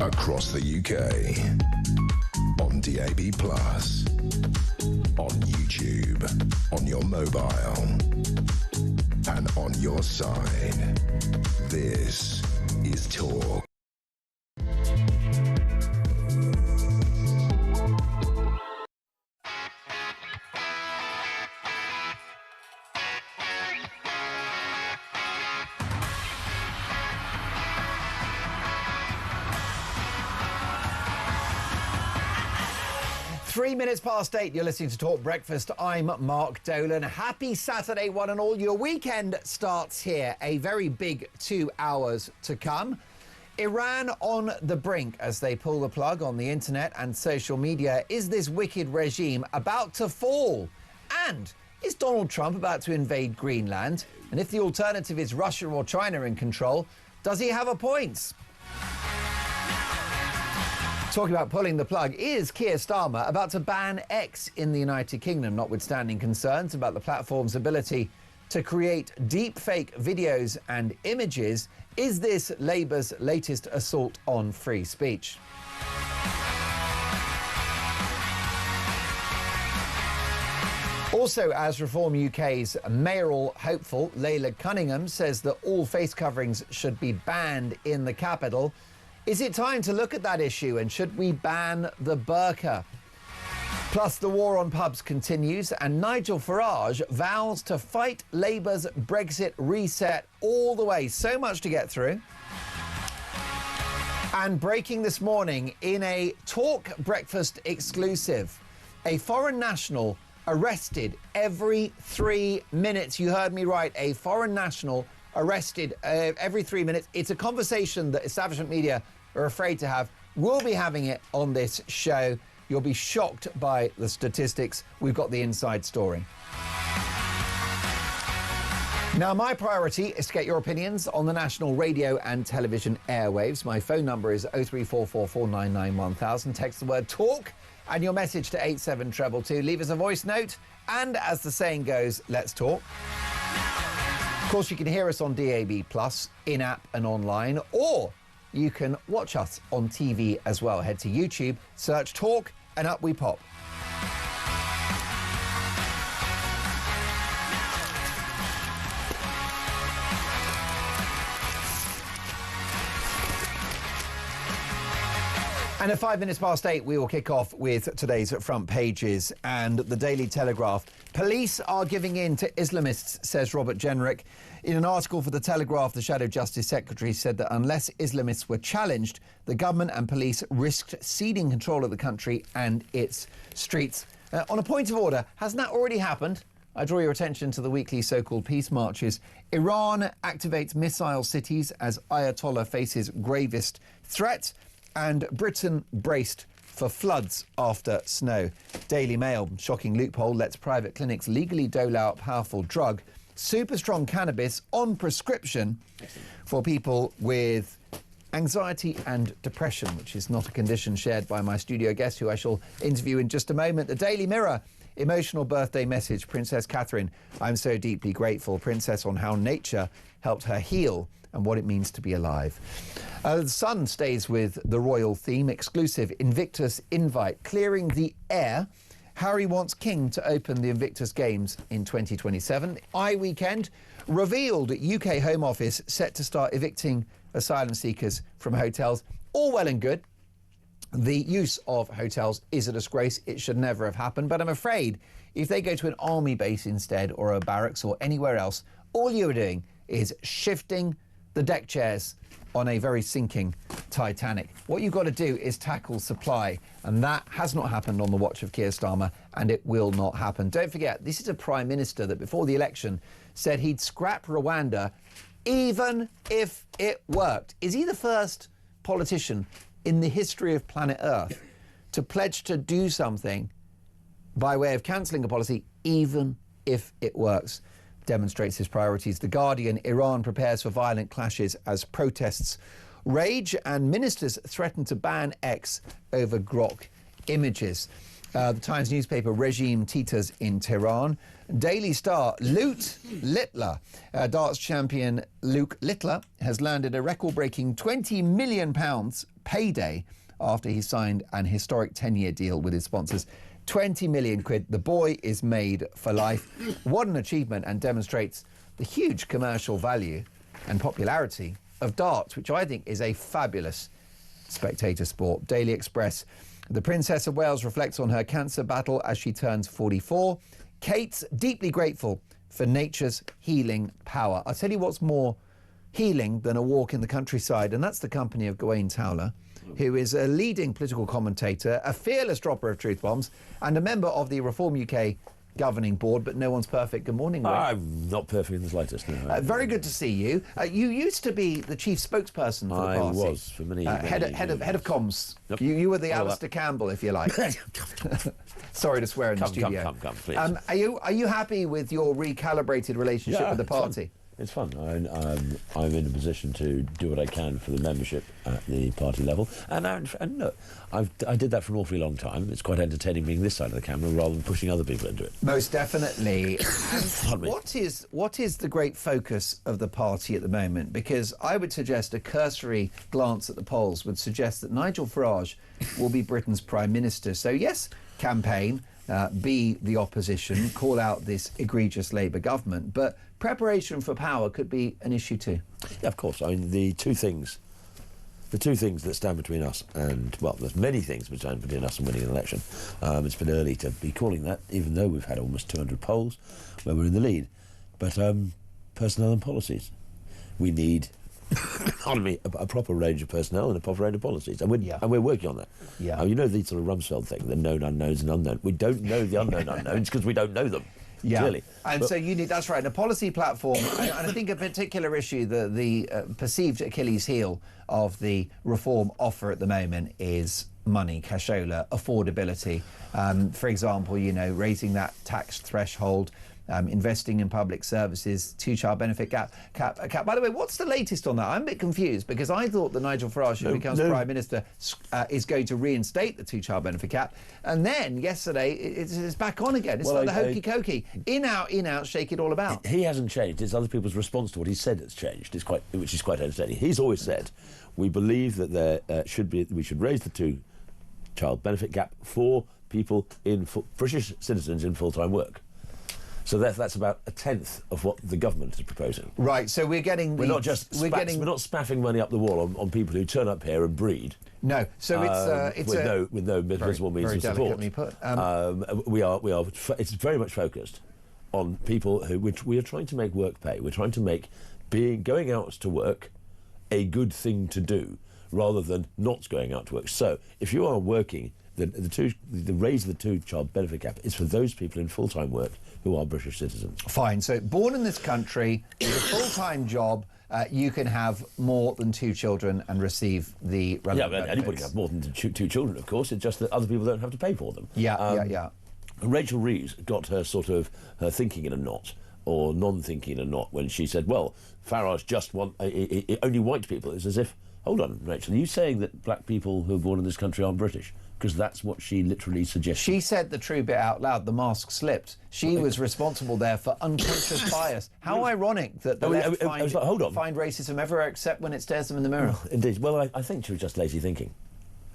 across the UK, on DAB+, on YouTube, on your mobile, and on your side. This is Talk. Three minutes past 8, you're listening to Talk Breakfast. I'm Mark Dolan. Happy Saturday, one and all. Your weekend starts here. A very big 2 hours to come. Iran on the brink as they pull the plug on the internet and social media. Is this wicked regime about to fall? And is Donald Trump about to invade Greenland? And if the alternative is Russia or China in control, does he have a point? Talking about pulling the plug, is Keir Starmer about to ban X in the United Kingdom, notwithstanding concerns about the platform's ability to create deep fake videos and images? Is this Labour's latest assault on free speech? Also, as Reform UK's mayoral hopeful Layla Cunningham says that all face coverings should be banned in the capital, is it time to look at that issue, and should we ban the burqa? Plus, the war on pubs continues, and Nigel Farage vows to fight Labour's Brexit reset all the way. So much to get through. And breaking this morning in a Talk Breakfast exclusive, a foreign national arrested every 3 minutes. You heard me right, a foreign national arrested every 3 minutes. It's a conversation that establishment media are afraid to have. We'll be having it on this show. You'll be shocked by the statistics. We've got the inside story. Now, my priority is to get your opinions on the national radio and television airwaves. My phone number is 03444991000. Text the word TALK and your message to 87222. Leave us a voice note. And as the saying goes, let's talk. Of course, you can hear us on DAB+, in-app and online, or you can watch us on TV as well. Head to YouTube, search Talk, and up we pop. And at 5 minutes past 8, we will kick off with today's front pages and the Daily Telegraph. Police are giving in to Islamists, says Robert Jenrick. In an article for The Telegraph, the Shadow Justice Secretary said that unless Islamists were challenged, the government and police risked ceding control of the country and its streets. On a point of order, hasn't that already happened? I draw your attention to the weekly so-called peace marches. Iran activates missile cities as Ayatollah faces gravest threat. And Britain braced for floods after snow. Daily Mail, shocking loophole lets private clinics legally dole out powerful drug, super strong cannabis on prescription for people with anxiety and depression, which is not a condition shared by my studio guest, who I shall interview in just a moment. The Daily Mirror, emotional birthday message. Princess Catherine, I'm so deeply grateful. Princess on how nature helped her heal and what it means to be alive. The Sun stays with the royal theme. Exclusive Invictus invite clearing the air. Harry wants King to open the Invictus Games in 2027. iWeekend revealed UK Home Office set to start evicting asylum seekers from hotels. All well and good. The use of hotels is a disgrace. It should never have happened. But I'm afraid if they go to an army base instead, or a barracks, or anywhere else, all you're doing is shifting the deck chairs on a very sinking Titanic. What you've got to do is tackle supply, and that has not happened on the watch of Keir Starmer, and it will not happen. Don't forget, this is a Prime Minister that before the election said he'd scrap Rwanda even if it worked. Is he the first politician in the history of planet Earth to pledge to do something by way of cancelling a policy even if it works? Demonstrates his priorities. The Guardian, Iran prepares for violent clashes as protests rage, and ministers threaten to ban X over Grok images. The Times newspaper, regime teeters in Tehran. Daily Star, Luke Littler. Darts champion Luke Littler has landed a record-breaking £20 million payday after he signed an historic 10-year deal with his sponsors. 20 million quid. The boy is made for life. What an achievement, and demonstrates the huge commercial value and popularity of darts, which I think is a fabulous spectator sport. Daily Express. The Princess of Wales reflects on her cancer battle as she turns 44. Kate's deeply grateful for nature's healing power. I'll tell you what's more healing than a walk in the countryside, and that's the company of Gawain Towler, who is a leading political commentator, a fearless dropper of truth bombs, and a member of the Reform UK governing board. But no one's perfect. Good morning, Gawain. I'm not perfect in the slightest, no. Very good to see you. You used to be the chief spokesperson for the party. I was, for many head of comms. Yep. You were the Alistair Campbell, if you like. Sorry to swear in the studio. Come, please. Are you happy with your recalibrated relationship with the party? It's fun. I'm in a position to do what I can for the membership at the party level, and look, I did that for an awfully long time. It's quite entertaining being this side of the camera rather than pushing other people into it. Most definitely. What is the great focus of the party at the moment? Because I would suggest a cursory glance at the polls would suggest that Nigel Farage will be Britain's Prime Minister. So yes, campaign, be the opposition, call out this egregious Labour government, but preparation for power could be an issue too. Yeah, of course. I mean, the two things that stand between us and, well, there's many things that stand between us and winning an election. It's been early to be calling that, even though we've had almost 200 polls where we're in the lead. But personnel and policies. We need a proper range of personnel and a proper range of policies. And we're working on that. Yeah. You know the sort of Rumsfeld thing, the known unknowns and unknown. We don't know the unknown unknowns because we don't know them. Yeah, clearly. And so you need, that's right, a policy platform. And I think a particular issue, the perceived Achilles heel of the reform offer at the moment is money, cashola, affordability. For example, raising that tax threshold, investing in public services, two-child benefit cap. By the way, what's the latest on that? I'm a bit confused because I thought that Nigel Farage, who becomes Prime Minister, is going to reinstate the two-child benefit cap. And then yesterday, it's back on again. It's like the hokey-cokey. In, out, shake it all about. He hasn't changed. It's other people's response to what he said that's changed, which is quite entertaining. He's always said, we believe that we should raise the two-child benefit gap for people British citizens in full-time work. So that's about a tenth of what the government is proposing. Right. So we're getting. We're not spaffing money up the wall on people who turn up here and breed. No. So it's with no visible means of support. Very delicately put. It's very much focused on people which we are trying to make work pay. We're trying to make going out to work a good thing to do rather than not going out to work. So if you are working, the raise of the two-child benefit cap is for those people in full-time work who are British citizens. Fine. So born in this country with a full-time job, you can have more than two children and receive the relevant benefits. Anybody can have more than two children, of course. It's just that other people don't have to pay for them. Yeah. Rachel Reeves got her her thinking in a knot, or non-thinking in a knot, when she said, well, Farage just want only white people. It's as if, hold on, Rachel, are you saying that black people who are born in this country aren't British? Because that's what she literally suggested. She said the true bit out loud. The mask slipped. She was responsible there for unconscious bias. How ironic that the left find racism everywhere except when it stares them in the mirror. Indeed. Well, I think she was just lazy thinking.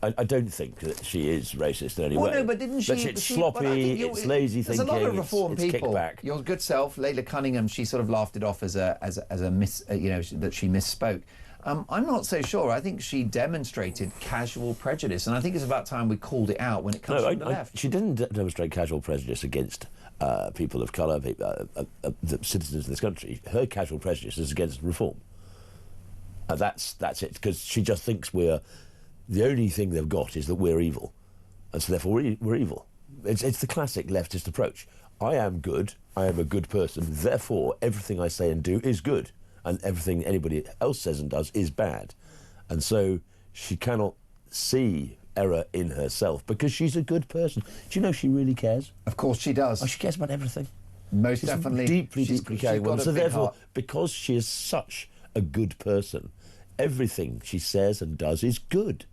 I don't think that she is racist in any way. No, but didn't she? But it's sloppy, it's lazy thinking, there's a lot of reform people. Kickback. Your good self, Layla Cunningham, she sort of laughed it off as a that she misspoke. I'm not so sure. I think she demonstrated casual prejudice, and I think it's about time we called it out when it comes from the left. She didn't demonstrate casual prejudice against people of colour, the citizens of this country. Her casual prejudice is against reform. That's it, because she just thinks the only thing they've got is that we're evil, and so therefore we're evil. It's the classic leftist approach. I am good, I am a good person, therefore everything I say and do is good, and everything anybody else says and does is bad. And so she cannot see error in herself because she's a good person. Do you know she really cares? Of course she does. Oh, she cares about everything. Most definitely. Deeply caring woman. So therefore, heart. Because she is such a good person, everything she says and does is good.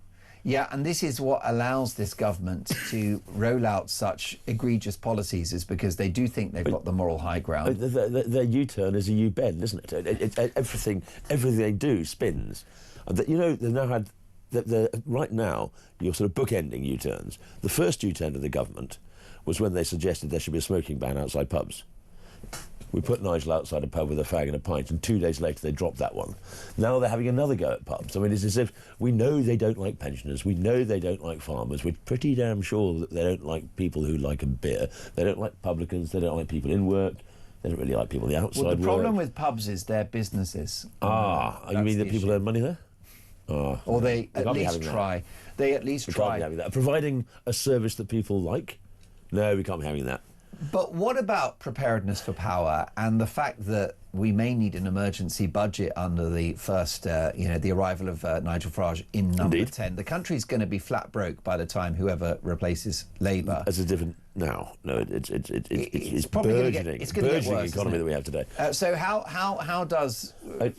Yeah, and this is what allows this government to roll out such egregious policies, is because they do think they've got the moral high ground. Their U-turn is a U-bend, isn't it? Everything they do spins. They've now had right now, you're sort of bookending U-turns. The first U-turn of the government was when they suggested there should be a smoking ban outside pubs. We put Nigel outside a pub with a fag and a pint, and 2 days later they dropped that one. Now they're having another go at pubs. I mean, it's as if we know they don't like pensioners, we know they don't like farmers, we're pretty damn sure that they don't like people who like a beer, they don't like publicans, they don't like people in work, they don't really like people on the outside. Well, the problem with pubs is they're businesses. You mean that people earn money there? Or they at least try. They at least try. Can't be having that. Providing a service that people like? No, we can't be having that. But what about preparedness for power and the fact that we may need an emergency budget under the first, the arrival of Nigel Farage in number 10? The country's going to be flat broke by the time whoever replaces Labour. It's a different now. No, it's probably burgeoning. It's going to get worse, economy that we have today. So how does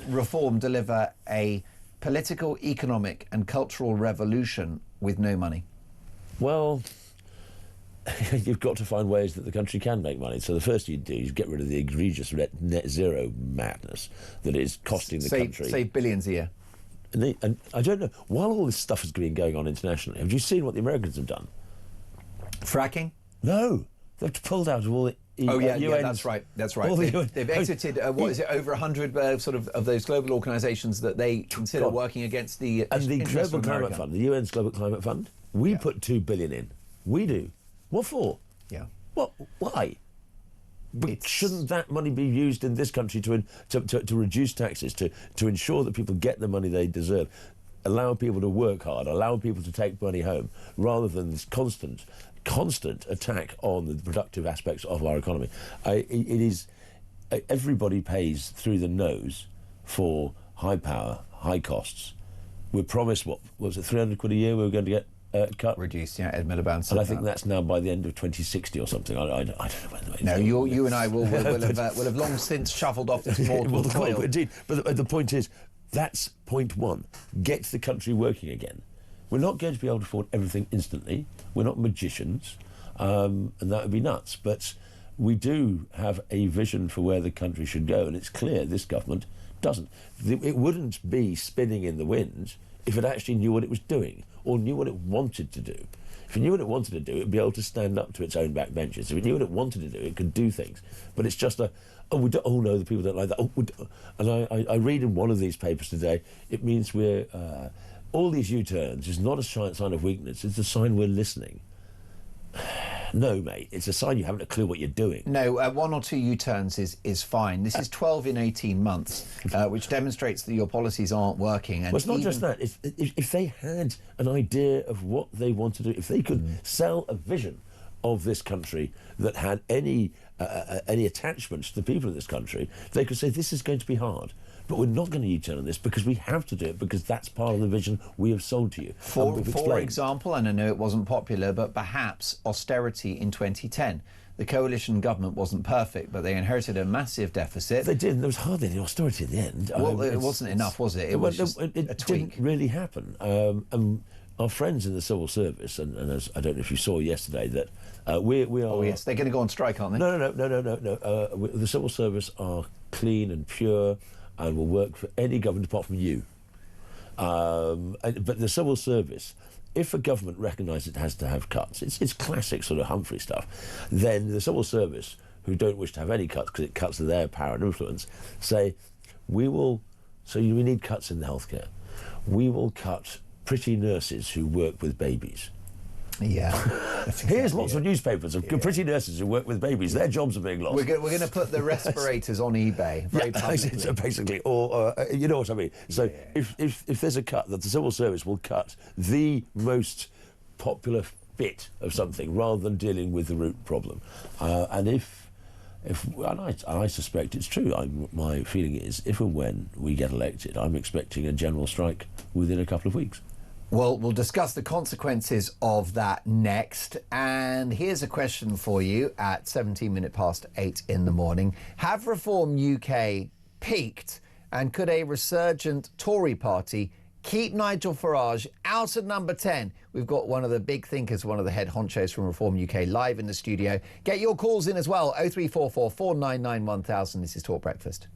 reform deliver a political, economic, and cultural revolution with no money? Well, you've got to find ways that the country can make money. So the first you do is get rid of the egregious net zero madness that is costing the country. Save billions a year. And I don't know, while all this stuff has been going on internationally, have you seen what the Americans have done? Fracking? No. They've pulled out of all the yeah, that's right. That's right. They've exited, over 100 of those global organisations that they consider working against the And the interests Global of Climate America. Fund, the UN's Global Climate Fund, we put $2 billion in. We do. What for? Yeah. What? Why? Shouldn't that money be used in this country to reduce taxes, to ensure that people get the money they deserve, allow people to work hard, allow people to take money home, rather than this constant attack on the productive aspects of our economy? Everybody pays through the nose for high power, high costs. We're promised, what was it, 300 quid a year we were going to get cut? Reduced, yeah, Ed Miliband said and I think that's now by the end of 2060 or something. I don't know when the No, you and I will have long since shuffled off this mortal coil. Indeed, but the point is, that's point one. Get the country working again. We're not going to be able to afford everything instantly. We're not magicians, and that would be nuts. But we do have a vision for where the country should go, and it's clear this government doesn't. It wouldn't be spinning in the wind if it actually knew what it was doing, or knew what it wanted to do. If it knew what it wanted to do, it would be able to stand up to its own backbenchers. If it knew what it wanted to do, it could do things. But it's just no, the people don't like that. And I read in one of these papers today, it means we're... all these U-turns is not a sign of weakness, it's a sign we're listening. No, mate, it's a sign you haven't a clue what you're doing. No, 1 or 2 U-turns is fine. This is 12 in 18 months, which demonstrates that your policies aren't working. And well, it's not just that. If they had an idea of what they want to do, if they could sell a vision of this country that had any attachment to the people of this country, they could say, this is going to be hard. But we're not going to U-turn on this because we have to do it, because that's part of the vision we have sold to you. For example, and I know it wasn't popular, but perhaps austerity in 2010. The coalition government wasn't perfect, but they inherited a massive deficit. They did, and there was hardly any austerity in the end. Well, it wasn't enough, was it? It was just a tweak. It didn't really happen. Our friends in the civil service, and as I don't know if you saw yesterday, that we are... Oh, yes, they're going to go on strike, aren't they? No. The civil service are clean and pure, and will work for any government apart from you. But the civil service, if a government recognises it has to have cuts, it's classic sort of Humphrey stuff, then the civil service, who don't wish to have any cuts because it cuts their power and influence, say, we need cuts in the healthcare. We will cut pretty nurses who work with babies. Yeah. Here's lots of newspapers of pretty nurses who work with babies. Their jobs are being lost. We're going to put the respirators on eBay very publicly. Basically, or you know what I mean. So if there's a cut, that the civil service will cut the most popular bit of something rather than dealing with the root problem. And I suspect it's true. My feeling is, if and when we get elected, I'm expecting a general strike within a couple of weeks. Well, we'll discuss the consequences of that next. And here's a question for you at 8:17 in the morning. Have Reform UK peaked? And could a resurgent Tory party keep Nigel Farage out at number 10? We've got one of the big thinkers, one of the head honchos from Reform UK live in the studio. Get your calls in as well. 0344 499 1000. This is Talk Breakfast.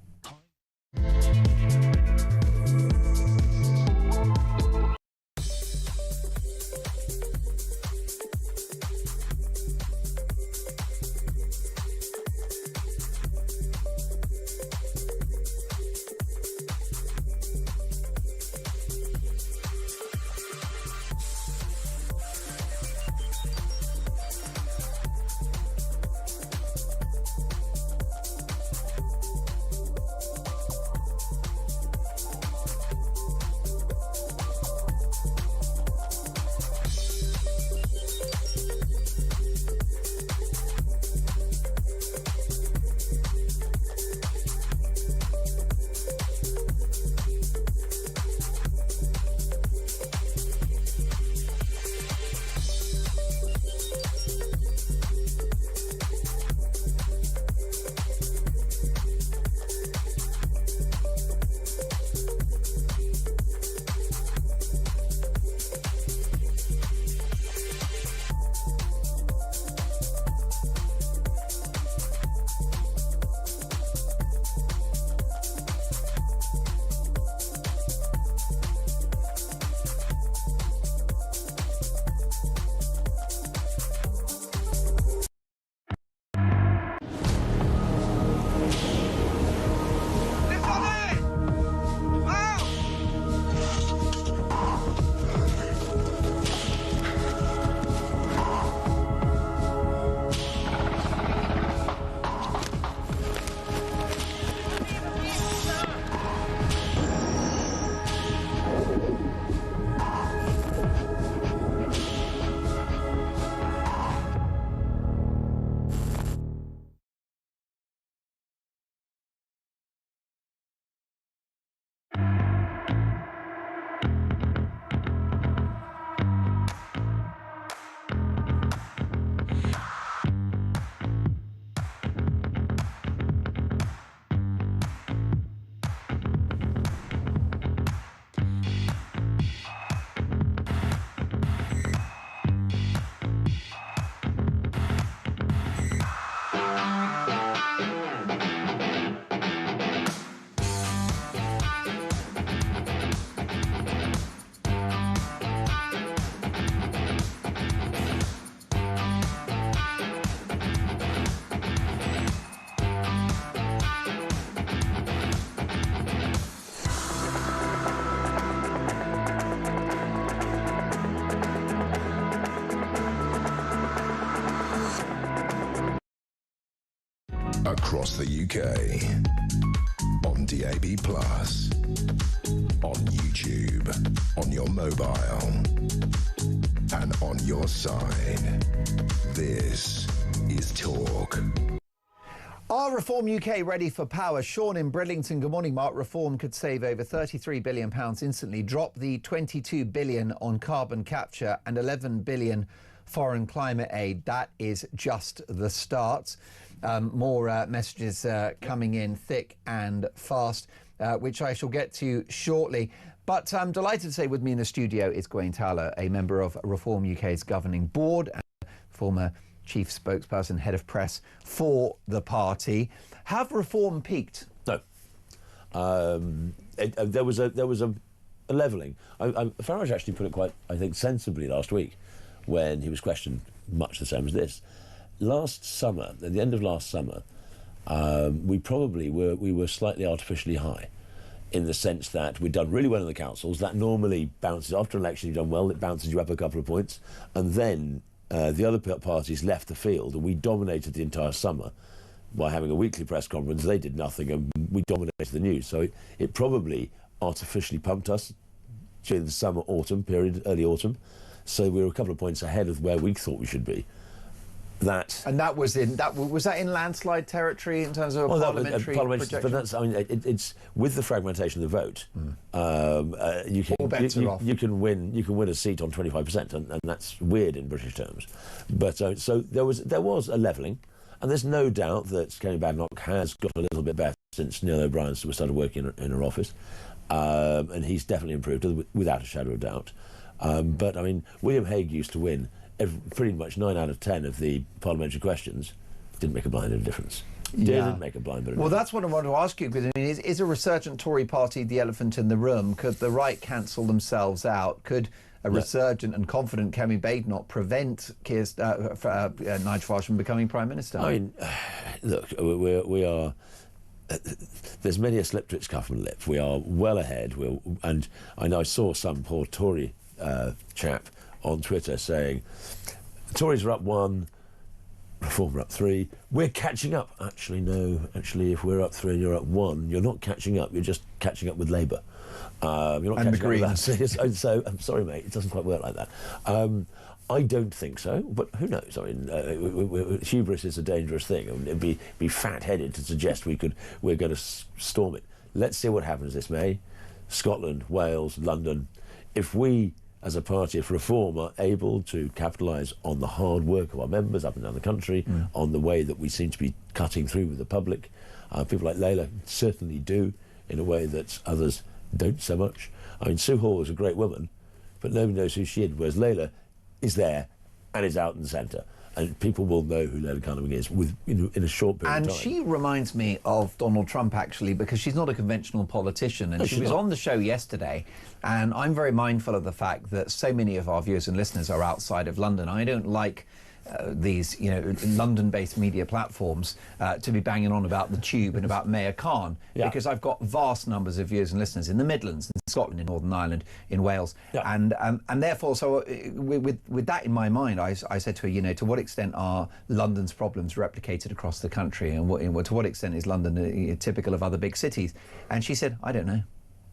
across the UK. On DAB+, on YouTube, on your mobile, and on your side. This is Talk. Are Reform UK ready for power? Sean in Bridlington. Good morning, Mark. Reform could save over £33 billion instantly, drop the $22 billion on carbon capture and $11 billion foreign climate aid. That is just the start. More messages coming in thick and fast, which I shall get to shortly. But I'm delighted to say with me in the studio is Gwaine Towler, a member of Reform UK's governing board and former chief spokesperson, head of press for the party. Have Reform peaked? No. There was a levelling. Farage actually put it quite, I think, sensibly last week when he was questioned, much the same as this. Last summer, at the end of last summer, we were slightly artificially high, in the sense that we'd done really well in the councils. That normally bounces after an election. You've done well, it bounces you up a couple of points, and then the other parties left the field, and we dominated the entire summer by having a weekly press conference. They did nothing, and we dominated the news. So it probably artificially pumped us during the summer, autumn period, early autumn. So we were a couple of points ahead of where we thought we should be. And that was in landslide territory in terms of parliamentary projection? But that's, I mean, it's with the fragmentation of the vote. You can win a seat on 25%, and that's weird in British terms. But so there was a levelling, and there's no doubt that Kenny Badenoch has got a little bit better since Neil O'Brien started working in her office, and he's definitely improved without a shadow of doubt. But I mean, William Hague used to win pretty much 9 out of 10 of the parliamentary questions. Didn't make a blind bit of difference. Didn't make a blind bit of difference. Well, that's what I wanted to ask you, because I mean, is a resurgent Tory party the elephant in the room? Could the right cancel themselves out? Could a resurgent and confident Kemi Badenoch prevent Nigel Farage from becoming Prime Minister? I mean, look, we are... there's many a slip to its cuff and lip. We are well ahead. And I know I saw some poor Tory chap on Twitter saying, Tories are up 1, Reform are up 3, we're catching up. Actually, no. Actually, if we're up 3 and you're up 1, you're not catching up. You're just catching up with Labour. You're not and catching up with us. So, I'm sorry, mate, it doesn't quite work like that. I don't think so, but who knows? I mean, hubris is a dangerous thing. I mean, it'd be fat-headed to suggest we're going to storm it. Let's see what happens this May. Scotland, Wales, London. If we, as a party, if Reform are able to capitalise on the hard work of our members up and down the country, on the way that we seem to be cutting through with the public, people like Layla certainly do, in a way that others don't so much. I mean, Sue Hall is a great woman, but nobody knows who she is, whereas Layla is there and is out in the centre, and people will know who Layla Cunningham is in a short period of time. And she reminds me of Donald Trump, actually, because she's not a conventional politician, and she was on the show yesterday, and I'm very mindful of the fact that so many of our viewers and listeners are outside of London. I don't like these, London-based media platforms to be banging on about the Tube and about Mayor Khan, because I've got vast numbers of viewers and listeners in the Midlands, in Scotland, in Northern Ireland, in Wales, and therefore, so with that in my mind, I said to her, to what extent are London's problems replicated across the country, and to what extent is London typical of other big cities? And she said, I don't know.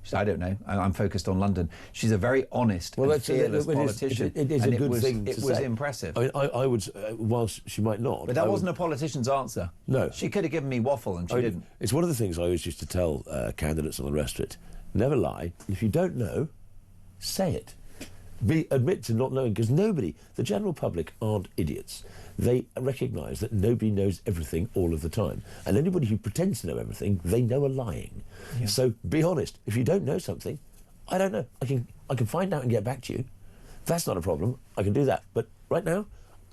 She said, I don't know. I'm focused on London. She's a very honest and fearless politician. It is a good thing to say. It was impressive. I mean, I would, whilst she might not... But that wasn't a politician's answer. No. She could have given me waffle, and she didn't. It's one of the things I always used to tell candidates and the rest of it. Never lie. If you don't know, say it. Admit to not knowing, because the general public aren't idiots. They recognise that nobody knows everything all of the time. And anybody who pretends to know everything, they know are lying. Yeah. So be honest. If you don't know something, I don't know. I can find out and get back to you. That's not a problem. I can do that. But right now,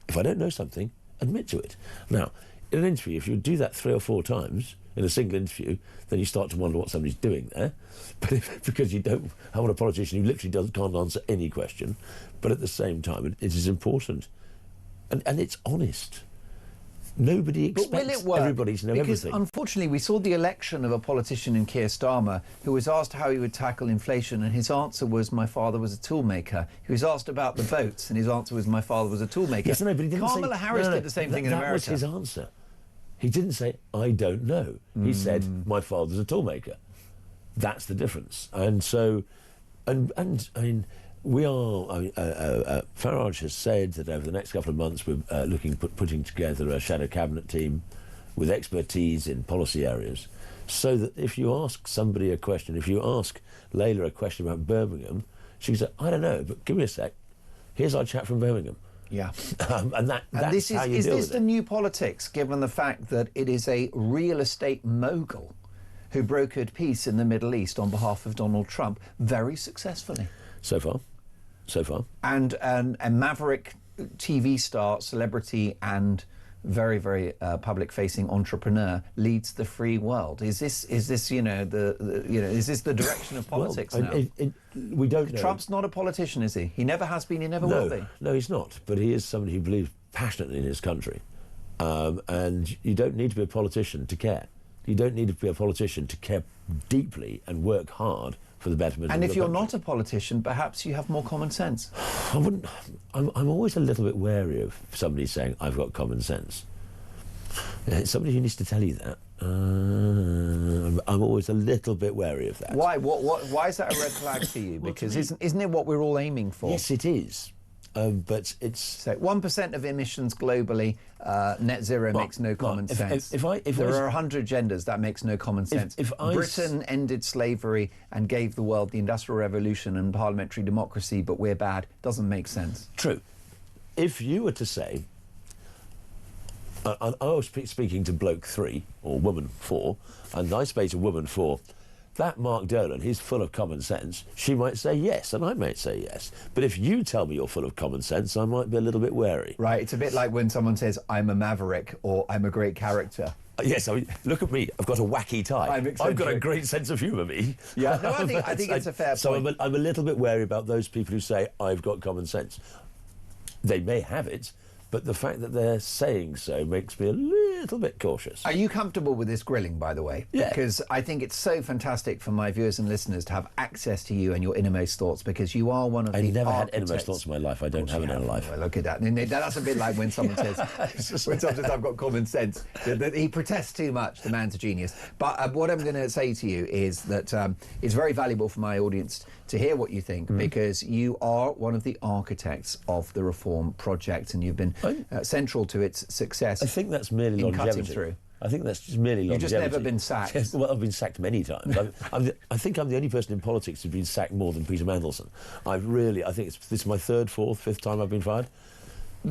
if I don't know something, admit to it. Now, in an interview, if you do that 3 or 4 times in a single interview, then you start to wonder what somebody's doing there. But because you don't have a politician who literally can't answer any question, but at the same time, it is important. And it's honest. Nobody expects everybody to know everything. Because unfortunately, we saw the election of a politician in Keir Starmer who was asked how he would tackle inflation, and his answer was, my father was a toolmaker. He was asked about the votes, and his answer was, my father was a toolmaker. Yes, no, but he didn't Kamala Harris did the same thing in America. That was his answer. He didn't say, I don't know. He said, my father's a toolmaker. That's the difference. And so, and I mean, we are, Farage has said that over the next couple of months we're putting together a shadow cabinet team with expertise in policy areas, so that if you ask somebody a question, if you ask Layla a question about Birmingham, she can say, I don't know, but give me a sec. Here's our chap from Birmingham. Yeah. And that's how you deal with it. Is this the new politics, given the fact that it is a real estate mogul who brokered peace in the Middle East on behalf of Donald Trump very successfully? So far. And a maverick TV star, celebrity, and very, very public-facing entrepreneur leads the free world. Is this is this the direction of politics now? We don't know. Trump's not a politician, is he? He never has been. He never will be. No, he's not. But he is somebody who believes passionately in his country, and you don't need to be a politician to care. You don't need to be a politician to care deeply and work hard for the betterment. And of if your you're country. not a politician, perhaps you have more common sense. I'm always a little bit wary of somebody saying, I've got common sense. Somebody who needs to tell you that. I'm always a little bit wary of that. Why? Why is that a red flag for you? Because isn't it what we're all aiming for? Yes, it is. But it's... So 1% of emissions globally, net zero makes no common sense. If there are 100 genders, that makes no common sense. Britain ended slavery and gave the world the Industrial Revolution and parliamentary democracy, but we're bad, doesn't make sense. True. If you were to say... I was speaking to bloke 3, or woman 4, and I say to woman 4, that Mark Dolan, he's full of common sense. She might say yes, and I might say yes. But if you tell me you're full of common sense, I might be a little bit wary. Right, it's a bit like when someone says, I'm a maverick, or I'm a great character. Yes, I mean, look at me. I've got a wacky tie. I've got a great sense of humour, me. Yeah, no, I think it's a fair point. So I'm a little bit wary about those people who say, I've got common sense. They may have it, but the fact that they're saying so makes me a little bit cautious. Are you comfortable with this grilling, by the way? Yeah. Because I think it's so fantastic for my viewers and listeners to have access to you and your innermost thoughts, because you are one of the I never had architects. innermost thoughts in my life. I don't have an inner life. Well, look at that. And that's a bit like when someone says, I've got common sense. He protests too much. The man's a genius. But what I'm going to say to you is that it's very valuable for my audience to hear what you think, because you are one of the architects of the Reform project, and you've been central to its success. I think that's merely longevity. Through. I think that's just merely longevity. You've just never been sacked. Yes, well, I've been sacked many times. I think I'm the only person in politics who's been sacked more than Peter Mandelson. I think this is my 3rd, 4th, 5th time I've been fired.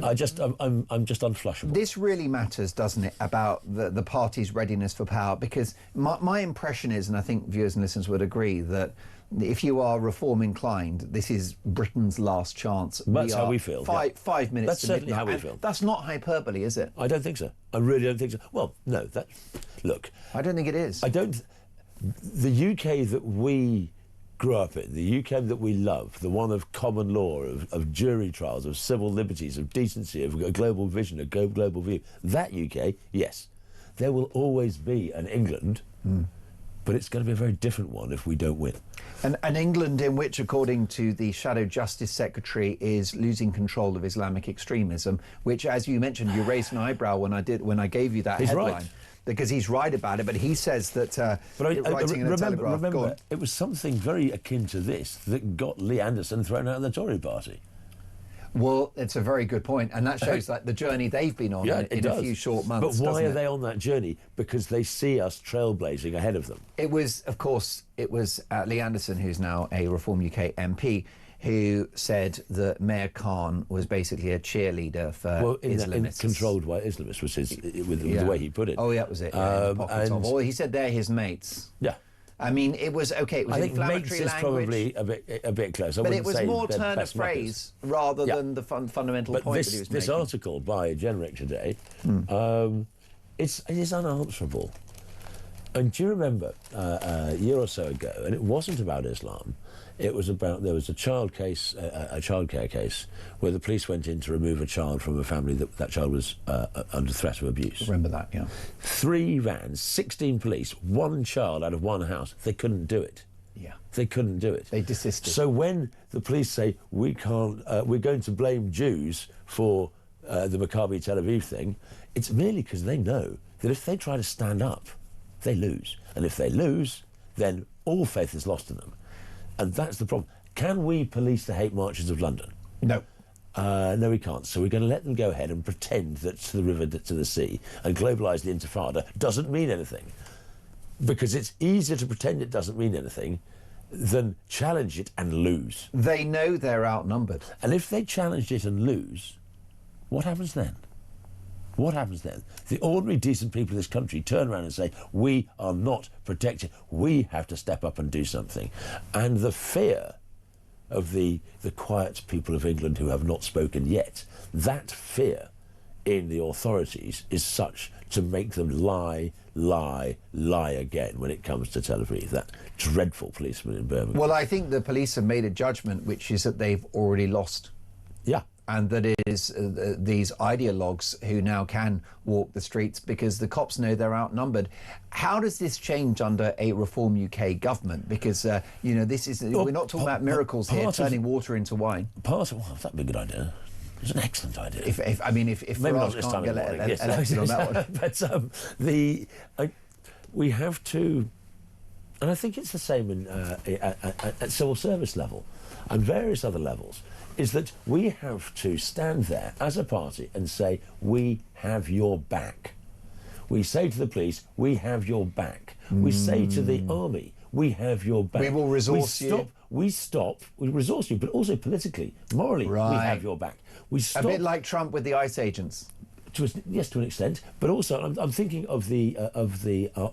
I'm just unflushable. This really matters, doesn't it, about the party's readiness for power? Because my impression is, and I think viewers and listeners would agree, that if you are reform inclined, this is Britain's last chance. That's how we feel. 5 minutes That's to certainly midnight. how we feel. That's not hyperbole, is it? I don't think so. I really don't think so. Well, no. Look. I don't think it is. The UK that we grew up in, the UK that we love, the one of common law, of jury trials, of civil liberties, of decency, of a global vision, a global view, that UK, yes. There will always be an England, but it's going to be a very different one if we don't win. An England in which, according to the Shadow Justice Secretary, is losing control of Islamic extremism, which, as you mentioned, you raised an eyebrow when I gave you that headline. Right. Because he's right about it, but he says that writing in a Telegraph... Remember, it was something very akin to this that got Lee Anderson thrown out of the Tory party. Well, it's a very good point, and that shows like the journey they've been on in a few short months. But why are they on that journey? Because they see us trailblazing ahead of them. It was, of course, Lee Anderson, who's now a Reform UK MP, who said that Mayor Khan was basically a cheerleader for Islamists. Controlled by Islamists was the way he put it. Oh, that was it. Well, he said they're his mates. Yeah. I mean, it was okay. It was inflammatory language. Probably a bit close. But it was more turn of phrase rather than the fundamental point that he was making. This article by Generic today, it is unanswerable. And do you remember a year or so ago? And it wasn't about Islam. It was about there was a childcare case where the police went in to remove a child from a family that child was under threat of abuse. Remember that, yeah. 3 vans, 16 police, 1 child out of 1 house. They couldn't do it. Yeah. They couldn't do it. They desisted. So when the police say we can't, we're going to blame Jews for the Maccabi Tel Aviv thing, it's merely because they know that if they try to stand up, they lose. And if they lose, then all faith is lost in them. And that's the problem. Can we police the hate marches of London? No. No, we can't. So we're going to let them go ahead and pretend that to the river, to the sea, and globalise the Intifada doesn't mean anything. Because it's easier to pretend it doesn't mean anything than challenge it and lose. They know they're outnumbered. And if they challenge it and lose, what happens then? What happens then? The ordinary decent people of this country turn around and say, we are not protected. We have to step up and do something. And the fear of the quiet people of England who have not spoken yet, that fear in the authorities is such to make them lie again when it comes to Tel Aviv, that dreadful policeman in Birmingham. Well, I think the police have made a judgment, which is that they've already lost. Yeah. And that it is these ideologues who now can walk the streets because the cops know they're outnumbered. How does this change under a Reform UK government? Because, this is, we're not talking about miracles here, turning water into wine. That'd be a good idea. It's an excellent idea. If Farage can't get elected on that one. But we have to, and I think it's the same at civil service level and various other levels, is that we have to stand there as a party and say, we have your back. We say to the police, we have your back. We say to the army, we have your back. We will resource you. We resource you, but also politically, morally, we have your back. We stop. A bit like Trump with the ICE agents. Yes, to an extent, but also I'm thinking of the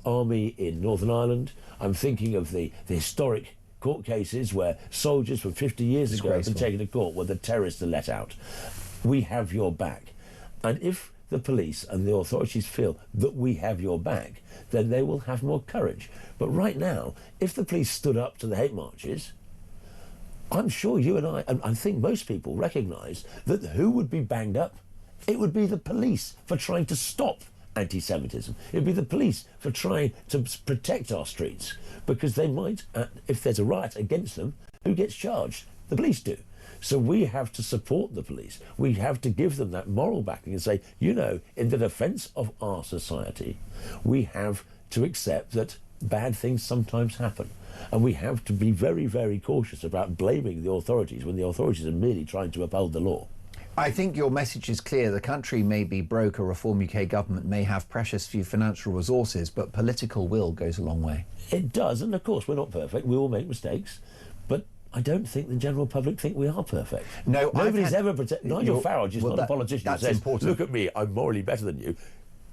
army in Northern Ireland. I'm thinking of the historic court cases where soldiers from 50 years ago have been taken to court where the terrorists are let out. We have your back, and if the police and the authorities feel that we have your back, then they will have more courage. But right now, if the police stood up to the hate marches, I'm sure you and I think most people recognise that who would be banged up? It would be the police for trying to stop anti-Semitism. It would be the police for trying to protect our streets, because they might, if there's a riot against them, who gets charged? The police do. So we have to support the police. We have to give them that moral backing and say, in the defence of our society, we have to accept that bad things sometimes happen. And we have to be very, very cautious about blaming the authorities when the authorities are merely trying to uphold the law. I think your message is clear. The country may be broke, a Reform UK government may have precious few financial resources, but political will goes a long way. It does, and of course we're not perfect. We all make mistakes, but I don't think the general public think we are perfect. No, nobody's ever protected. Nigel Farage is not a politician who says, important. Look at me, I'm morally better than you.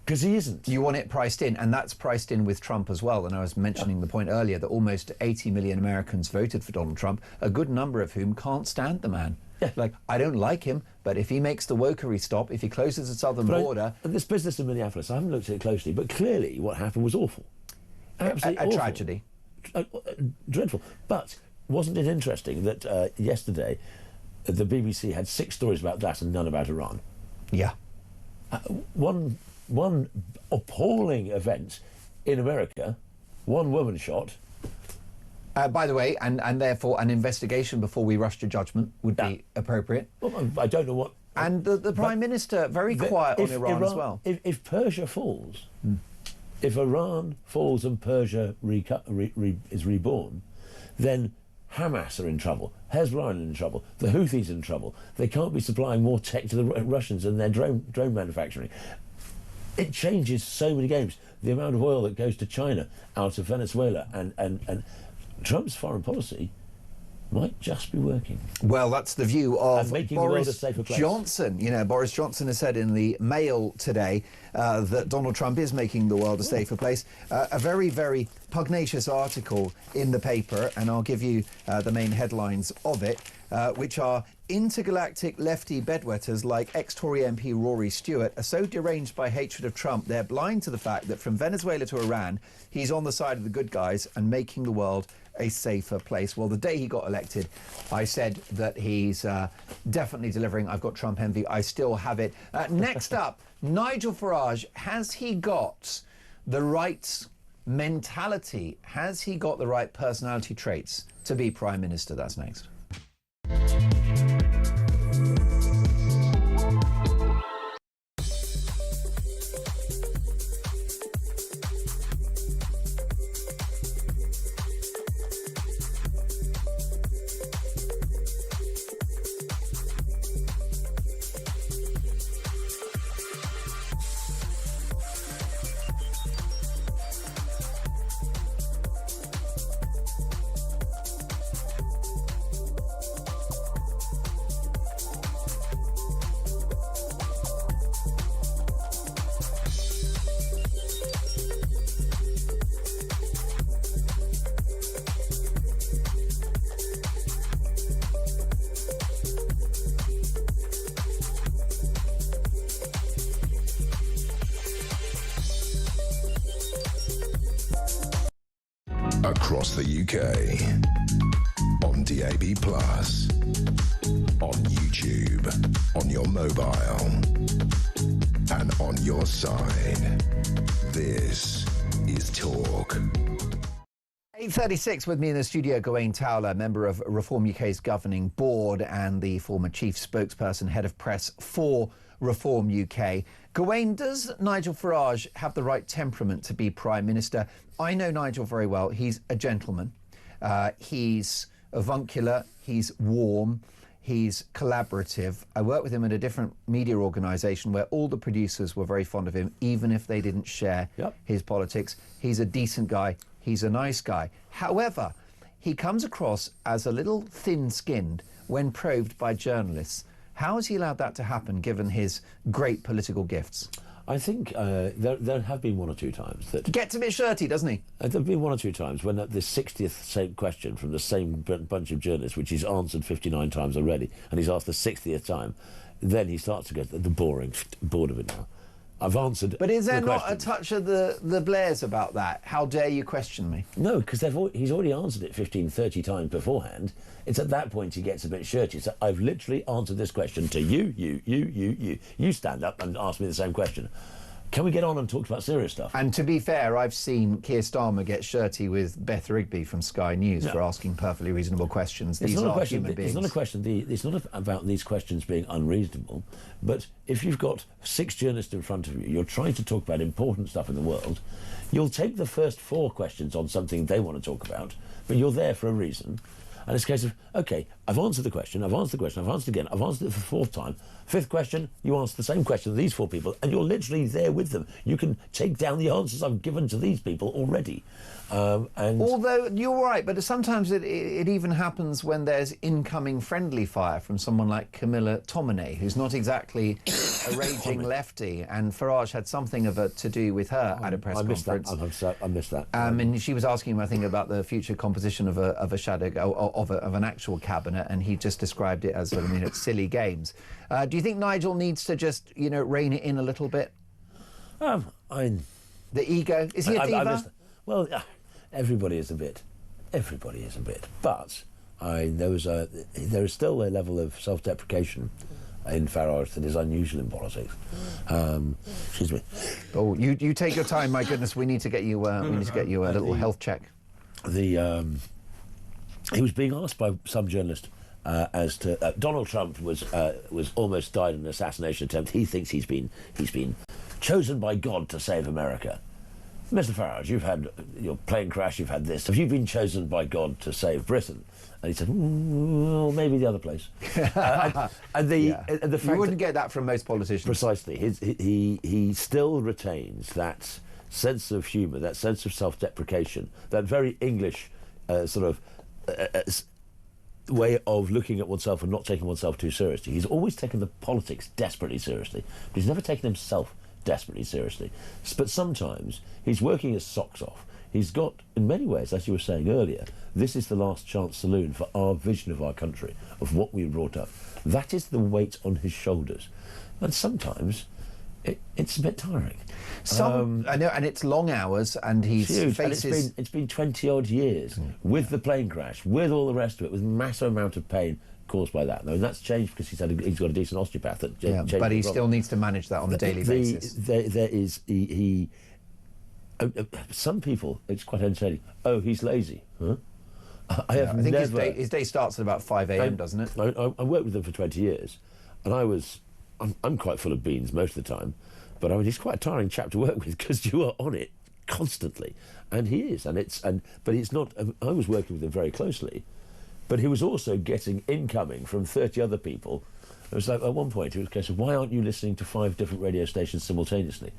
Because he isn't. You want it priced in, and that's priced in with Trump as well. And I was mentioning the point earlier that almost 80 million Americans voted for Donald Trump, a good number of whom can't stand the man. Yeah. Like, I don't like him, but if he makes the wokery stop, if he closes the southern border... This business in Minneapolis, I haven't looked at it closely, but clearly what happened was awful. Absolutely awful. A tragedy. Dreadful. But wasn't it interesting that yesterday the BBC had 6 stories about that and none about Iran? Yeah. One appalling event in America, one woman shot. By the way, and therefore an investigation before we rush to judgment would be appropriate. Well, I don't know what... And the Prime Minister, very quiet on Iran as well. If Persia falls, if Iran falls and Persia is reborn, then Hamas are in trouble, Hezbollah are in trouble, the Houthis are in trouble. They can't be supplying more tech to the Russians and their drone manufacturing. It changes so many games. The amount of oil that goes to China out of Venezuela and Trump's foreign policy might just be working. Well, that's the view of Boris Johnson. Boris Johnson has said in the Mail today that Donald Trump is making the world a safer place. A very, very pugnacious article in the paper, and I'll give you the main headlines of it, which are: intergalactic lefty bedwetters like ex-Tory MP Rory Stewart are so deranged by hatred of Trump, they're blind to the fact that from Venezuela to Iran, he's on the side of the good guys and making the world a safer place. Well, the day he got elected, I said that he's definitely delivering. I've got Trump envy. I still have it. Next up, Nigel Farage. Has he got the right mentality? Has he got the right personality traits to be Prime Minister? That's next. across the UK, on DAB+, on YouTube, on your mobile, and on your side. This is Talk. 8:36 with me in the studio, Gawain Towler, member of Reform UK's governing board and the former chief spokesperson, head of press for Reform UK. Gawain, does Nigel Farage have the right temperament to be Prime Minister? I know Nigel very well. He's a gentleman. He's avuncular. He's warm. He's collaborative. I worked with him at a different media organisation where all the producers were very fond of him, even if they didn't share his politics. He's a decent guy. He's a nice guy. However, he comes across as a little thin-skinned when probed by journalists. How has he allowed that to happen, given his great political gifts? I think there have been one or two times that... He gets a bit shirty, doesn't he? There have been one or two times when at the 60th same question from the same bunch of journalists, which he's answered 59 times already, and he's asked the 60th time, then he starts to get bored of it now. I've answered. But is there not a touch of the Blairs about that? How dare you question me? No, because he's already answered it 15, 30 times beforehand. It's at that point he gets a bit shirty. So I've literally answered this question to you. You stand up and ask me the same question. Can we get on and talk about serious stuff? And to be fair, I've seen Keir Starmer get shirty with Beth Rigby from Sky News for asking perfectly reasonable questions. These are human beings. It's not a question. It's not about these questions being unreasonable. But if you've got 6 journalists in front of you, you're trying to talk about important stuff in the world, you'll take the first 4 questions on something they want to talk about, but you're there for a reason. And it's a case of, OK, I've answered the question, I've answered the question, I've answered it again, I've answered it for the 4th time. 5th question, you answer the same question to these 4 people, and you're literally there with them. You can take down the answers I've given to these people already. Although, you're right, but sometimes it even happens when there's incoming friendly fire from someone like Camilla Tominey, who's not exactly a raging lefty, and Farage had something of a to-do with her at a press conference. I missed that. And she was asking him, I think, about the future composition of an actual cabinet, and he just described it as, silly games. Do you think Nigel needs to just, rein it in a little bit? The ego? Is he a diva? Well, everybody is a bit. But there is still a level of self-deprecation in Farage that is unusual in politics. Excuse me. Oh, you take your time. My goodness, we need to get you. A little health check. He was being asked by some journalist as to Donald Trump was almost died in an assassination attempt. He thinks he's been chosen by God to save America. Mr. Farage, you've had your plane crash, you've had this. Have you been chosen by God to save Britain? And he said, well, maybe the other place. And the fact you wouldn't get that from most politicians. Precisely. He still retains sense of humour, that sense of self-deprecation, that very English way of looking at oneself and not taking oneself too seriously. He's always taken the politics desperately seriously, but he's never taken himself desperately seriously. But sometimes he's working his socks off. He's got, in many ways, as you were saying earlier, this is the last chance saloon for our vision of our country, of what we brought up. That is the weight on his shoulders. And sometimes it's a bit tiring. I know, and it's long hours, and he's faces... And it's been 20-odd years with the plane crash, with all the rest of it, with massive amount of pain caused by that. Now, and that's changed because he's got a decent osteopath. But he still needs to manage that on a daily basis. There is... some people, it's quite entertaining. Oh, he's lazy. Huh? I think his day starts at about 5 a.m, doesn't it? I worked with him for 20 years, and I'm quite full of beans most of the time, but he's quite a tiring chap to work with because you are on it constantly, and he is, but it's not. I was working with him very closely, but he was also getting incoming from 30 other people. It was like at one point it was a case of, why aren't you listening to 5 different radio stations simultaneously?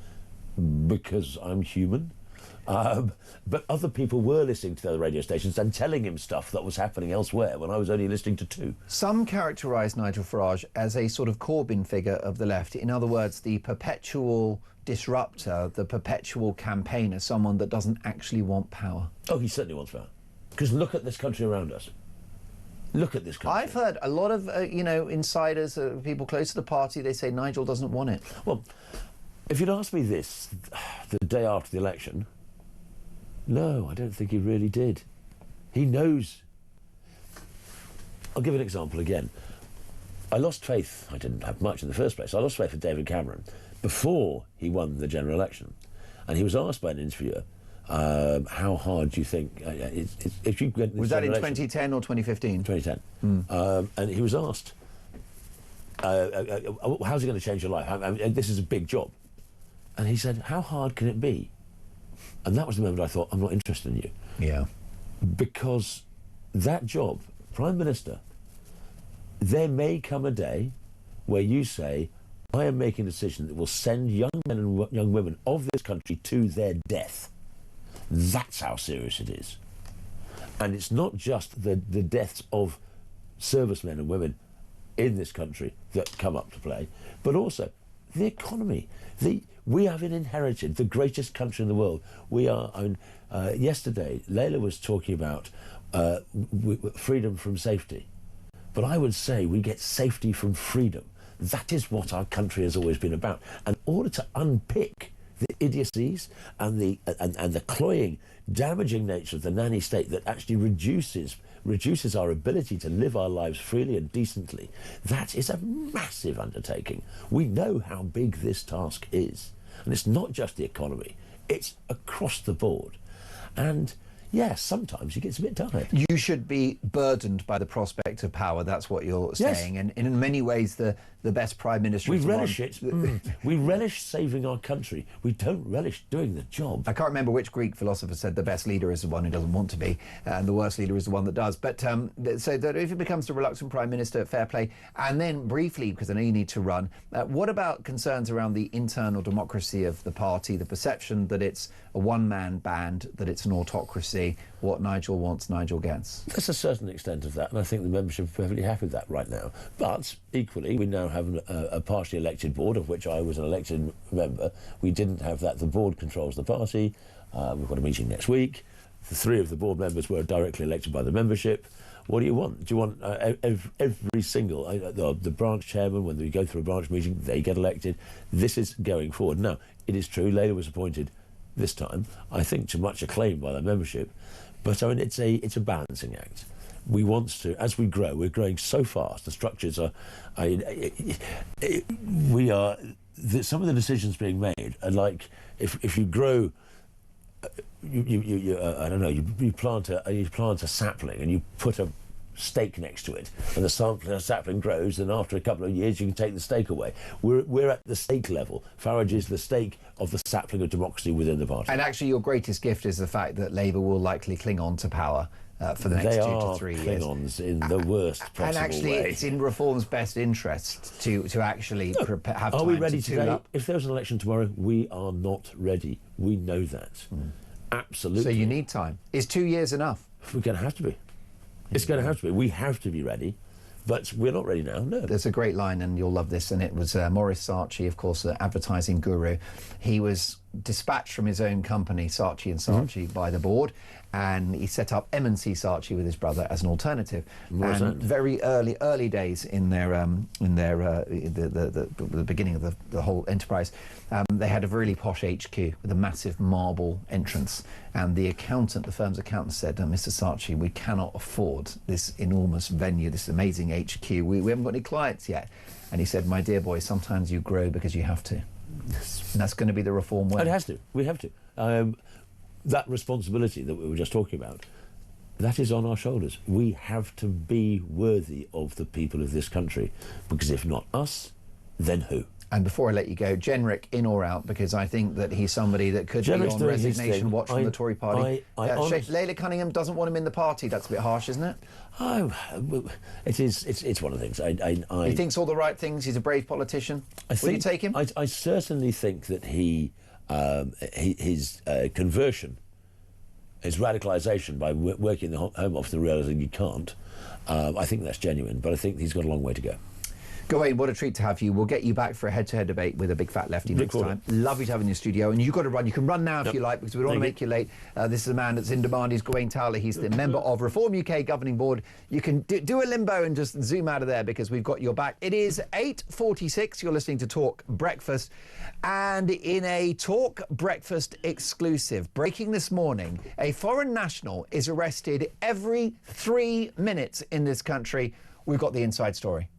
Because I'm human. But other people were listening to the other radio stations and telling him stuff that was happening elsewhere when I was only listening to 2. Some characterise Nigel Farage as a sort of Corbyn figure of the left. In other words, the perpetual disruptor, the perpetual campaigner, someone that doesn't actually want power. Oh, he certainly wants power. Because look at this country around us. Look at this country. I've heard a lot of, insiders, people close to the party, they say Nigel doesn't want it. Well, if you'd asked me this the day after the election, No, I don't think he really did. He knows. I'll give an example again. I lost faith. I didn't have much in the first place. I lost faith in David Cameron before he won the general election. And he was asked by an interviewer, how hard do you think... if you get was that in 2010 or 2015? 2010. And he was asked, how's it going to change your life? This is a big job. And he said, how hard can it be? And that was the moment I thought, I'm not interested in you. Yeah. Because that job, Prime Minister, there may come a day where you say, I am making a decision that will send young men and young women of this country to their death. That's how serious it is. And it's not just the deaths of servicemen and women in this country that come up to play, but also the economy. We have inherited the greatest country in the world. We are. Yesterday, Layla was talking about freedom from safety, but I would say we get safety from freedom. That is what our country has always been about. And in order to unpick the idiocies and the cloying, damaging nature of the nanny state that actually reduces our ability to live our lives freely and decently, that is a massive undertaking. We know how big this task is. And it's not just the economy, it's across the board. And yes, sometimes he gets a bit tired. You should be burdened by the prospect of power. That's what you're saying. And in many ways, the best prime minister. We relish it. We relish saving our country. We don't relish doing the job. I can't remember which Greek philosopher said the best leader is the one who doesn't want to be, and the worst leader is the one that does. But so that if he becomes the reluctant prime minister, fair play. And then briefly, because I know you need to run, what about concerns around the internal democracy of the party, the perception that it's a one-man band, that it's an autocracy? What Nigel wants, Nigel gets. There's a certain extent of that, and I think the membership are perfectly happy with that right now. But equally, we now have a partially elected board, of which I was an elected member. We didn't have that. The board controls the party. We've got a meeting next week. The three of the board members were directly elected by the membership. What do you want? Do you want every single... the branch chairman, when we go through a branch meeting, they get elected. This is going forward. Now, it is true, Layla was appointed this time, I think to much acclaim by the membership. But I mean, it's a balancing act. We want to, as we grow, we're growing so fast. The structures are, we are. Some of the decisions being made are like if you grow, I don't know, you plant a sapling and you put a stake next to it, and the sapling grows, and after a couple of years you can take the stake away. We're at the stake level. Farage is the stake of the sapling of democracy within the party. And actually your greatest gift is the fact that Labour will likely cling on to power for the next 2 to 3 years. They are Klingons in the worst possible way. And actually it's in Reform's best interest to actually have time. Are we ready to tune today? up. If there's an election tomorrow, we are not ready. We know that. Absolutely. So you need time. Is 2 years enough? We're going to have to be. It's going to have to be. We have to be ready, but we're not ready now, no. There's a great line, and you'll love this, and it was Maurice Saatchi, of course, the advertising guru. He was dispatched from his own company, Saatchi and Saatchi, by the board, and he set up M&C Saatchi with his brother as an alternative. And very early days in their the beginning of the whole enterprise, they had a really posh HQ with a massive marble entrance. And the firm's accountant said, Mr. Saatchi, we cannot afford this enormous venue, this amazing HQ. We haven't got any clients yet. And he said, my dear boy, sometimes you grow because you have to. And that's going to be the Reform way. It has to. We have to. That responsibility that we were just talking about, that is on our shoulders. We have to be worthy of the people of this country, because if not us, then who? And before I let you go, Jenrick, in or out? Because I think that he's somebody that could be on resignation watch from the Tory party. Layla Cunningham doesn't want him in the party. That's a bit harsh, isn't it? Oh, it is. It's one of the things. He thinks all the right things. He's a brave politician. Will you take him? I certainly think that his conversion, his radicalisation by working in the Home Office and realising you can't, I think that's genuine. But I think he's got a long way to go. Gawain, what a treat to have you. We'll get you back for a head-to-head debate with a big fat lefty next time. Lovely to have you in your studio. And you've got to run. You can run now if you like, because we don't want to make you late. This is a man that's in demand. He's Gawain Towler. He's the member of Reform UK Governing Board. You can do a limbo and just zoom out of there, because we've got your back. It is 8:46. You're listening to Talk Breakfast. And in a Talk Breakfast exclusive, breaking this morning, a foreign national is arrested every 3 minutes in this country. We've got the inside story.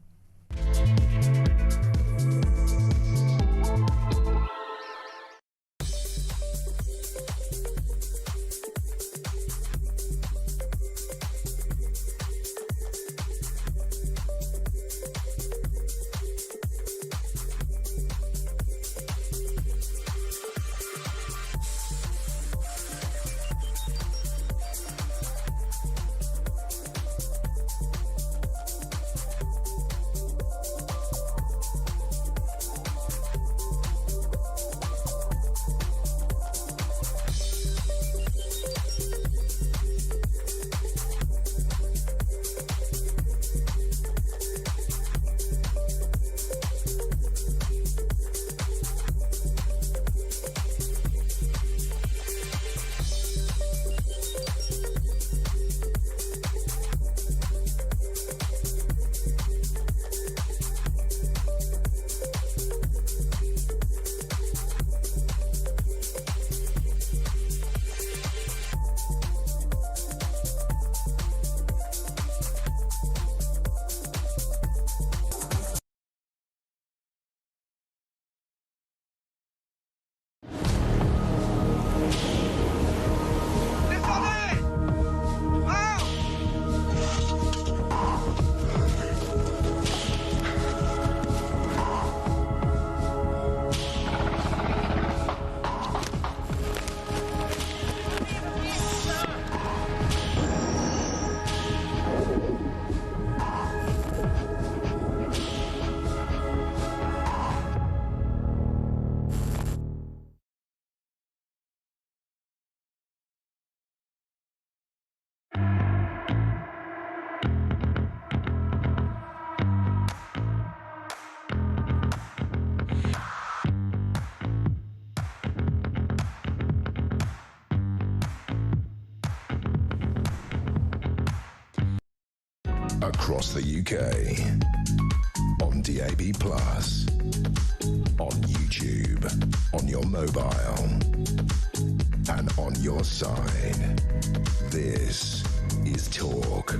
Across the UK, on DAB+, on YouTube, on your mobile, and on your side. This is Talk.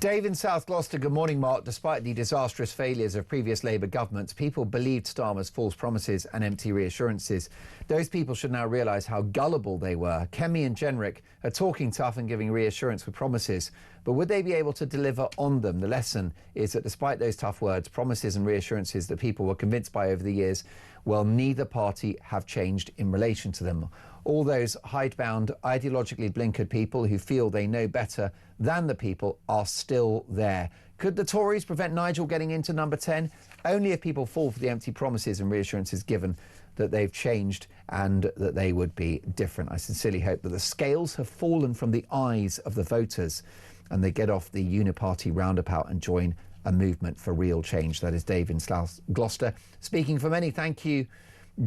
Dave in South Gloucester, good morning, Mark. Despite the disastrous failures of previous Labour governments, people believed Starmer's false promises and empty reassurances. Those people should now realise how gullible they were. Kemi and Jenrick are talking tough and giving reassurance with promises, but would they be able to deliver on them? The lesson is that despite those tough words, promises and reassurances that people were convinced by over the years, well, neither party have changed in relation to them. All those hidebound, ideologically blinkered people who feel they know better than the people are still there. Could the Tories prevent Nigel getting into number 10? Only if people fall for the empty promises and reassurances given that they've changed and that they would be different. I sincerely hope that the scales have fallen from the eyes of the voters and they get off the uniparty roundabout and join a movement for real change. That is Dave in South Gloucester. Speaking for many, thank you,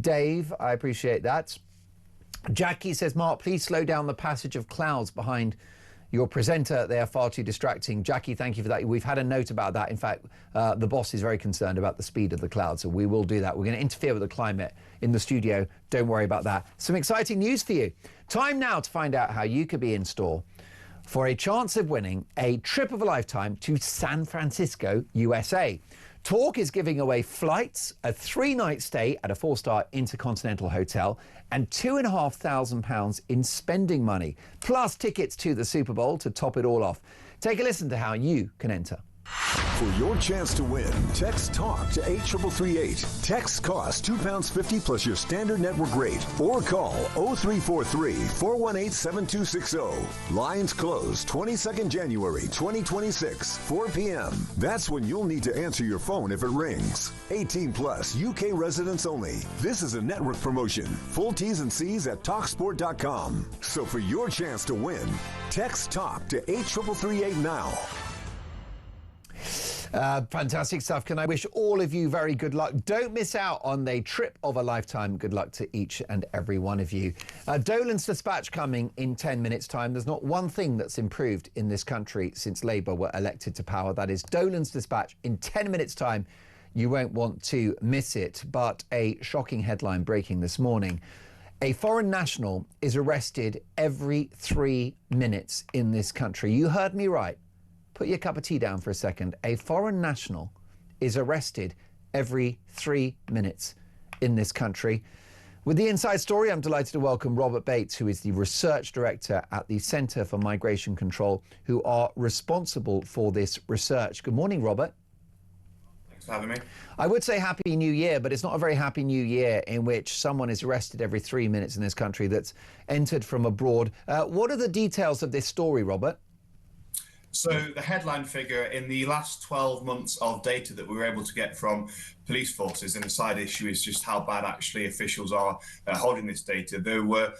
Dave. I appreciate that. Jackie says, Mark, please slow down the passage of clouds behind your presenter. They are far too distracting. Jackie, thank you for that. We've had a note about that. In fact, the boss is very concerned about the speed of the clouds, so we will do that. We're going to interfere with the climate in the studio. Don't worry about that. Some exciting news for you. Time now to find out how you could be in store for a chance of winning a trip of a lifetime to San Francisco, USA. Talk is giving away flights, a 3-night stay at a 4-star intercontinental hotel, and £2,500 in spending money, plus tickets to the Super Bowl to top it all off. Take a listen to how you can enter. For your chance to win, text TALK to 83338. Texts cost £2.50 plus your standard network rate. Or call 0343 418 7260. Lines close 22nd January 2026, 4 p.m. That's when you'll need to answer your phone if it rings. 18 plus, UK residents only. This is a network promotion. Full T's and C's at talksport.com. So for your chance to win, text TALK to 83338 now. Fantastic stuff. Can I wish all of you very good luck? Don't miss out on the trip of a lifetime. Good luck to each and every one of you. Dolan's dispatch coming in 10 minutes' time. There's not one thing that's improved in this country since Labour were elected to power. That is Dolan's dispatch in 10 minutes' time. You won't want to miss it. But a shocking headline breaking this morning. A foreign national is arrested every 3 minutes in this country. You heard me right. Put your cup of tea down for a second. A foreign national is arrested every 3 minutes in this country. With the inside story, I'm delighted to welcome Robert Bates, who is the research director at the Centre for Migration Control, who are responsible for this research. Good morning, Robert. Thanks for having me. I would say Happy New Year, but it's not a very happy New Year in which someone is arrested every 3 minutes in this country that's entered from abroad. What are the details of this story, Robert? So the headline figure in the last 12 months of data that we were able to get from police forces, and the side issue is just how bad actually officials are holding this data. There were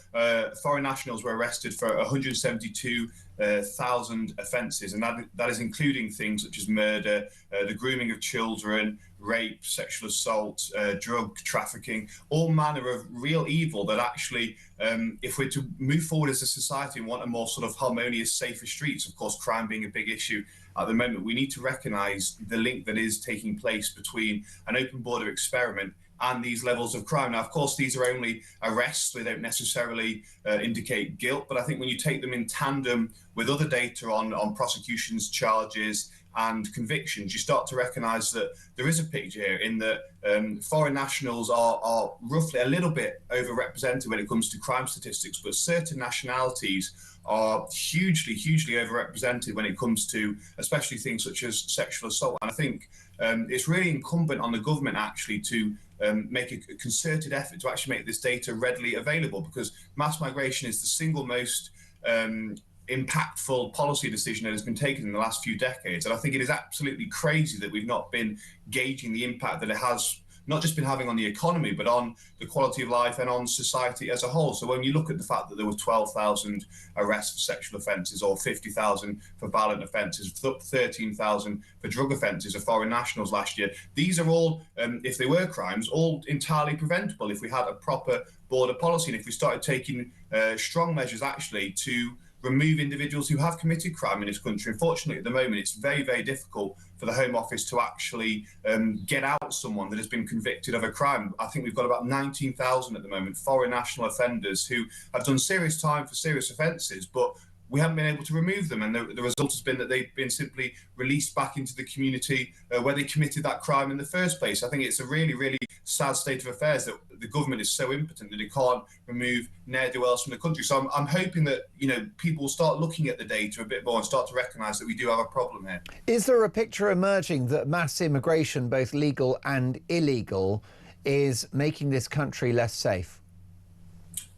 foreign nationals were arrested for 172,000 offences, and that is including things such as murder, the grooming of children, rape, sexual assault, drug trafficking, all manner of real evil that actually, if we're to move forward as a society and want a more sort of harmonious, safer streets, of course, crime being a big issue at the moment, we need to recognise the link that is taking place between an open border experiment and these levels of crime. Now, of course, these are only arrests. They don't necessarily indicate guilt, but I think when you take them in tandem with other data on prosecutions, charges, and convictions, you start to recognise that there is a picture here in that foreign nationals are roughly a little bit overrepresented when it comes to crime statistics, but certain nationalities are hugely, hugely overrepresented when it comes to especially things such as sexual assault. And I think it's really incumbent on the government actually to make a concerted effort to actually make this data readily available, because mass migration is the single most impactful policy decision that has been taken in the last few decades. And I think it is absolutely crazy that we've not been gauging the impact that it has not just been having on the economy, but on the quality of life and on society as a whole. So when you look at the fact that there were 12,000 arrests for sexual offences, or 50,000 for violent offences, 13,000 for drug offences of foreign nationals last year, these are all, if they were crimes, all entirely preventable if we had a proper border policy and if we started taking strong measures actually to remove individuals who have committed crime in this country. Unfortunately, at the moment, it's very, very difficult for the Home Office to actually get out someone that has been convicted of a crime. I think we've got about 19,000 at the moment, foreign national offenders who have done serious time for serious offences, but we haven't been able to remove them, and the result has been that they've been simply released back into the community where they committed that crime in the first place. I think it's a really, really sad state of affairs that the government is so impotent that it can't remove ne'er-do-wells from the country. So I'm hoping that, you know, people will start looking at the data a bit more and start to recognise that we do have a problem here. Is there a picture emerging that mass immigration, both legal and illegal, is making this country less safe?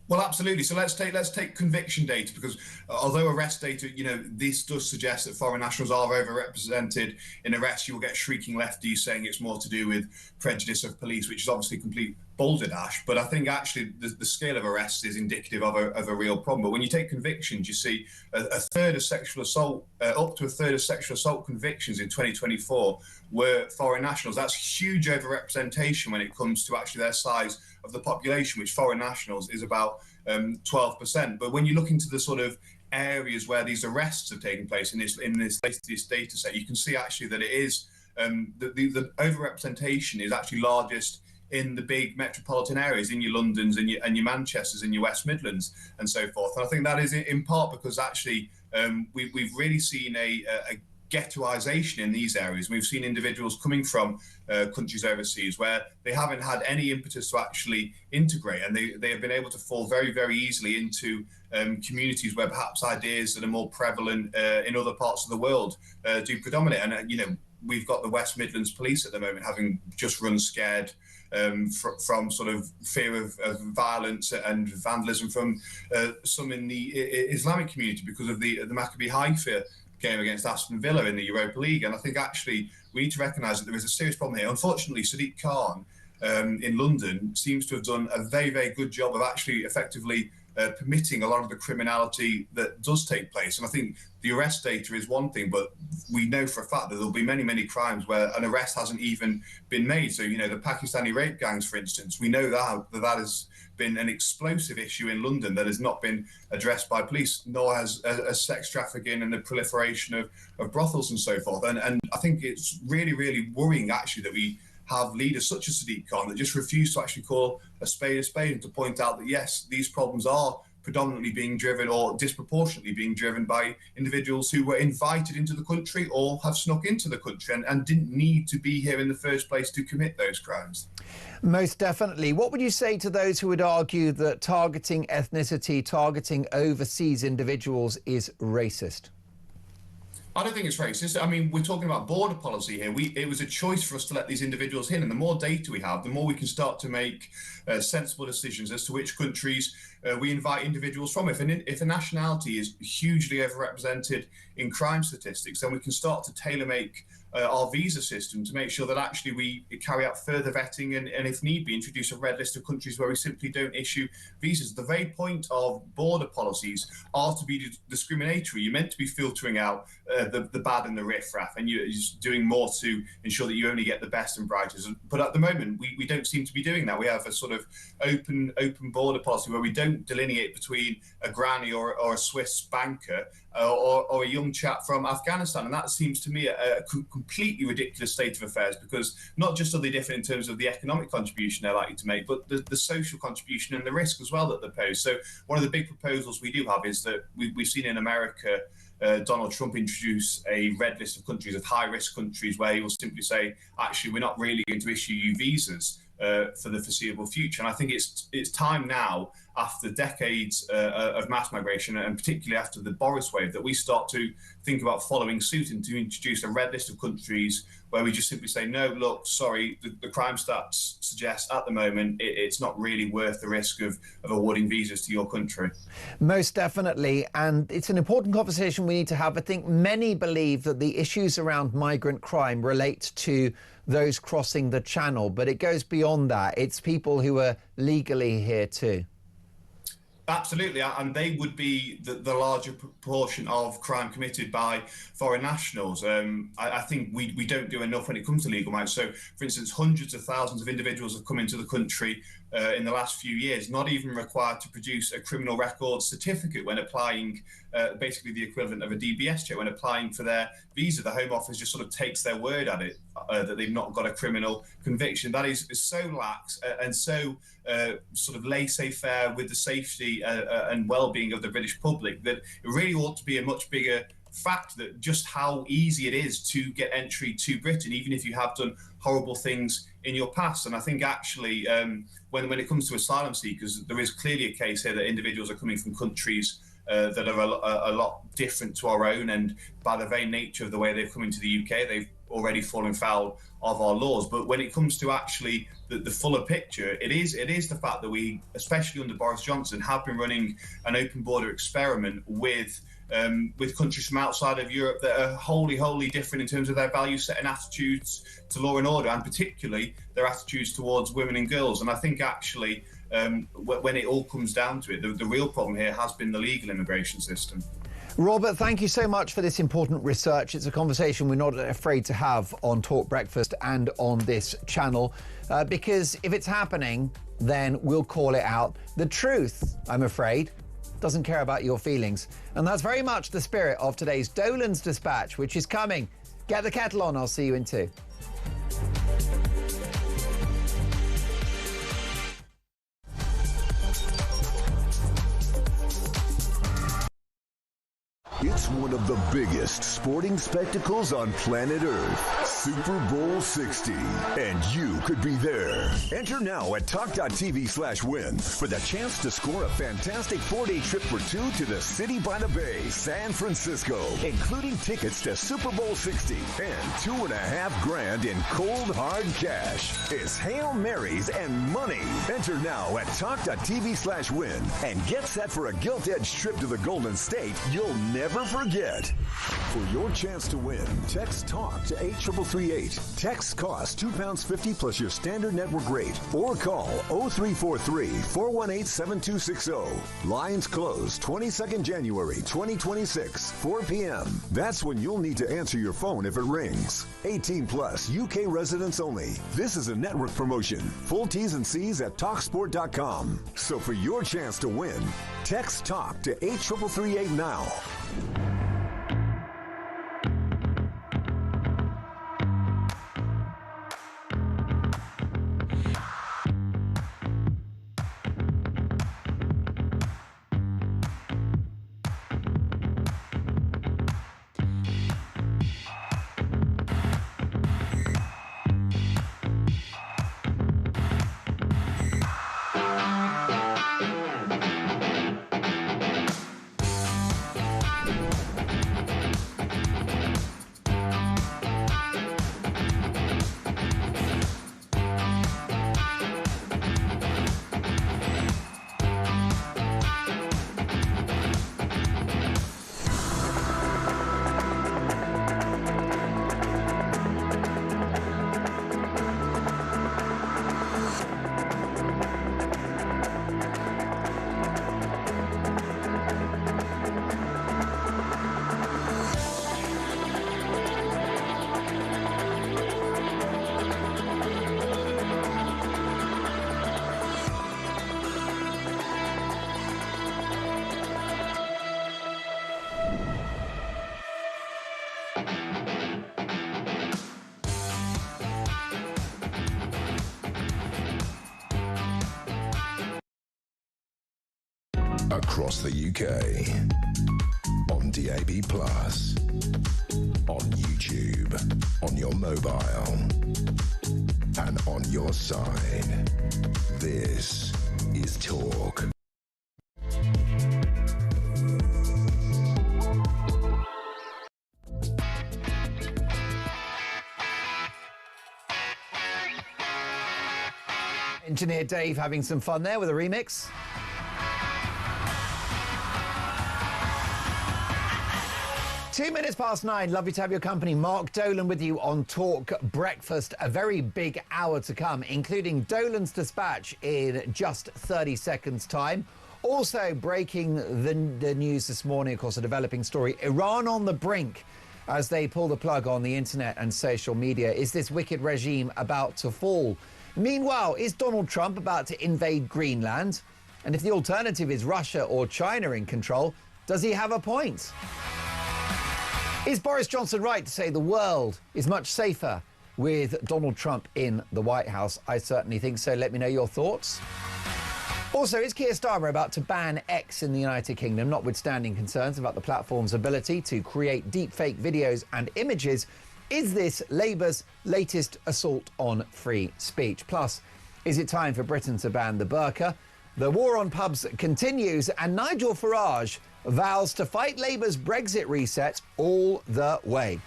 Well, absolutely. So let's take conviction data, because although arrest data, you know, this does suggest that foreign nationals are overrepresented in arrests. You will get shrieking lefties saying it's more to do with prejudice of police, which is obviously complete balderdash. But I think actually the scale of arrests is indicative of a real problem. But when you take convictions, you see a third of sexual assault, up to a third of sexual assault convictions in 2024 were foreign nationals. That's huge overrepresentation when it comes to actually their size of the population, which foreign nationals is about 12%. But when you look into the sort of areas where these arrests have taken place in this latest data set, you can see actually that it is the overrepresentation is actually largest in the big metropolitan areas, in your Londons and your Manchesters and your West Midlands and so forth. And I think that is in part because actually we've really seen a ghettoisation in these areas. We've seen individuals coming from countries overseas where they haven't had any impetus to actually integrate, and they have been able to fall very, very easily into communities where perhaps ideas that are more prevalent in other parts of the world do predominate. And, you know, we've got the West Midlands Police at the moment having just run scared from sort of fear of violence and vandalism from some in the Islamic community because of the Maccabi Haifa game against Aston Villa in the Europa League. And I think actually we need to recognise that there is a serious problem here. Unfortunately, Sadiq Khan in London seems to have done a very, very good job of actually effectively permitting a lot of the criminality that does take place. And I think the arrest data is one thing, but we know for a fact that there'll be many, many crimes where an arrest hasn't even been made. So, the Pakistani rape gangs, for instance, we know that has been an explosive issue in London that has not been addressed by police, nor has sex trafficking and the proliferation of brothels and so forth. And I think it's really, really worrying, actually, that we have leaders such as Sadiq Khan that just refuse to actually call a spade and to point out that, yes, these problems are predominantly being driven or disproportionately being driven by individuals who were invited into the country or have snuck into the country and didn't need to be here in the first place to commit those crimes. Most definitely. What would you say to those who would argue that targeting ethnicity, targeting overseas individuals is racist? I don't think it's racist. I mean, we're talking about border policy here. It was a choice for us to let these individuals in, and the more data we have, the more we can start to make sensible decisions as to which countries we invite individuals from. If a nationality is hugely overrepresented in crime statistics, then we can start to tailor-make our visa system to make sure that actually we carry out further vetting and if need be, introduce a red list of countries where we simply don't issue visas. The very point of border policies are to be discriminatory. You're meant to be filtering out the bad and the riffraff, and you're just doing more to ensure that you only get the best and brightest. But at the moment, we don't seem to be doing that. We have a sort of open border policy where we don't delineate between a granny or a Swiss banker or a young chap from Afghanistan. And that seems to me a completely ridiculous state of affairs, because not just are they different in terms of the economic contribution they're likely to make, but the social contribution and the risk as well that they pose. So one of the big proposals we do have is that we've seen in America Donald Trump introduce a red list of countries, of high-risk countries, where he will simply say, actually, we're not really going to issue you visas for the foreseeable future. And I think it's time now, after decades of mass migration, and particularly after the Boris wave, that we start to think about following suit and to introduce a red list of countries where we just simply say, no, look, sorry, the crime stats suggest at the moment it's not really worth the risk of awarding visas to your country. Most definitely. And it's an important conversation we need to have. I think many believe that the issues around migrant crime relate to those crossing the channel, but it goes beyond that. It's people who are legally here too. Absolutely, and they would be the larger proportion of crime committed by foreign nationals. I think we don't do enough when it comes to legal migrants. So, for instance, hundreds of thousands of individuals have come into the country in the last few years, not even required to produce a criminal record certificate when applying, basically the equivalent of a DBS check when applying for their visa. The Home Office just sort of takes their word at it, that they've not got a criminal conviction. That is so lax and so sort of laissez-faire with the safety and well-being of the British public that it really ought to be a much bigger fact that just how easy it is to get entry to Britain, even if you have done horrible things in your past. And I think actually when it comes to asylum seekers, there is clearly a case here that individuals are coming from countries that are a lot different to our own, and by the very nature of the way they've come into the UK, they've already fallen foul of our laws. But when it comes to actually the fuller picture, it is the fact that we, especially under Boris Johnson, have been running an open border experiment with countries from outside of Europe that are wholly different in terms of their value set and attitudes to law and order, and particularly their attitudes towards women and girls. And I think actually when it all comes down to it, the real problem here has been the legal immigration system. Robert, thank you so much for this important research. It's a conversation we're not afraid to have on Talk Breakfast and on this channel, because if it's happening, then we'll call it out. The truth, I'm afraid, doesn't care about your feelings. And that's very much the spirit of today's Dolan's Dispatch, which is coming. Get the kettle on. I'll see you in 2. It's one of the biggest sporting spectacles on planet Earth, Super Bowl 60, and you could be there. Enter now at talk.tv/win for the chance to score a fantastic 4-day trip for 2 to the City by the Bay, San Francisco, including tickets to Super Bowl 60 and $2.5 grand in cold hard cash. It's Hail Marys and money. Enter now at talk.tv/win and get set for a gilt-edged trip to the Golden State you'll never forget. For your chance to win, text TALK to 83338. Text costs £2.50 plus your standard network rate. Or call 0343-418-7260. Lines close 22nd January 2026, 4 p.m. That's when you'll need to answer your phone if it rings. 18 plus, UK residents only. This is a network promotion. Full T's and C's at TalkSport.com. So for your chance to win, text TALK to 83338 now. Across the UK, on DAB+, on YouTube, on your mobile, and on your side. This is Talk. Engineer Dave having some fun there with a remix. Two minutes past 9. Lovely to have your company. Mark Dolan with you on Talk Breakfast. A very big hour to come, including Dolan's Dispatch in just 30 seconds' time. Also breaking the news this morning, of course, a developing story. Iran on the brink as they pull the plug on the internet and social media. Is this wicked regime about to fall? Meanwhile, is Donald Trump about to invade Greenland? And if the alternative is Russia or China in control, does he have a point? Is Boris Johnson right to say the world is much safer with Donald Trump in the White House? I certainly think so. Let me know your thoughts. Also, is Keir Starmer about to ban X in the United Kingdom, notwithstanding concerns about the platform's ability to create deepfake videos and images? Is this Labour's latest assault on free speech? Plus, is it time for Britain to ban the burqa? The war on pubs continues, and Nigel Farage vows to fight Labour's Brexit reset all the way.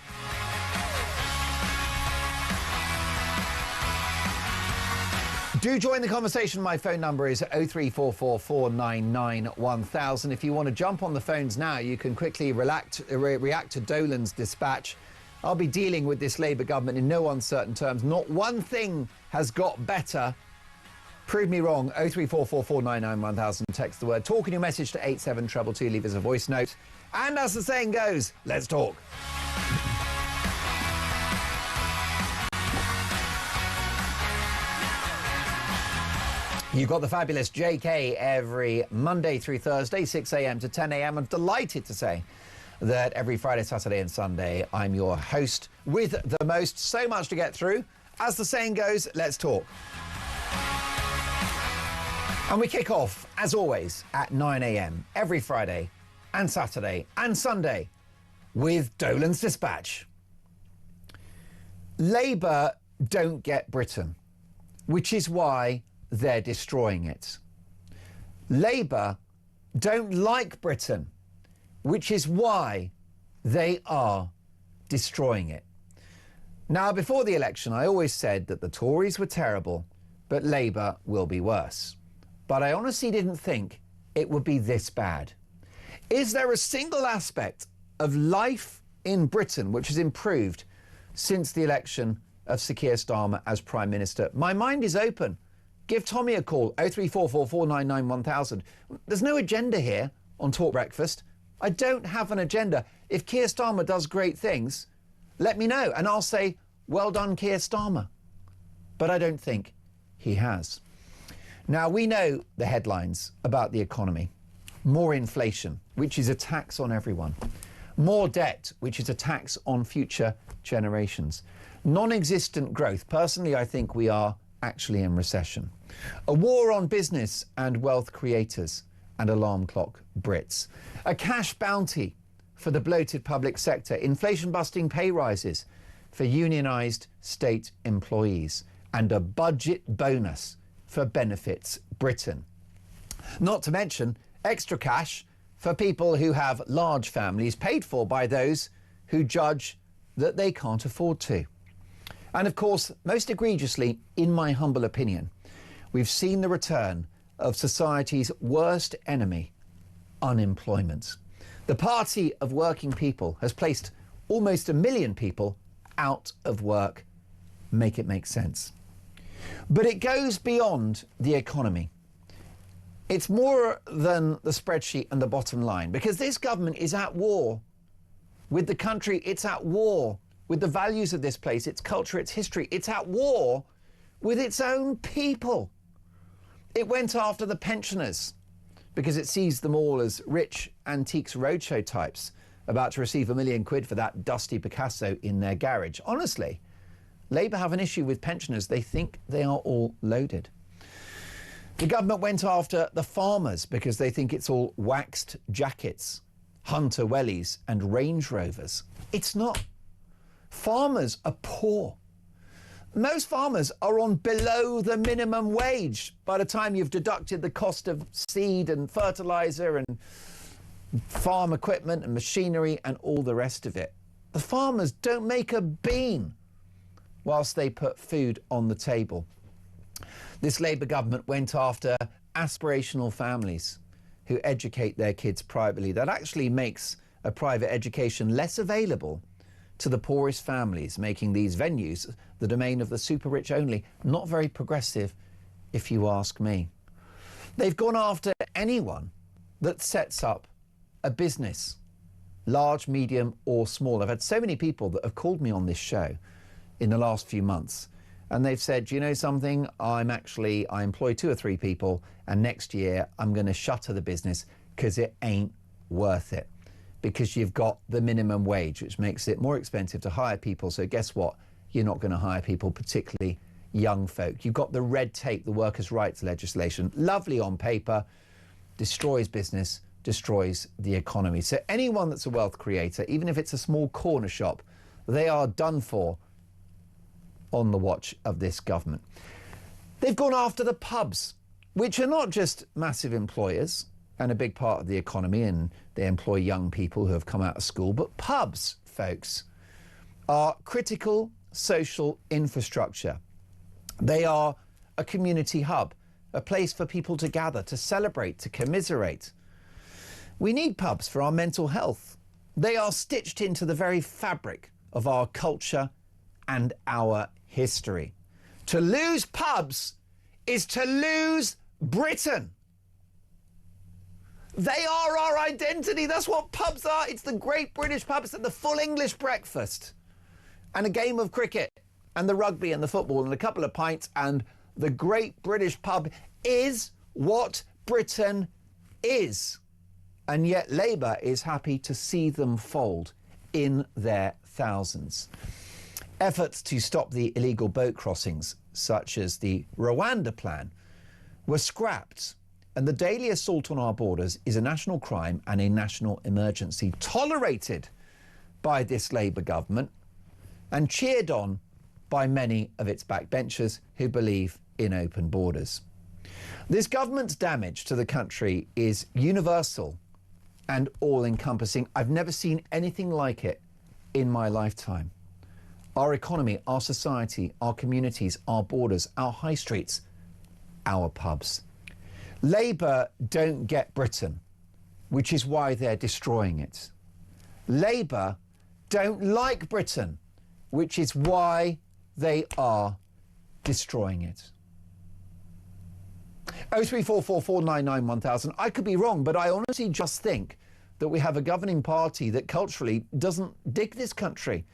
Do join the conversation. My phone number is 0344 499 1000. If you want to jump on the phones now, you can quickly react to Dolan's dispatch. I'll be dealing with this Labour government in no uncertain terms. Not one thing has got better. Prove me wrong. 0344 499 1000. Text the word talk in your message to 87222. Leave us a voice note. And as the saying goes, let's talk. You've got the fabulous JK every Monday through Thursday, 6 a.m. to 10 a.m. I'm delighted to say that every Friday, Saturday and Sunday, I'm your host with the most. So much to get through. As the saying goes, let's talk. And we kick off, as always, at 9 a.m. every Friday and Saturday and Sunday with Dolan's Dispatch. Labour don't get Britain, which is why they're destroying it. Labour don't like Britain, which is why they are destroying it. Now, before the election, I always said that the Tories were terrible, but Labour will be worse. But I honestly didn't think it would be this bad. Is there a single aspect of life in Britain, which has improved since the election of Sir Keir Starmer as Prime Minister. My mind is open. Give Tommy a call, 03444991000. There's no agenda here on Talk Breakfast. I don't have an agenda. If Keir Starmer does great things, let me know, and I'll say, well done, Keir Starmer. But I don't think he has. Now, we know the headlines about the economy. More inflation, which is a tax on everyone. More debt, which is a tax on future generations. Non-existent growth. Personally, I think we are actually in recession. A war on business and wealth creators and alarm clock Brits. A cash bounty for the bloated public sector. Inflation-busting pay rises for unionised state employees. And a budget bonus for Benefits Britain. Not to mention extra cash for people who have large families paid for by those who judge that they can't afford to. And of course, most egregiously, in my humble opinion, we've seen the return of society's worst enemy, unemployment. The Party of Working People has placed almost 1 million people out of work. Make it make sense. But it goes beyond the economy. It's more than the spreadsheet and the bottom line, because this government is at war with the country. It's at war with the values of this place, its culture, its history. It's at war with its own people. It went after the pensioners because it sees them all as rich Antiques Roadshow types about to receive £1 million for that dusty Picasso in their garage. Honestly, Labour have an issue with pensioners. They think they are all loaded. The government went after the farmers because they think it's all waxed jackets, Hunter Wellies and Range Rovers. It's not. Farmers are poor. Most farmers are on below the minimum wage by the time you've deducted the cost of seed and fertiliser and farm equipment and machinery and all the rest of it. The farmers don't make a bean whilst they put food on the table. This Labour government went after aspirational families who educate their kids privately. That actually makes a private education less available to the poorest families, making these venues the domain of the super rich only. Not very progressive, if you ask me. They've gone after anyone that sets up a business, large, medium or small. I've had so many people that have called me on this show in the last few months, and they've said, you know something, I employ 2 or 3 people, and next year I'm going to shutter the business because it ain't worth it. Because you've got the minimum wage, which makes it more expensive to hire people. So guess what? You're not going to hire people, particularly young folk. You've got the red tape, the workers' rights legislation, lovely on paper, destroys business, destroys the economy. So anyone that's a wealth creator, even if it's a small corner shop, they are done for on the watch of this government. They've gone after the pubs, which are not just massive employers and a big part of the economy, and they employ young people who have come out of school, but pubs, folks, are critical social infrastructure. They are a community hub, a place for people to gather, to celebrate, to commiserate. We need pubs for our mental health. They are stitched into the very fabric of our culture and our history. To lose pubs is to lose Britain. They are our identity. That's what pubs are. It's the Great British pub. It's the full English breakfast and a game of cricket and the rugby and the football and a couple of pints, and the Great British pub is what Britain is. And yet Labour is happy to see them fold in their thousands. Efforts to stop the illegal boat crossings, such as the Rwanda plan, were scrapped. And the daily assault on our borders is a national crime and a national emergency, tolerated by this Labour government and cheered on by many of its backbenchers who believe in open borders. This government's damage to the country is universal and all-encompassing. I've never seen anything like it in my lifetime. Our economy, our society, our communities, our borders, our high streets, our pubs. Labour don't get Britain, which is why they're destroying it. Labour don't like Britain, which is why they are destroying it. 03444991000. I could be wrong, but I honestly just think that we have a governing party that culturally doesn't dig this country.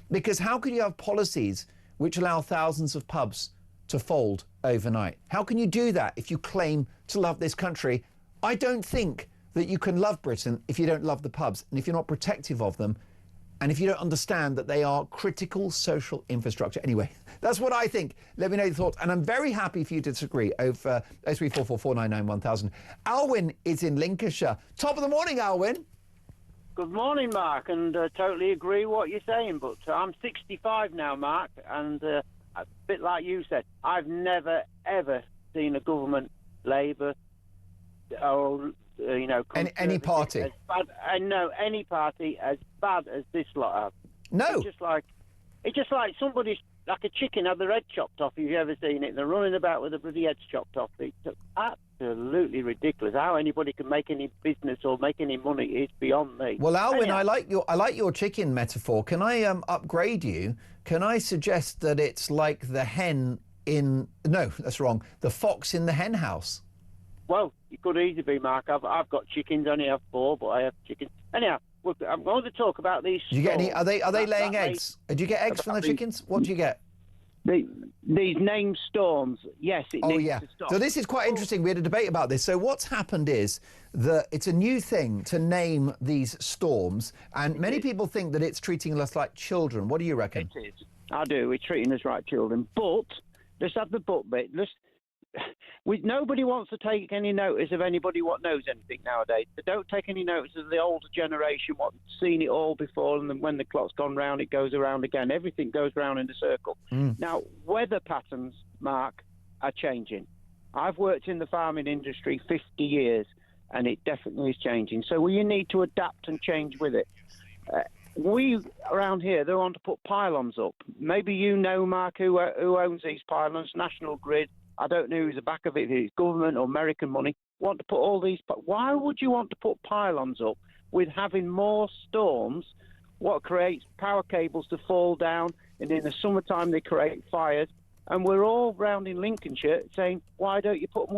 Because how can you have policies which allow thousands of pubs to fold overnight? How can you do that if you claim to love this country? I don't think that you can love Britain if you don't love the pubs and if you're not protective of them and if you don't understand that they are critical social infrastructure. Anyway, that's what I think. Let me know your thoughts. And I'm very happy for you to disagree over 03444991000. Alwyn is in Lincolnshire. Top of the morning, Alwyn. Good morning, Mark, and totally agree what you're saying. But I'm 65 now, Mark, and a bit like you said, I've never, ever seen a government, Labour, or any party. As bad, no, any party as bad as this lot have. No. It's just like somebody's like a chicken had their head chopped off. If you've ever seen it, they're running about with their bloody heads chopped off. It's absolutely ridiculous. How anybody can make any business or make any money is beyond me. Well, Alwyn, I like your chicken metaphor. Can I upgrade you? Can I suggest that it's like the hen in? No, that's wrong. The fox in the hen house. Well, it could easily be, Mark. I've got chickens. I only have 4, but I have chickens. Anyhow, I'm going to talk about these. Do you get any? Are they laying eggs? Do you get eggs from the chickens? What do you get? These named storms. Yes, it needs to stop. So this is quite interesting. We had a debate about this. So what's happened is that it's a new thing to name these storms, and many people think that it's treating us like children. What do you reckon? It is. I do. We're treating us like children. But let's have the but bit. Nobody wants to take any notice of anybody what knows anything nowadays. They don't take any notice of the older generation what's seen it all before, and then when the clock's gone round, it goes around again. Everything goes round in a circle. Now, weather patterns, Mark, are changing. I've worked in the farming industry 50 years, and it definitely is changing. So you need to adapt and change with it. We, around here, they want to put pylons up. Maybe you know, Mark, who owns these pylons, National Grid. I don't know who's the back of it, if it's government or American money, want to put all these... Why would you want to put pylons up with having more storms, what creates power cables to fall down, and in the summertime they create fires, and we're all round in Lincolnshire saying, why don't you put them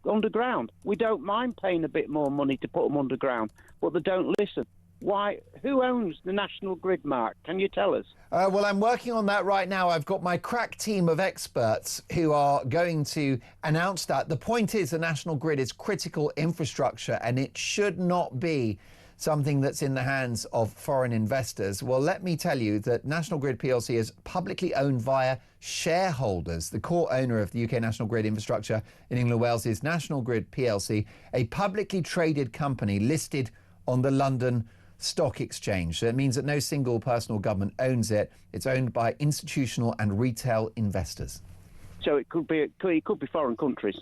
underground? We don't mind paying a bit more money to put them underground, but they don't listen. Why? Who owns the National Grid, Mark? Can you tell us? Well, I'm working on that right now. I've got my crack team of experts who are going to announce that. The point is the National Grid is critical infrastructure and it should not be something that's in the hands of foreign investors. Well, let me tell you that National Grid PLC is publicly owned via shareholders. The core owner of the UK National Grid infrastructure in England and Wales is National Grid PLC, a publicly traded company listed on the London Stock Exchange. So it means that no single person or government owns it. It's owned by institutional and retail investors. So it could be foreign countries.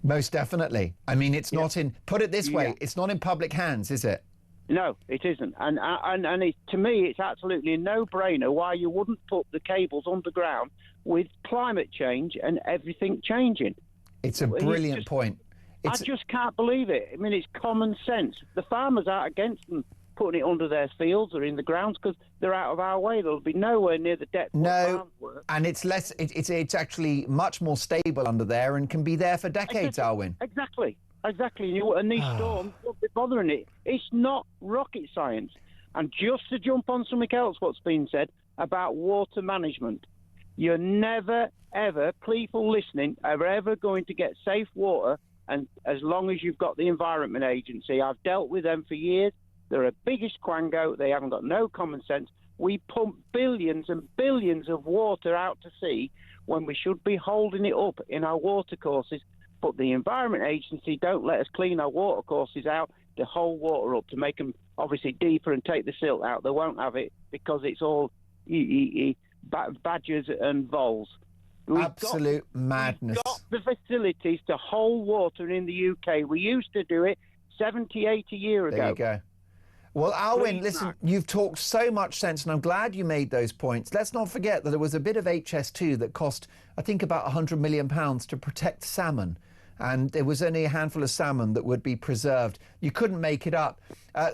Most definitely. I mean, it's not in. Put it this way: it's not in public hands, is it? No, it isn't. And to me, it's absolutely a no-brainer why you wouldn't put the cables underground with climate change and everything changing. It's a brilliant point. I just can't believe it. I mean, it's common sense. The farmers aren't against them putting it under their fields or in the grounds because they're out of our way. They'll be nowhere near the depth. No, and it's less. It's actually much more stable under there and can be there for decades, Alwyn. Exactly. And these storms won't be bothering it. It's not rocket science. And just to jump on something else, what's been said about water management, you're never, ever, people listening, are ever going to get safe water. And as long as you've got the Environment Agency, I've dealt with them for years. They're a biggest quango. They haven't got no common sense. We pump billions and billions of water out to sea when we should be holding it up in our water courses. But the Environment Agency don't let us clean our water courses out to hold water up, to make them obviously deeper and take the silt out. They won't have it because it's all badgers and voles. Absolute madness. We've got the facilities to hold water in the UK. We used to do it 70, 80 years ago. There you go. Well, Alwyn, listen, you've talked so much sense, and I'm glad you made those points. Let's not forget that there was a bit of HS2 that cost, I think, about £100 million to protect salmon. and there was only a handful of salmon that would be preserved. You couldn't make it up.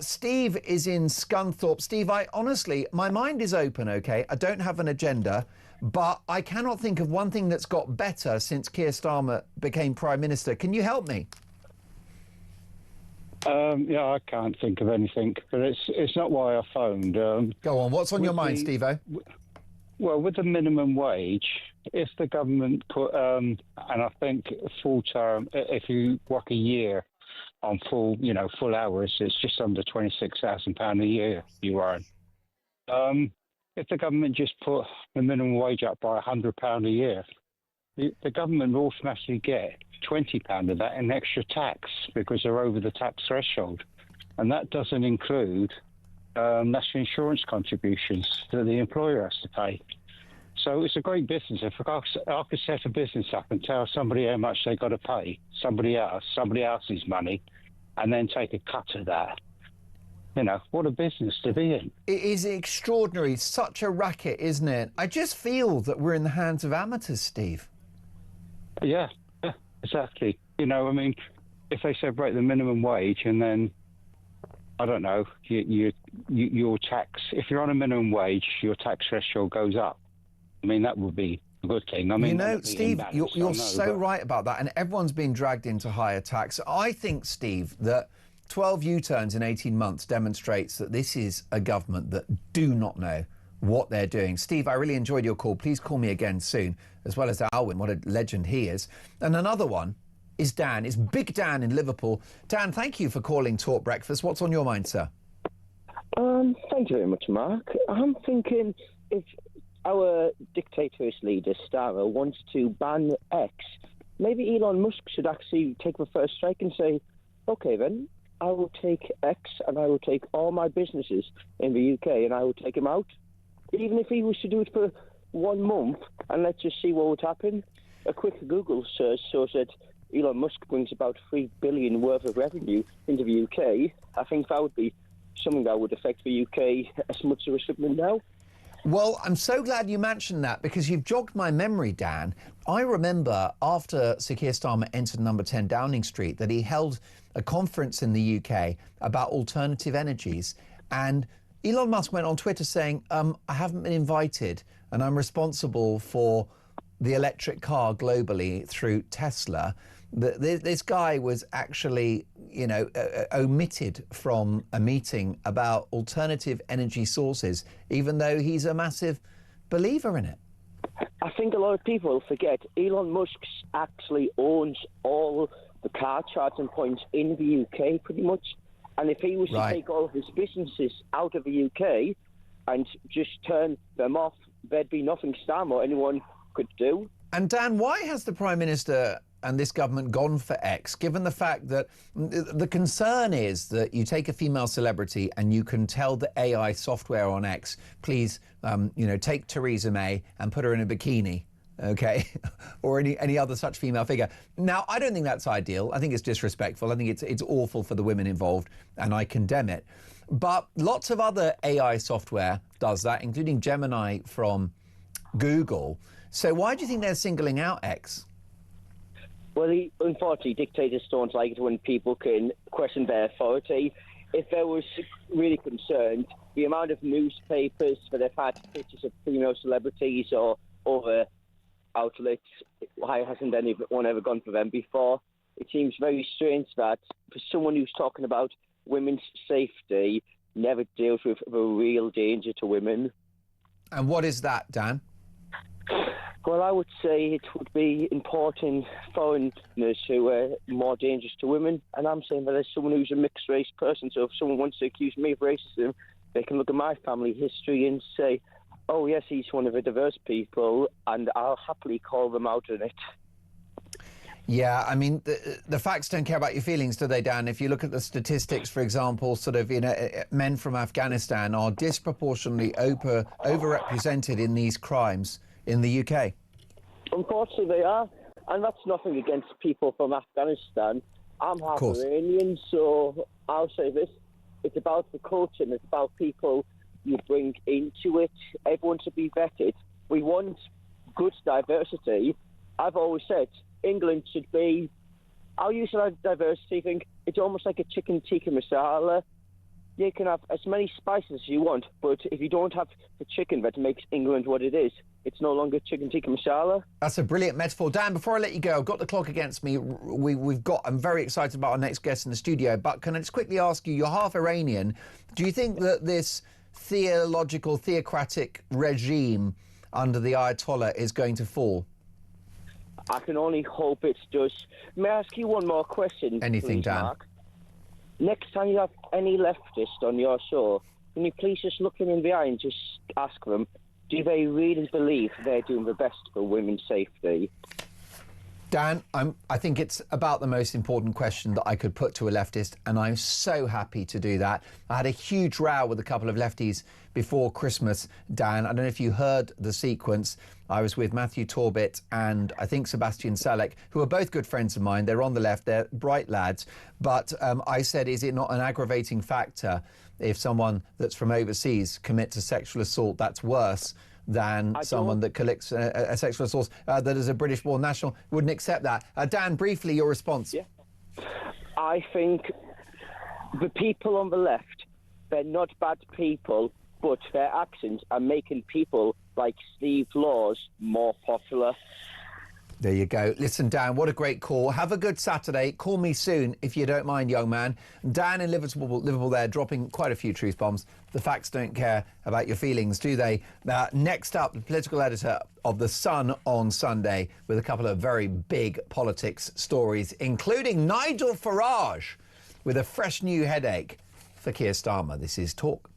Steve is in Scunthorpe. Steve, honestly, my mind is open, OK? I don't have an agenda, but I cannot think of one thing that's got better since Keir Starmer became Prime Minister. Can you help me? Yeah, I can't think of anything, but it's not why I phoned. Go on, what's on your mind, Steve-O? Well, with the minimum wage, if the government put, and I think full term, if you work a year on full hours, it's just under £26,000 a year you earn. If the government just put the minimum wage up by £100 a year, the government will automatically get £20 of that in extra tax because they're over the tax threshold. And that doesn't include national insurance contributions that the employer has to pay. So it's a great business. If I could set a business up and tell somebody how much they got to pay somebody else's money, and then take a cut of that, what a business to be in. It is extraordinary. Such a racket, isn't it? I just feel that we're in the hands of amateurs, Steve. Yeah, exactly. If they separate the minimum wage and then, I don't know, your tax, if you're on a minimum wage, your tax threshold goes up. That would be a good thing. Steve, you're so right about that, and everyone's been dragged into higher tax. I think, Steve, that 12 U-turns in 18 months demonstrates that this is a government that do not know what they're doing. Steve, I really enjoyed your call. Please call me again soon, as well as Alwyn. What a legend he is. And another one is Dan. It's Big Dan in Liverpool. Dan, thank you for calling Talk Breakfast. What's on your mind, sir? Thank you very much, Mark. I'm thinking if our dictatorist leader, Starmer, wants to ban X, maybe Elon Musk should actually take the first strike and say, OK, then, I will take X and I will take all my businesses in the UK and I will take them out. Even if he was to do it for 1 month, and let's just see what would happen. A quick Google search shows that Elon Musk brings about $3 billion worth of revenue into the UK. I think that would be something that would affect the UK as much as we're suffering now. Well, I'm so glad you mentioned that, because you've jogged my memory, Dan. I remember after Sir Keir Starmer entered number 10 Downing Street that he held a conference in the UK about alternative energies, and Elon Musk went on Twitter saying, I haven't been invited and I'm responsible for the electric car globally through Tesla. This guy was actually, omitted from a meeting about alternative energy sources, even though he's a massive believer in it. I think a lot of people forget Elon Musk actually owns all the car charging points in the UK, pretty much. And if he was to take all of his businesses out of the UK and just turn them off, there'd be nothing Starmer or anyone could do. And Dan, why has the Prime Minister and this government gone for X, given the fact that the concern is that you take a female celebrity and you can tell the AI software on X, please, take Theresa May and put her in a bikini, okay, or any other such female figure. Now, I don't think that's ideal. I think it's disrespectful. I think it's awful for the women involved, and I condemn it. But lots of other AI software does that, including Gemini from Google. So why do you think they're singling out X? Well, unfortunately, dictators don't like it when people can question their authority. If they was really concerned, the amount of newspapers that have had pictures of female celebrities or other outlets, why hasn't anyone ever gone for them before? It seems very strange that for someone who's talking about women's safety never deals with the real danger to women. And what is that, Dan? Well, I would say it would be importing foreigners who are more dangerous to women. And I'm saying that as someone who's a mixed race person, so if someone wants to accuse me of racism, they can look at my family history and say, oh, yes, he's one of the diverse people, and I'll happily call them out on it. Yeah, I mean, the facts don't care about your feelings, do they, Dan? If you look at the statistics, for example, men from Afghanistan are disproportionately overrepresented in these crimes in the UK. Unfortunately, they are. And that's nothing against people from Afghanistan. I'm half Iranian, so I'll say this. It's about the culture and it's about people you bring into it. Everyone should be vetted. We want good diversity. I've always said England should be How you should have diversity thing? It's almost like a chicken tikka masala. You can have as many spices as you want, but if you don't have the chicken that makes England what it is, it's no longer chicken tikka masala. That's a brilliant metaphor. Dan, before I let you go, I've got the clock against me. I'm very excited about our next guest in the studio, but can I just quickly ask you, you're half Iranian. Do you think that this theocratic regime under the Ayatollah is going to fall? I can only hope it does. May I ask you one more question? Anything, please, Dan. Mark? Next time you have any leftist on your show, can you please just look them in the eye and just ask them, do they really believe they're doing the best for women's safety? Dan, I think it's about the most important question that I could put to a leftist, and I'm so happy to do that. I had a huge row with a couple of lefties before Christmas, Dan. I don't know if you heard the sequence. I was with Matthew Torbett and I think Sebastian Salek, who are both good friends of mine. They're on the left, they're bright lads. But I said, is it not an aggravating factor if someone that's from overseas commits a sexual assault? That's worse than someone that collects a sexual assault that is a British-born national. Wouldn't accept that. Dan, briefly, your response. Yeah. I think the people on the left, they're not bad people, but their actions are making people like Steve Laws more popular. There you go. Listen, Dan, what a great call. Have a good Saturday. Call me soon, if you don't mind, young man. Dan in Liverpool there, dropping quite a few truth bombs. The facts don't care about your feelings, do they? Next up, the political editor of The Sun on Sunday with a couple of very big politics stories, including Nigel Farage with a fresh new headache for Keir Starmer. This is Talk.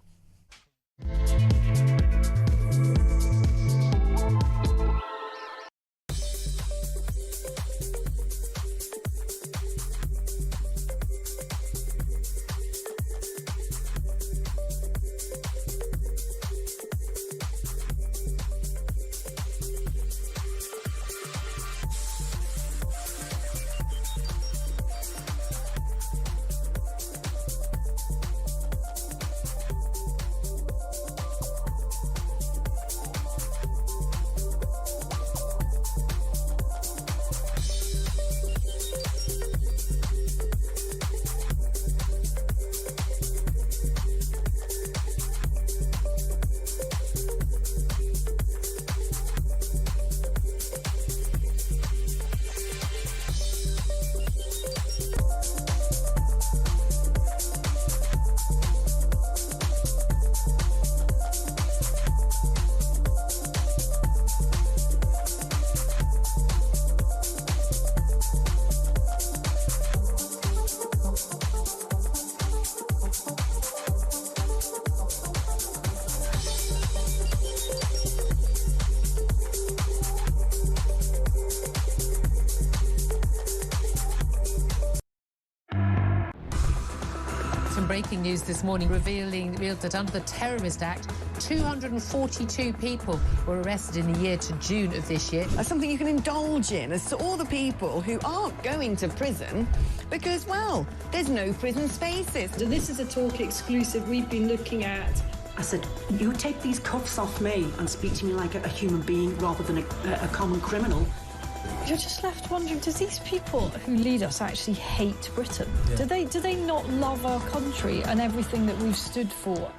Breaking news this morning revealed that under the Terrorist Act, 242 people were arrested in the year to June of this year. That's something you can indulge in as to all the people who aren't going to prison because, well, there's no prison spaces. So this is a Talk exclusive we've been looking at. I said, you take these cuffs off me and speak to me like a human being rather than a common criminal. You're just left wondering, does these people who lead us actually hate Britain? Yeah. Do they not love our country and everything that we've stood for?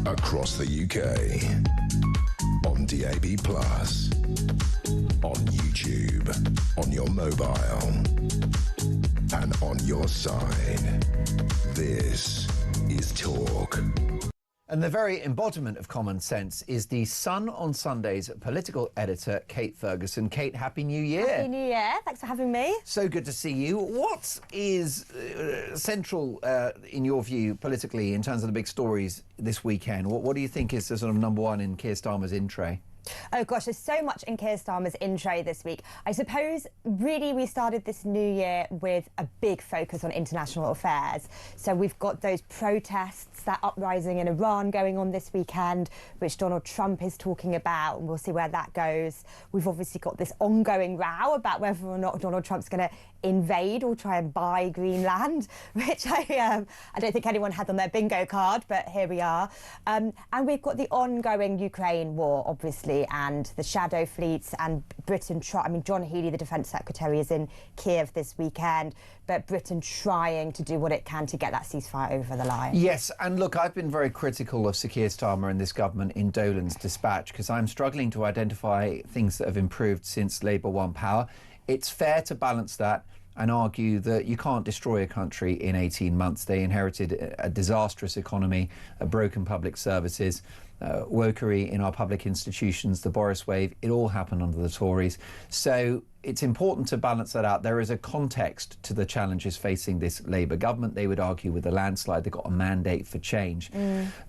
Across the UK, on DAB+, on YouTube, on your mobile, and on your side. This is Talk. And the very embodiment of common sense is the Sun on Sunday's political editor, Kate Ferguson. Kate, Happy New Year. Happy New Year. Thanks for having me. So good to see you. What is central, in your view, politically, in terms of the big stories this weekend? What do you think is the sort of number one in Keir Starmer's in tray? Oh gosh, there's so much in Keir Starmer's intro this week. I suppose really we started this new year with a big focus on international affairs. So we've got those protests, that uprising in Iran going on this weekend, which Donald Trump is talking about, and we'll see where that goes. We've obviously got this ongoing row about whether or not Donald Trump's going to invade or try and buy Greenland, which I don't think anyone had on their bingo card, but here we are. And we've got the ongoing Ukraine war, obviously, and the shadow fleets and Britain. John Healey, the Defence Secretary, is in Kiev this weekend, but Britain trying to do what it can to get that ceasefire over the line. Yes, and look, I've been very critical of Sir Keir Starmer and this government in Dolan's dispatch because I'm struggling to identify things that have improved since Labour won power. It's fair to balance that and argue that you can't destroy a country in 18 months. They inherited a disastrous economy, a broken public services, wokery in our public institutions, the Boris wave. It all happened under the Tories. So it's important to balance that out. There is a context to the challenges facing this Labour government. They would argue with a landslide, they've got a mandate for change.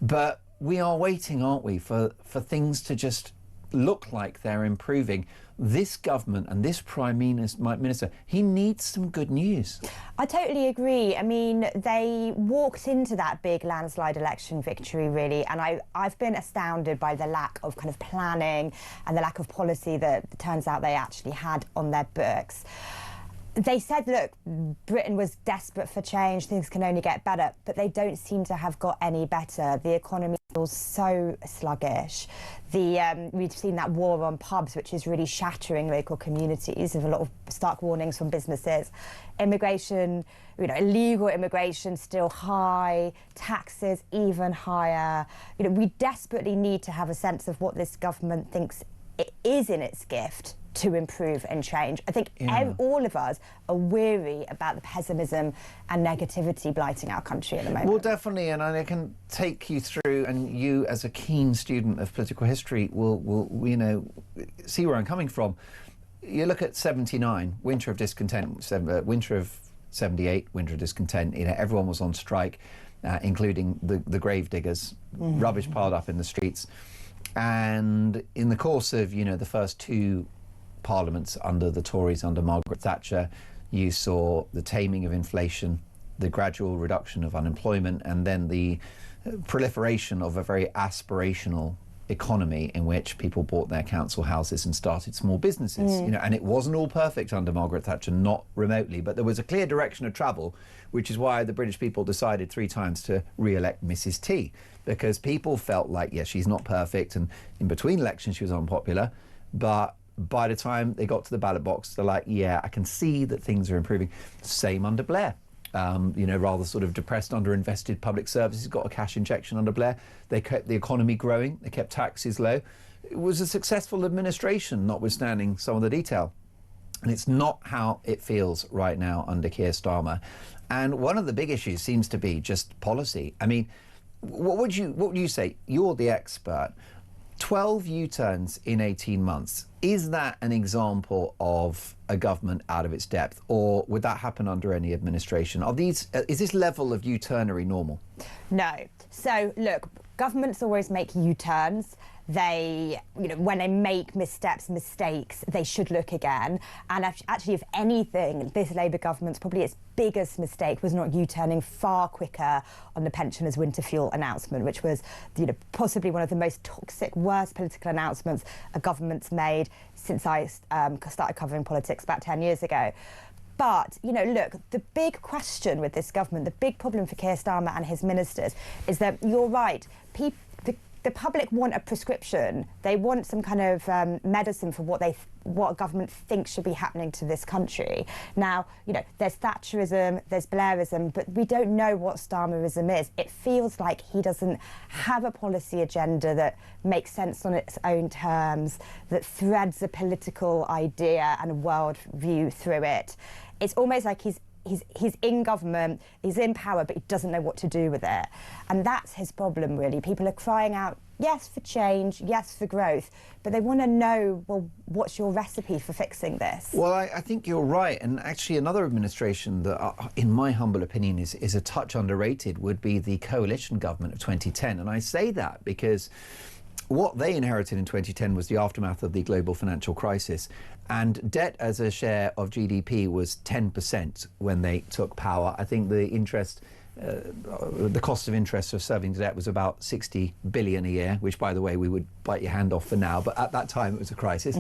But we are waiting, aren't we, for things to just look like they're improving. This government and this Prime Minister, he needs some good news. I totally agree. I mean, they walked into that big landslide election victory, really, and I've been astounded by the lack of kind of planning and the lack of policy that it turns out they actually had on their books. They said, look, Britain was desperate for change, things can only get better, but they don't seem to have got any better. The economy feels so sluggish. We've seen that war on pubs, which is really shattering local communities, with a lot of stark warnings from businesses. Immigration, illegal immigration still high, taxes even higher. We desperately need to have a sense of what this government thinks it is in its gift to improve and change. I think all of us are weary about the pessimism and negativity blighting our country at the moment. Well, definitely, and I can take you through, and you, as a keen student of political history, will see where I'm coming from. You look at 79, winter of discontent, winter of 78, winter of discontent. Everyone was on strike, including the grave diggers, rubbish piled up in the streets. And in the course of, the first two parliaments under the Tories, under Margaret Thatcher, you saw the taming of inflation, the gradual reduction of unemployment, and then the proliferation of a very aspirational economy in which people bought their council houses and started small businesses. And it wasn't all perfect under Margaret Thatcher, not remotely, but there was a clear direction of travel, which is why the British people decided 3 times to re-elect Mrs T, because people felt like, yes, she's not perfect, and in between elections she was unpopular, but by the time they got to the ballot box, they're like, yeah, I can see that things are improving. Same under Blair. Rather sort of depressed, underinvested public services, got a cash injection under Blair. They kept the economy growing, they kept taxes low. It was a successful administration, notwithstanding some of the detail. And it's not how it feels right now under Keir Starmer. And one of the big issues seems to be just policy. I mean, what would you say? You're the expert. 12 U-turns in 18 months. Is that an example of a government out of its depth, or would that happen under any administration? Is this level of U-turnery normal? No. So, look, governments always make U-turns. They, when they make mistakes, they should look again. And actually, if anything, this Labour government's probably its biggest mistake was not U-turning far quicker on the pensioners' winter fuel announcement, which was, possibly one of the most toxic, worst political announcements a government's made since I started covering politics about 10 years ago. But, look, the big question with this government, the big problem for Keir Starmer and his ministers is that, you're right, the public want a prescription. They want some kind of medicine for what a government thinks should be happening to this country. Now, there's Thatcherism, there's Blairism, but we don't know what Starmerism is. It feels like he doesn't have a policy agenda that makes sense on its own terms, that threads a political idea and a world view through it. It's almost like he's in government, he's in power, but he doesn't know what to do with it. And that's his problem, really. People are crying out, yes, for change, yes, for growth, but they want to know, well, what's your recipe for fixing this? Well, I think you're right. And actually another administration that, in my humble opinion, is a touch underrated would be the coalition government of 2010. And I say that because what they inherited in 2010 was the aftermath of the global financial crisis, and debt as a share of GDP was 10% when they took power. I think the cost of interest of serving the debt was about 60 billion a year, which, by the way, we would bite your hand off for now, but at that time it was a crisis.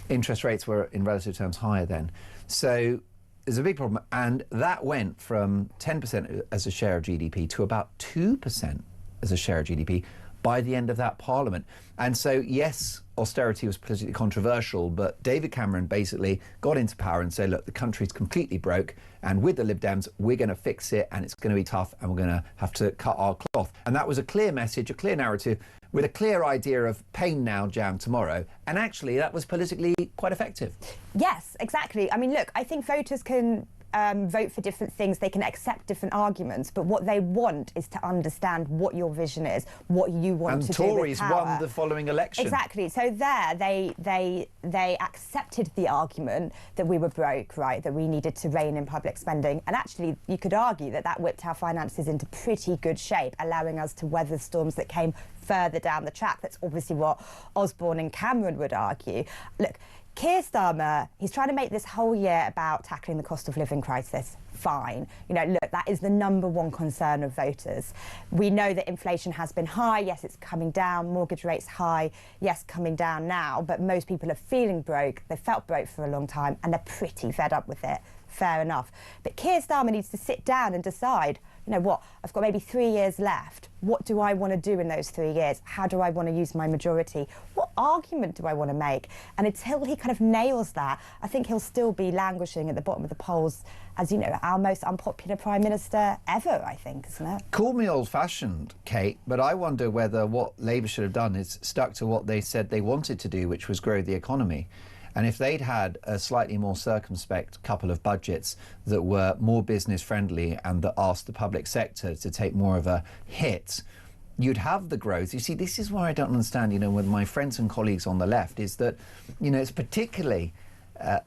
Interest rates were in relative terms higher then. So there's a big problem, and that went from 10% as a share of GDP to about 2% as a share of GDP by the end of that parliament. And so, yes, austerity was politically controversial, but David Cameron basically got into power and said, look, the country's completely broke, and with the Lib Dems, we're going to fix it, and it's going to be tough, and we're going to have to cut our cloth. And that was a clear message, a clear narrative, with a clear idea of pain now, jam tomorrow. And actually, that was politically quite effective. Yes, exactly. I mean, look, I think voters can vote for different things, they can accept different arguments, but what they want is to understand what your vision is, what you want to do with power. And Tories won the following election. Exactly. So there, they accepted the argument that we were broke, right, that we needed to rein in public spending, and actually you could argue that that whipped our finances into pretty good shape, allowing us to weather storms that came further down the track. That's obviously what Osborne and Cameron would argue. Look, Keir Starmer, he's trying to make this whole year about tackling the cost of living crisis. Fine. You know, look, that is the #1 concern of voters. We know that inflation has been high. Yes, it's coming down. Mortgage rates high. Yes, coming down now. But most people are feeling broke. They felt broke for a long time, and they're pretty fed up with it. Fair enough. But Keir Starmer needs to sit down and decide, you know what, I've got maybe 3 years left. What do I want to do in those 3 years? How do I want to use my majority? What argument do I want to make? And until he kind of nails that, I think he'll still be languishing at the bottom of the polls as, you know, our most unpopular Prime Minister ever, I think, isn't it? Call me old-fashioned, Kate, but I wonder whether what Labour should have done is stuck to what they said they wanted to do, which was grow the economy. And if they'd had a slightly more circumspect couple of budgets that were more business friendly and that asked the public sector to take more of a hit, you'd have the growth. You see, this is why I don't understand, you know, with my friends and colleagues on the left, is that, you know, it's particularly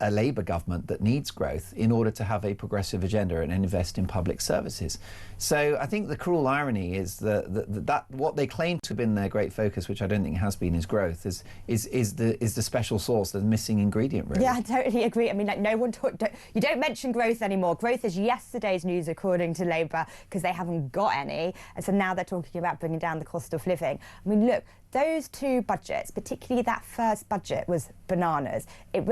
a Labour government that needs growth in order to have a progressive agenda and invest in public services. So I think the cruel irony is that what they claim to have been their great focus, which I don't think has been, is growth, is the special sauce, the missing ingredient, really. Yeah, I totally agree. I mean, like, you don't mention growth anymore. Growth is yesterday's news, according to Labour, because they haven't got any. And so now they're talking about bringing down the cost of living. I mean, look, those two budgets, particularly that first budget, was bananas. It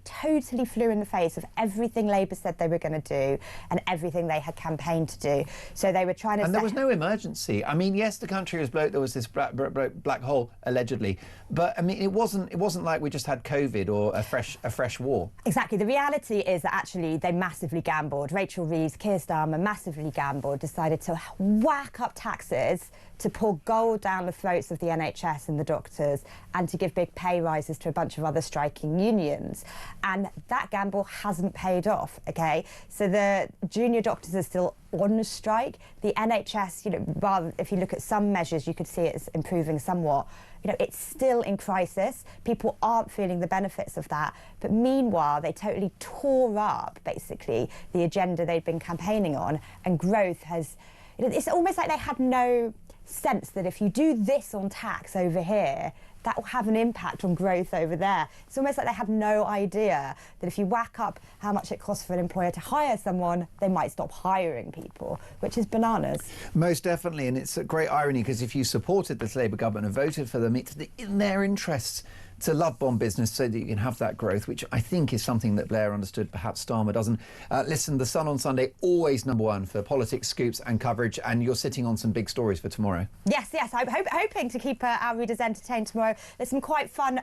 totally flew in the face of everything Labour said they were going to do and everything they had campaigned to do. So they were trying to... And there was no emergency. I mean, yes, the country was blocked. There was this black hole, allegedly. But, I mean, it wasn't like we just had COVID or a fresh war. Exactly. The reality is that actually they massively gambled. Rachel Reeves, Keir Starmer massively gambled, decided to whack up taxes to pour gold down the throats of the NHS and the doctors, and to give big pay rises to a bunch of other striking unions. And that gamble hasn't paid off, OK? So the junior doctors are still on strike. The NHS, you know, rather, if you look at some measures, you could see it's improving somewhat. You know, it's still in crisis. People aren't feeling the benefits of that. But meanwhile, they totally tore up, basically, the agenda they'd been campaigning on, and growth has... You know, it's almost like they had no sense that if you do this on tax over here, that will have an impact on growth over there. It's almost like they have no idea that if you whack up how much it costs for an employer to hire someone, they might stop hiring people, which is bananas. Most definitely, and it's a great irony, because if you supported this Labour government and voted for them, it's in their interests to love bomb business so that you can have that growth, which I think is something that Blair understood, perhaps Starmer doesn't. Listen, The Sun on Sunday, always #1 for politics, scoops and coverage, and you're sitting on some big stories for tomorrow. Yes, I'm hoping to keep our readers entertained tomorrow. There's some quite fun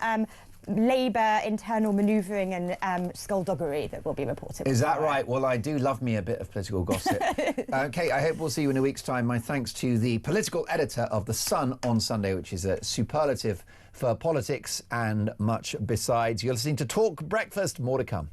Labour internal manoeuvring and skullduggery that will be reported. Is that right? Well, I do love me a bit of political gossip. Kate, I hope we'll see you in a week's time. My thanks to the political editor of The Sun on Sunday, which is a superlative for politics and much besides. You're listening to Talk Breakfast. More to come.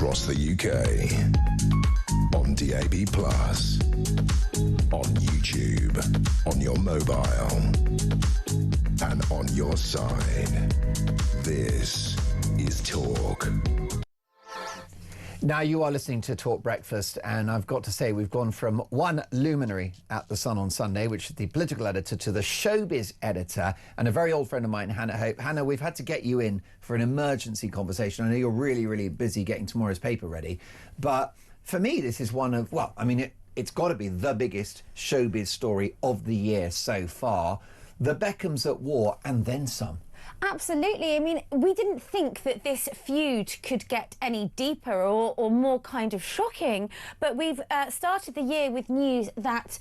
across the UK. On DAB+, on YouTube, on your mobile, and on your side. This is Talk. Now you are listening to Talk Breakfast, and I've got to say we've gone from one luminary at The Sun on Sunday, which is the political editor, to the showbiz editor, and a very old friend of mine, Hannah Hope. Hannah, we've had to get you in for an emergency conversation. I know you're really, really busy getting tomorrow's paper ready, but for me this is one of, well, I mean, it's got to be the biggest showbiz story of the year so far. The Beckhams at war, and then some. Absolutely. I mean, we didn't think that this feud could get any deeper or more kind of shocking, but we've started the year with news that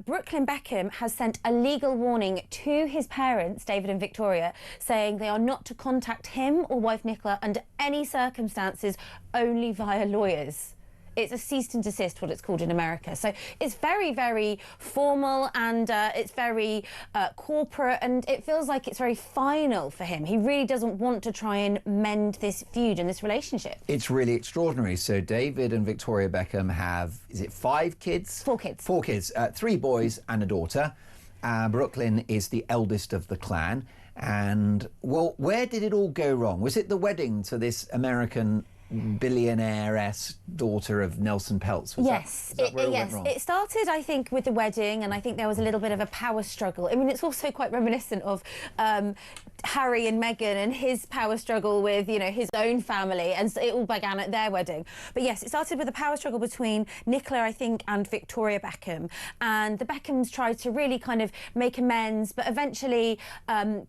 Brooklyn Beckham has sent a legal warning to his parents, David and Victoria, saying they are not to contact him or wife Nicola under any circumstances, only via lawyers. It's a cease and desist, what it's called in America. So it's very, very formal, and it's very corporate, and it feels like it's very final for him. He really doesn't want to try and mend this feud and this relationship. It's really extraordinary. So David and Victoria Beckham have, is it 5 kids? 4 kids. 4 kids, 3 boys and a daughter. Brooklyn is the eldest of the clan. And, well, where did it all go wrong? Was it the wedding to this American billionaire-esque daughter of Nelson Peltz? Yes, it started, I think, with the wedding, and I think there was a little bit of a power struggle. I mean, it's also quite reminiscent of Harry and Meghan and his power struggle with, you know, his own family, and so it all began at their wedding. But yes, it started with a power struggle between Nicola, I think, and Victoria Beckham, and the Beckhams tried to really kind of make amends, but eventually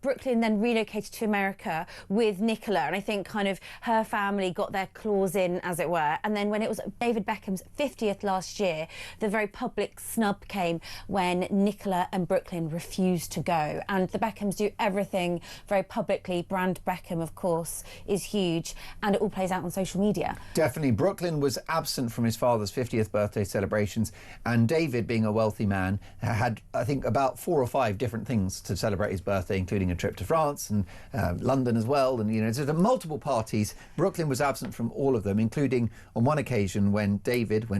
Brooklyn then relocated to America with Nicola, and I think kind of her family got their claws in, as it were. And then when it was David Beckham's 50th last year, the very public snub came when Nicola and Brooklyn refused to go. And the Beckhams do everything very publicly. Brand Beckham, of course, is huge, and it all plays out on social media. Definitely. Brooklyn was absent from his father's 50th birthday celebrations, and David, being a wealthy man, had, I think, about 4 or 5 different things to celebrate his birthday, including a trip to France and London as well, and, you know, so there were multiple parties. Brooklyn was absent from all of them, including on one occasion when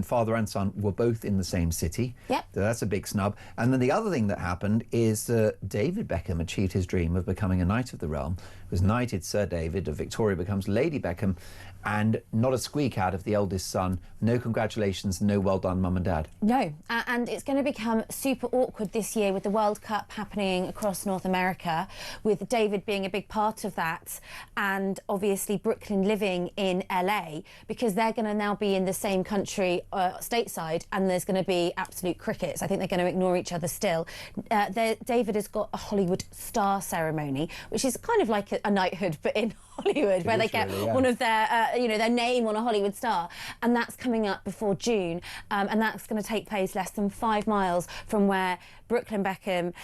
father and son were both in the same city. Yep. So that's a big snub. And then the other thing that happened is that David Beckham achieved his dream of becoming a Knight of the Realm. Was knighted Sir David, Victoria becomes Lady Beckham, and not a squeak out of the eldest son. No congratulations, no well done, Mum and Dad. No, and it's going to become super awkward this year with the World Cup happening across North America, with David being a big part of that, and obviously Brooklyn living in LA, because they're going to now be in the same country stateside, and there's going to be absolute crickets. I think they're going to ignore each other still. David has got a Hollywood star ceremony, which is kind of like a knighthood, but in Hollywood, where they get one of their, their name on a Hollywood star, and that's coming up before June, and that's going to take place less than 5 miles from where Brooklyn Beckham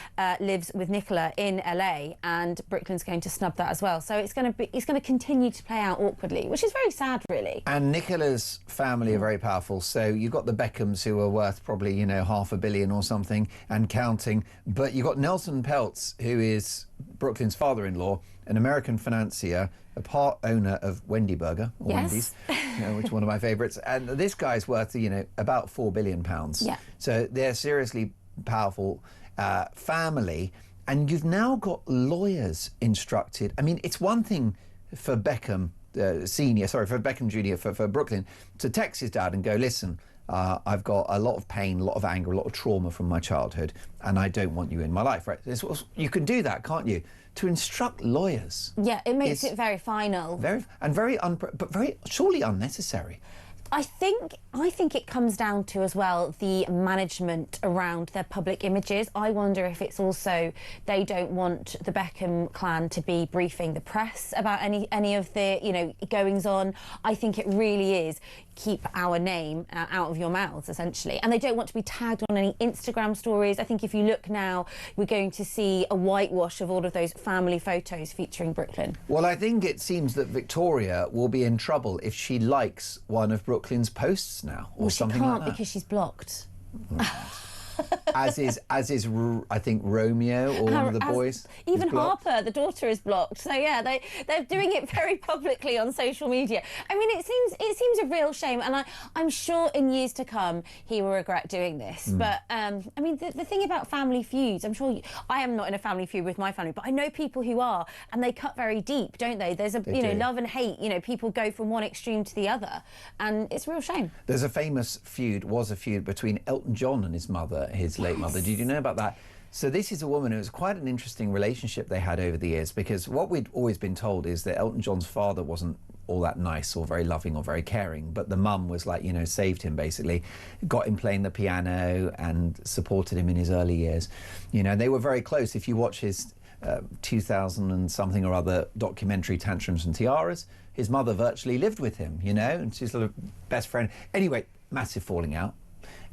lives with Nicola in LA, and Brooklyn's going to snub that as well. So it's going to continue to play out awkwardly, which is very sad, really. And Nicola's family are very powerful. So you've got the Beckhams, who are worth probably, $500 million or something and counting. But you've got Nelson Peltz, who is Brooklyn's father-in-law, an American financier, a part owner of Wendy Burger, or yes. Wendy's, which is one of my favourites. And this guy's worth, about £4 billion. Yeah. So they're seriously powerful family. And you've now got lawyers instructed. I mean, it's one thing for Beckham for Beckham Jr., for Brooklyn, to text his dad and go, listen, I've got a lot of pain, a lot of anger, a lot of trauma from my childhood, and I don't want you in my life, right? You can do that, can't you? To instruct lawyers. Yeah, it makes it very final. Very surely unnecessary. I think it comes down to, as well, the management around their public images. I wonder if it's also they don't want the Beckham clan to be briefing the press about any of the goings on. I think it really is keep our name out of your mouths, essentially. And they don't want to be tagged on any Instagram stories. I think if you look now, we're going to see a whitewash of all of those family photos featuring Brooklyn. Well, I think it seems that Victoria will be in trouble if she likes one of Brooklyn's posts now, or something like that. She can't, because she's blocked. as is I think Romeo or one of the boys. Even Harper, the daughter, is blocked. So yeah, they're doing it very publicly on social media. I mean, it seems a real shame, and I'm sure in years to come he will regret doing this. But I mean, the thing about family feuds, I'm sure I am not in a family feud with my family, but I know people who are, and they cut very deep, don't they? There's love and hate. You know, people go from one extreme to the other, and it's a real shame. There's a famous feud between Elton John and his mother, his late mother. Did you know about that? So this is a woman who was quite an interesting relationship they had over the years, because what we'd always been told is that Elton John's father wasn't all that nice or very loving or very caring, but the mum was like, you know, saved him basically, got him playing the piano and supported him in his early years. You know, they were very close. If you watch his 2000 and something or other documentary Tantrums and Tiaras, his mother virtually lived with him, you know, and she's sort of best friend. Anyway, massive falling out,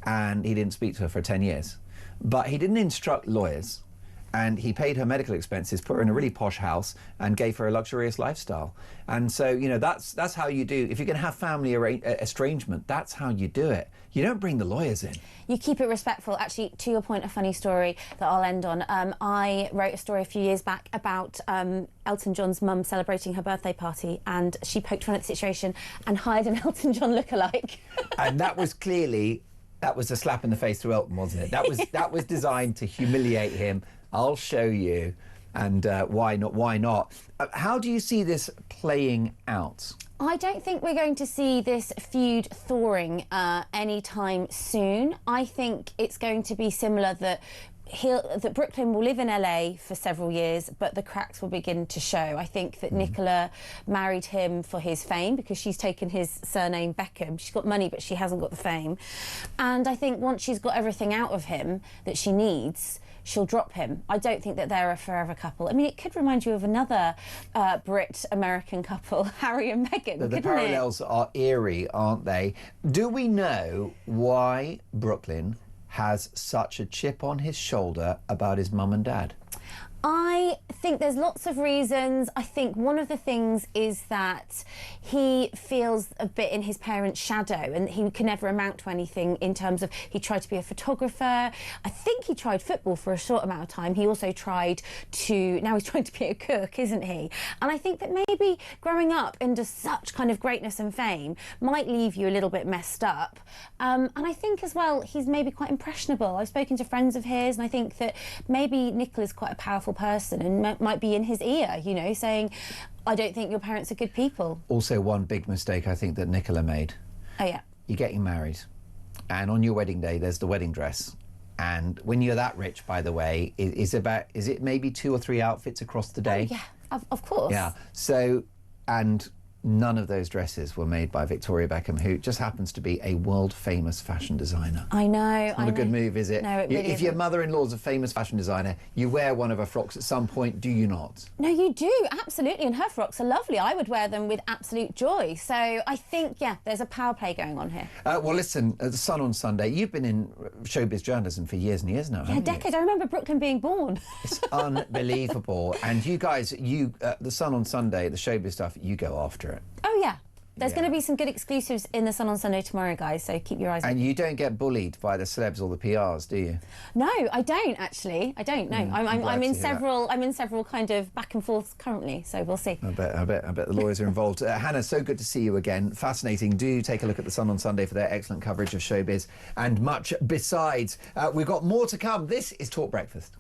and he didn't speak to her for 10 years. But he didn't instruct lawyers, and he paid her medical expenses, put her in a really posh house, and gave her a luxurious lifestyle. And so, you know, that's how you do. If you're going to have family estrangement, that's how you do it. You don't bring the lawyers in. You keep it respectful. Actually, to your point, a funny story that I'll end on. I wrote a story a few years back about Elton John's mum celebrating her birthday party, and she poked fun at the situation and hired an Elton John lookalike. And that was clearly, that was a slap in the face to Elton, wasn't it? That was designed to humiliate him. I'll show you, and why not? Why not? How do you see this playing out? I don't think we're going to see this feud thawing anytime soon. I think it's going to be similar, that Brooklyn will live in LA for several years, but the cracks will begin to show. I think that Nicola married him for his fame, because she's taken his surname Beckham. She's got money, but she hasn't got the fame. And I think once she's got everything out of him that she needs, she'll drop him. I don't think that they're a forever couple. I mean, it could remind you of another Brit-American couple, Harry and Meghan, The parallels are eerie, aren't they? Do we know why Brooklyn has such a chip on his shoulder about his mum and dad? I think there's lots of reasons. I think one of the things is that he feels a bit in his parents' shadow, and he can never amount to anything in terms of, he tried to be a photographer. I think he tried football for a short amount of time. He also tried to, now he's trying to be a cook, isn't he? And I think that maybe growing up into such kind of greatness and fame might leave you a little bit messed up. And I think as well, he's maybe quite impressionable. I've spoken to friends of his, and I think that maybe Nicola's quite a powerful person and might be in his ear, you know, saying, I don't think your parents are good people. Also, one big mistake I think that Nicola made. Oh yeah. You're getting married, and on your wedding day there's the wedding dress, and when you're that rich, by the way, is it maybe 2 or 3 outfits across the day? Oh, yeah, of course. Yeah. So, and none of those dresses were made by Victoria Beckham, who just happens to be a world-famous fashion designer. I know. It's not a good move, is it? No, it really If your mother-in-law's a famous fashion designer, you wear one of her frocks at some point, do you not? No, you do, absolutely, and her frocks are lovely. I would wear them with absolute joy. So I think, yeah, there's a power play going on here. Well, listen, The Sun on Sunday, you've been in showbiz journalism for years and years now, haven't you? Yeah, decades. I remember Brooklyn being born. It's unbelievable. And you guys, The Sun on Sunday, the showbiz stuff, you go after it. Oh, yeah. There's going to be some good exclusives in The Sun on Sunday tomorrow, guys, so keep your eyes on. And you don't get bullied by the celebs or the PRs, do you? No, I don't, actually. I don't, no. I'm in several kind of back and forths currently, so we'll see. I bet the lawyers are involved. Hannah, so good to see you again. Fascinating. Do take a look at The Sun on Sunday for their excellent coverage of showbiz and much besides. We've got more to come. This is Talk Breakfast.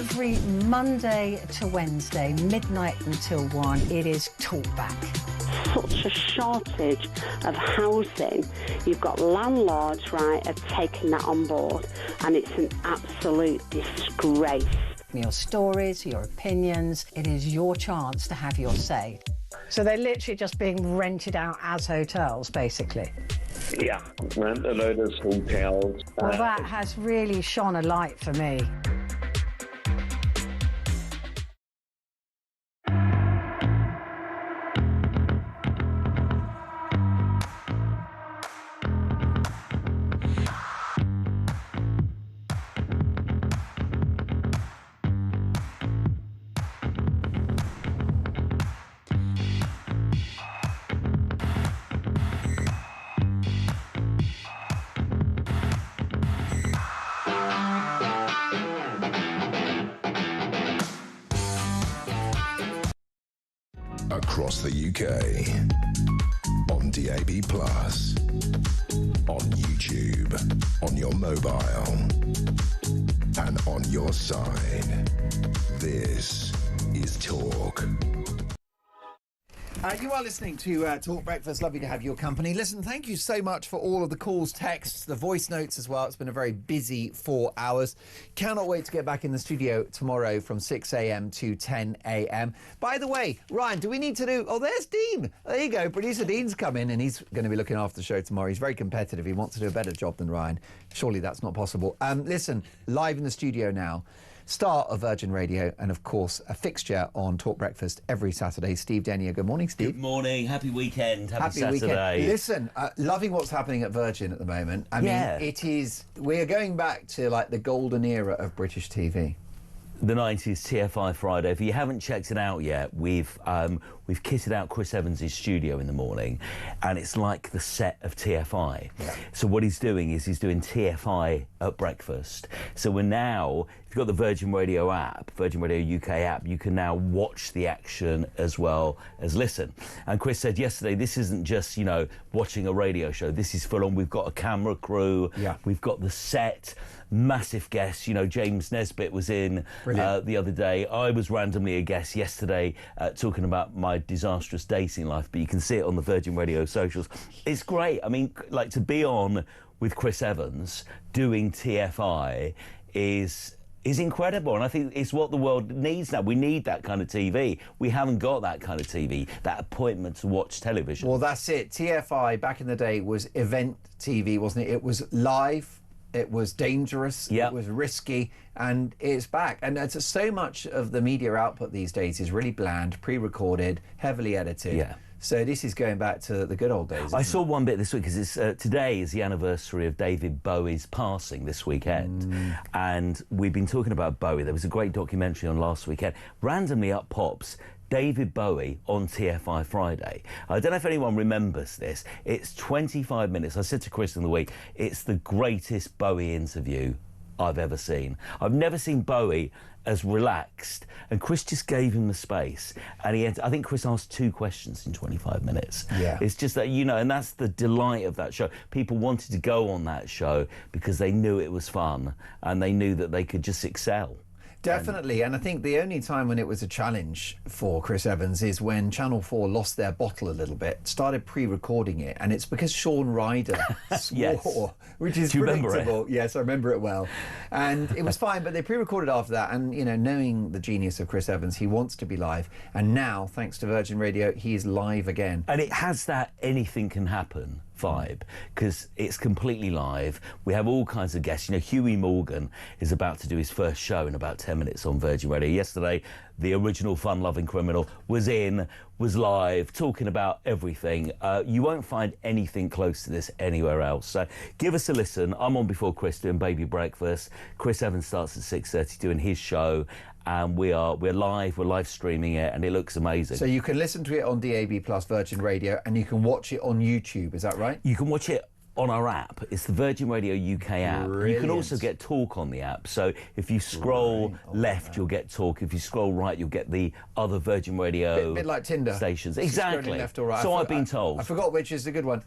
every Monday to Wednesday, midnight until 1. It is Talkback. Such a shortage of housing. You've got landlords, right, have taken that on board, and it's an absolute disgrace. Your stories, your opinions, it is your chance to have your say. So they're literally just being rented out as hotels, basically. Yeah, rent a load of hotels. Well, that has really shone a light for me. Across the UK, on DAB+, on YouTube, on your mobile, and on your side. This is Talk. You are listening to Talk Breakfast. Lovely to have your company. Listen, thank you so much for all of the calls, texts, the voice notes as well. It's been a very busy 4 hours. Cannot wait to get back in the studio tomorrow from 6 a.m. to 10 a.m. By the way, Ryan, do we need to do... Oh, there's Dean. There you go. Producer Dean's come in and he's going to be looking after the show tomorrow. He's very competitive. He wants to do a better job than Ryan. Surely that's not possible. Listen, live in the studio now. Star of Virgin Radio and, of course, a fixture on Talk Breakfast every Saturday. Steve Denyer. Good morning, Steve. Good morning. Happy weekend. Happy Saturday. Weekend. Listen, loving what's happening at Virgin at the moment. I mean, it is... We're going back to, like, the golden era of British TV. The 90s TFI Friday. If you haven't checked it out yet, we've kitted out Chris Evans' studio in the morning, and it's like the set of TFI. Yeah. So what he's doing is he's doing TFI at breakfast. So we're now, if you've got the Virgin Radio app, Virgin Radio UK app, you can now watch the action as well as listen. And Chris said yesterday, this isn't just, you know, watching a radio show. This is full on. We've got a camera crew. Yeah. We've got the set. Massive guests. You know, James Nesbitt was in the other day. I was randomly a guest yesterday talking about my disastrous dating life, but you can see it on the Virgin Radio socials. It's great. I mean, like, to be on with Chris Evans doing TFI is incredible, and I think it's what the world needs now. We need that kind of TV. We haven't got that kind of TV, that appointment to watch television. Well, that's it. TFI back in the day was event TV, wasn't it? It was live. It was dangerous, It was risky, and it's back. And it's so much of the media output these days is really bland, pre-recorded, heavily edited. Yeah. So this is going back to the good old days. I saw one bit this week, because today is the anniversary of David Bowie's passing this weekend. And we've been talking about Bowie. There was a great documentary on last weekend. Randomly up pops David Bowie on TFI Friday. I don't know if anyone remembers this. It's 25 minutes. I said to Chris in the week, it's the greatest Bowie interview I've ever seen. I've never seen Bowie as relaxed, and Chris just gave him the space. And I think Chris asked 2 questions in 25 minutes. Yeah. It's just that, you know, and that's the delight of that show. People wanted to go on that show because they knew it was fun and they knew that they could just excel. Definitely, and I think the only time when it was a challenge for Chris Evans is when Channel 4 lost their bottle a little bit, started pre-recording it, and it's because Shaun Ryder swore, which is predictable. Yes, I remember it well. And it was fine, but they pre-recorded after that, and, you know, knowing the genius of Chris Evans, he wants to be live, and now, thanks to Virgin Radio, he is live again. And it has that anything can happen vibe, because it's completely live. We have all kinds of guests. You know, Huey Morgan is about to do his first show in about 10 minutes on Virgin Radio. Yesterday, the original fun-loving criminal was live, talking about everything. You won't find anything close to this anywhere else. So give us a listen. I'm on before Chris doing Baby Breakfast. Chris Evans starts at 6:30 doing his show. And we're live streaming it, and it looks amazing. So you can listen to it on DAB Plus Virgin Radio, and you can watch it on YouTube, is that right? You can watch it on our app. It's the Virgin Radio UK app. Brilliant. You can also get Talk on the app. So if you scroll left, you'll get Talk. If you scroll right, you'll get the other Virgin Radio bit like Tinder stations. Just exactly. left or right. So I've been told. I forgot which is the good one.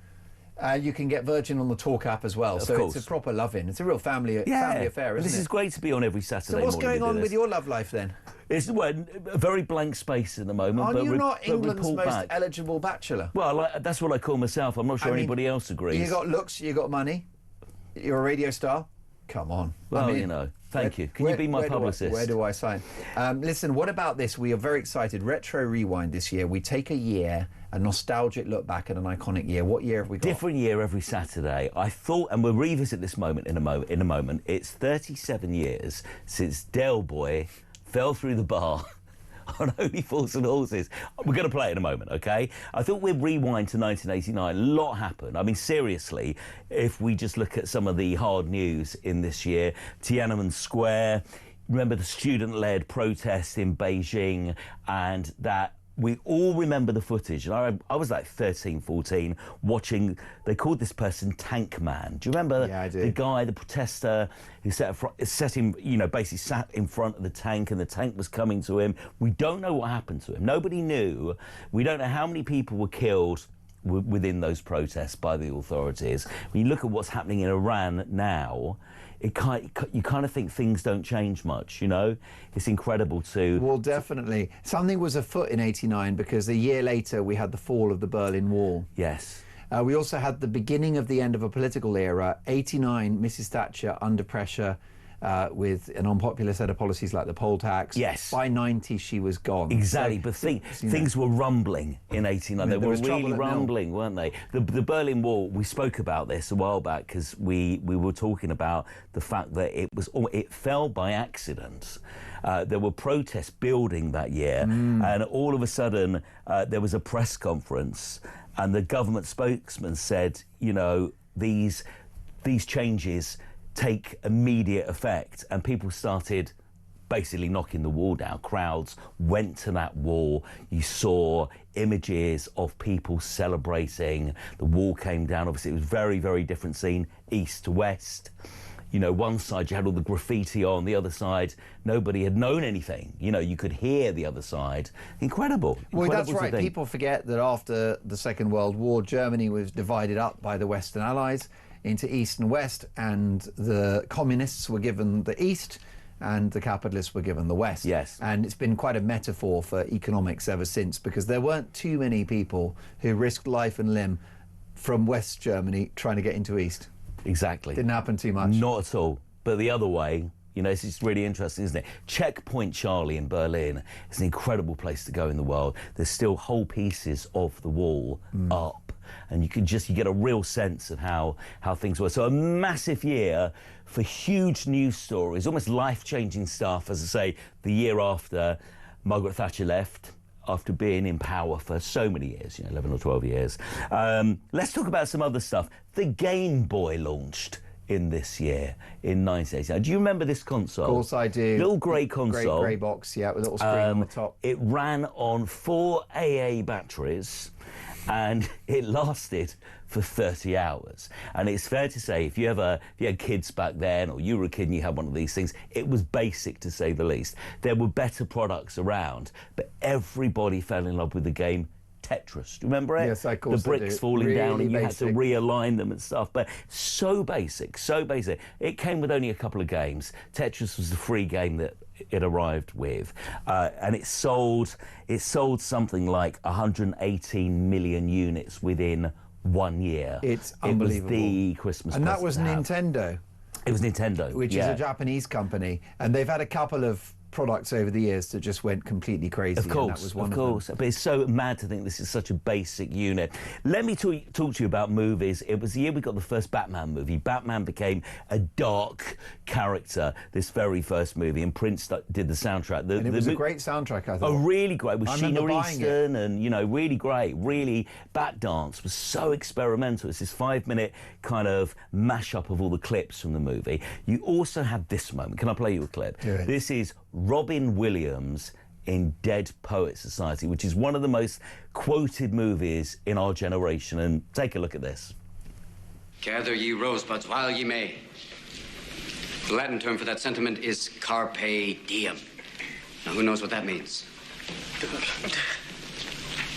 You can get Virgin on the Talk app as well. Of So course. it's a proper love-in. It's a real family affair, Well, isn't this it? is great to be on every Saturday So what's morning. going on with your love life then? It's a very blank space at the moment. Are but you not but England's report most back. eligible bachelor? Well, that's what I call myself. I'm not sure I mean, anybody else agrees. You got looks, you got money, you're a radio star. Come on. Well, I mean, you know, thank you. Can you be my publicist? Where do I sign? Listen, what about this? We are very excited. Retro Rewind this year. We take a year, a nostalgic look back at an iconic year. What year have we got? Different year every Saturday. I thought, and we'll revisit this moment in a moment. It's 37 years since Del Boy fell through the bar on Only Fools and Horses. We're going to play it in a moment, OK? I thought we'd rewind to 1989. A lot happened. I mean, seriously, if we just look at some of the hard news in this year, Tiananmen Square, remember the student-led protest in Beijing, and that we all remember the footage. And I was like 13, 14, watching, they called this person Tank Man. Do you remember the guy, the protester, who basically sat in front of the tank, and the tank was coming to him? We don't know what happened to him. Nobody knew. We don't know how many people were killed within those protests by the authorities. When you look at what's happening in Iran now, you kind of think things don't change much, you know? It's incredible to... Well, definitely. Something was afoot in '89 because a year later we had the fall of the Berlin Wall. Yes. We also had the beginning of the end of a political era. '89, Mrs. Thatcher under pressure with an unpopular set of policies like the poll tax. Yes. By '90, she was gone. Exactly, but things were rumbling in '89. They were really rumbling, weren't they? The Berlin Wall, we spoke about this a while back because we were talking about the fact that it fell by accident. There were protests building that year, and all of a sudden there was a press conference, and the government spokesman said, you know, these changes take immediate effect, and people started basically knocking the wall down. Crowds went to that wall. You saw images of people celebrating. The wall came down. Obviously, it was a very, very different scene, east to west. You know, one side you had all the graffiti on, the other side nobody had known anything. You know, you could hear the other side. Incredible. Well, that's right. People forget that after the Second World War, Germany was divided up by the Western Allies into East and West, and the communists were given the East and the capitalists were given the West. Yes. And it's been quite a metaphor for economics ever since, because there weren't too many people who risked life and limb from West Germany trying to get into East. Exactly. Didn't happen too much. Not at all. But the other way, you know, this is really interesting, isn't it? Checkpoint Charlie in Berlin is an incredible place to go in the world. There's still whole pieces of the wall up, and you get a real sense of how things were. So a massive year for huge news stories, almost life-changing stuff. As I say, the year after Margaret Thatcher left, after being in power for so many years, 11 or 12 years. Let's talk about some other stuff. The Game Boy launched in this year, in 1989. Do you remember this console? Of course I do. Little grey console. Grey box, yeah, with a little screen on the top. It ran on 4 AA batteries, and it lasted for 30 hours. And it's fair to say, if you had kids back then, or you were a kid and you had one of these things, it was basic, to say the least. There were better products around, but everybody fell in love with the game Tetris. Do you remember it? Yes, of course. The bricks falling really down, and you basic. had to realign them and stuff. But so basic, so basic. It came with only a couple of games. Tetris was the free game that it arrived with, and it sold something like 118 million units within 1 year. It's unbelievable. It was the Christmas and that present was to have. Nintendo. It was Nintendo, which is a Japanese company, and they've had a couple of products over the years that just went completely crazy. Of course, and that was one of course. But it's so mad to think this is such a basic unit. Let me talk to you about movies. It was the year we got the first Batman movie. Batman became a dark character, this very first movie, and Prince did the soundtrack. And it was a great soundtrack, I thought. Oh, really great, with I Sheena remember buying Easton, and, really great. Really, Batdance was so experimental. It's this 5-minute kind of mash-up of all the clips from the movie. You also had this moment. Can I play you a clip? Yeah. This is Robin Williams in Dead Poets Society, which is one of the most quoted movies in our generation. And take a look at this. Gather ye rosebuds while ye may. The Latin term for that sentiment is carpe diem. Now, who knows what that means?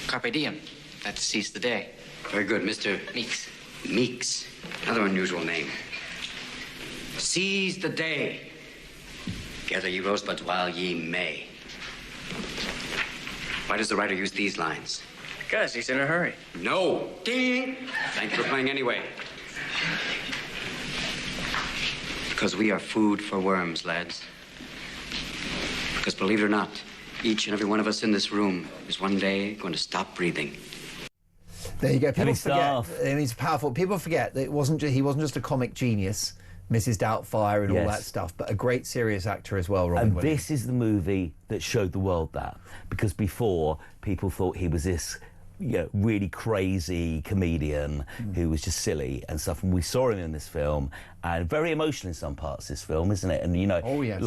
Carpe diem. That's seize the day. Very good, Mr. Meeks. Meeks, another unusual name. Seize the day. Gather ye rosebuds while ye may. Why does the writer use these lines? Because he's in a hurry. No. Ding! Thanks for playing anyway. Because we are food for worms, lads. Because believe it or not, each and every one of us in this room is one day going to stop breathing. There you go. People Heavy forget. stuff. I mean, it's powerful. People forget that he wasn't just a comic genius, Mrs. Doubtfire and all Yes. that stuff, but a great serious actor as well, Robin And Williams. this is the movie that showed the world that. Because before, people thought he was this really crazy comedian who was just silly and stuff. And we saw him in this film, and very emotional in some parts, this film, isn't it? And, oh, yes.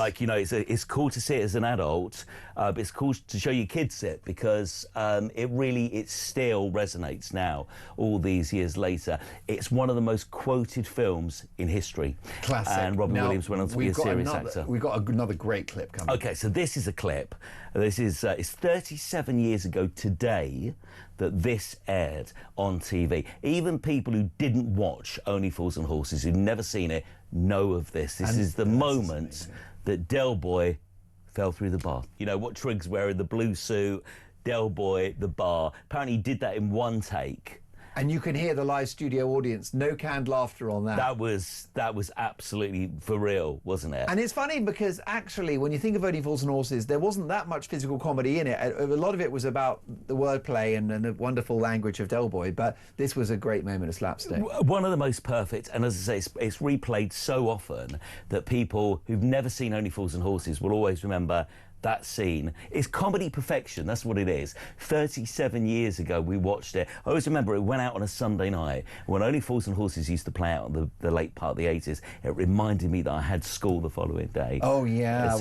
It's cool to see it as an adult, but it's cool to show your kids it because it still resonates now, all these years later. It's one of the most quoted films in history. Classic. And Robin Now, Williams went on to be a serious actor. We've got another great clip coming. Okay, so this is a clip. This is it's 37 years ago today that this aired on TV. Even people who didn't watch Only Fools and Horses, who've never seen it, know of this. This is the moment that Del Boy fell through the bar. You know, what Triggs wearing the blue suit, Del Boy, the bar. Apparently he did that in one take. And you can hear the live studio audience, no canned laughter on that. That was absolutely for real, wasn't it? And it's funny because actually, when you think of Only Fools and Horses, there wasn't that much physical comedy in it. A lot of it was about the wordplay and the wonderful language of Del Boy, but this was a great moment of slapstick. One of the most perfect, and as I say, it's replayed so often that people who've never seen Only Fools and Horses will always remember that scene. It's comedy perfection, that's what it is. 37 years ago we watched it. I always remember it went out on a Sunday night when Only Fools and Horses used to play out in the late part of the 80s. It reminded me that I had school the following day. Oh yeah.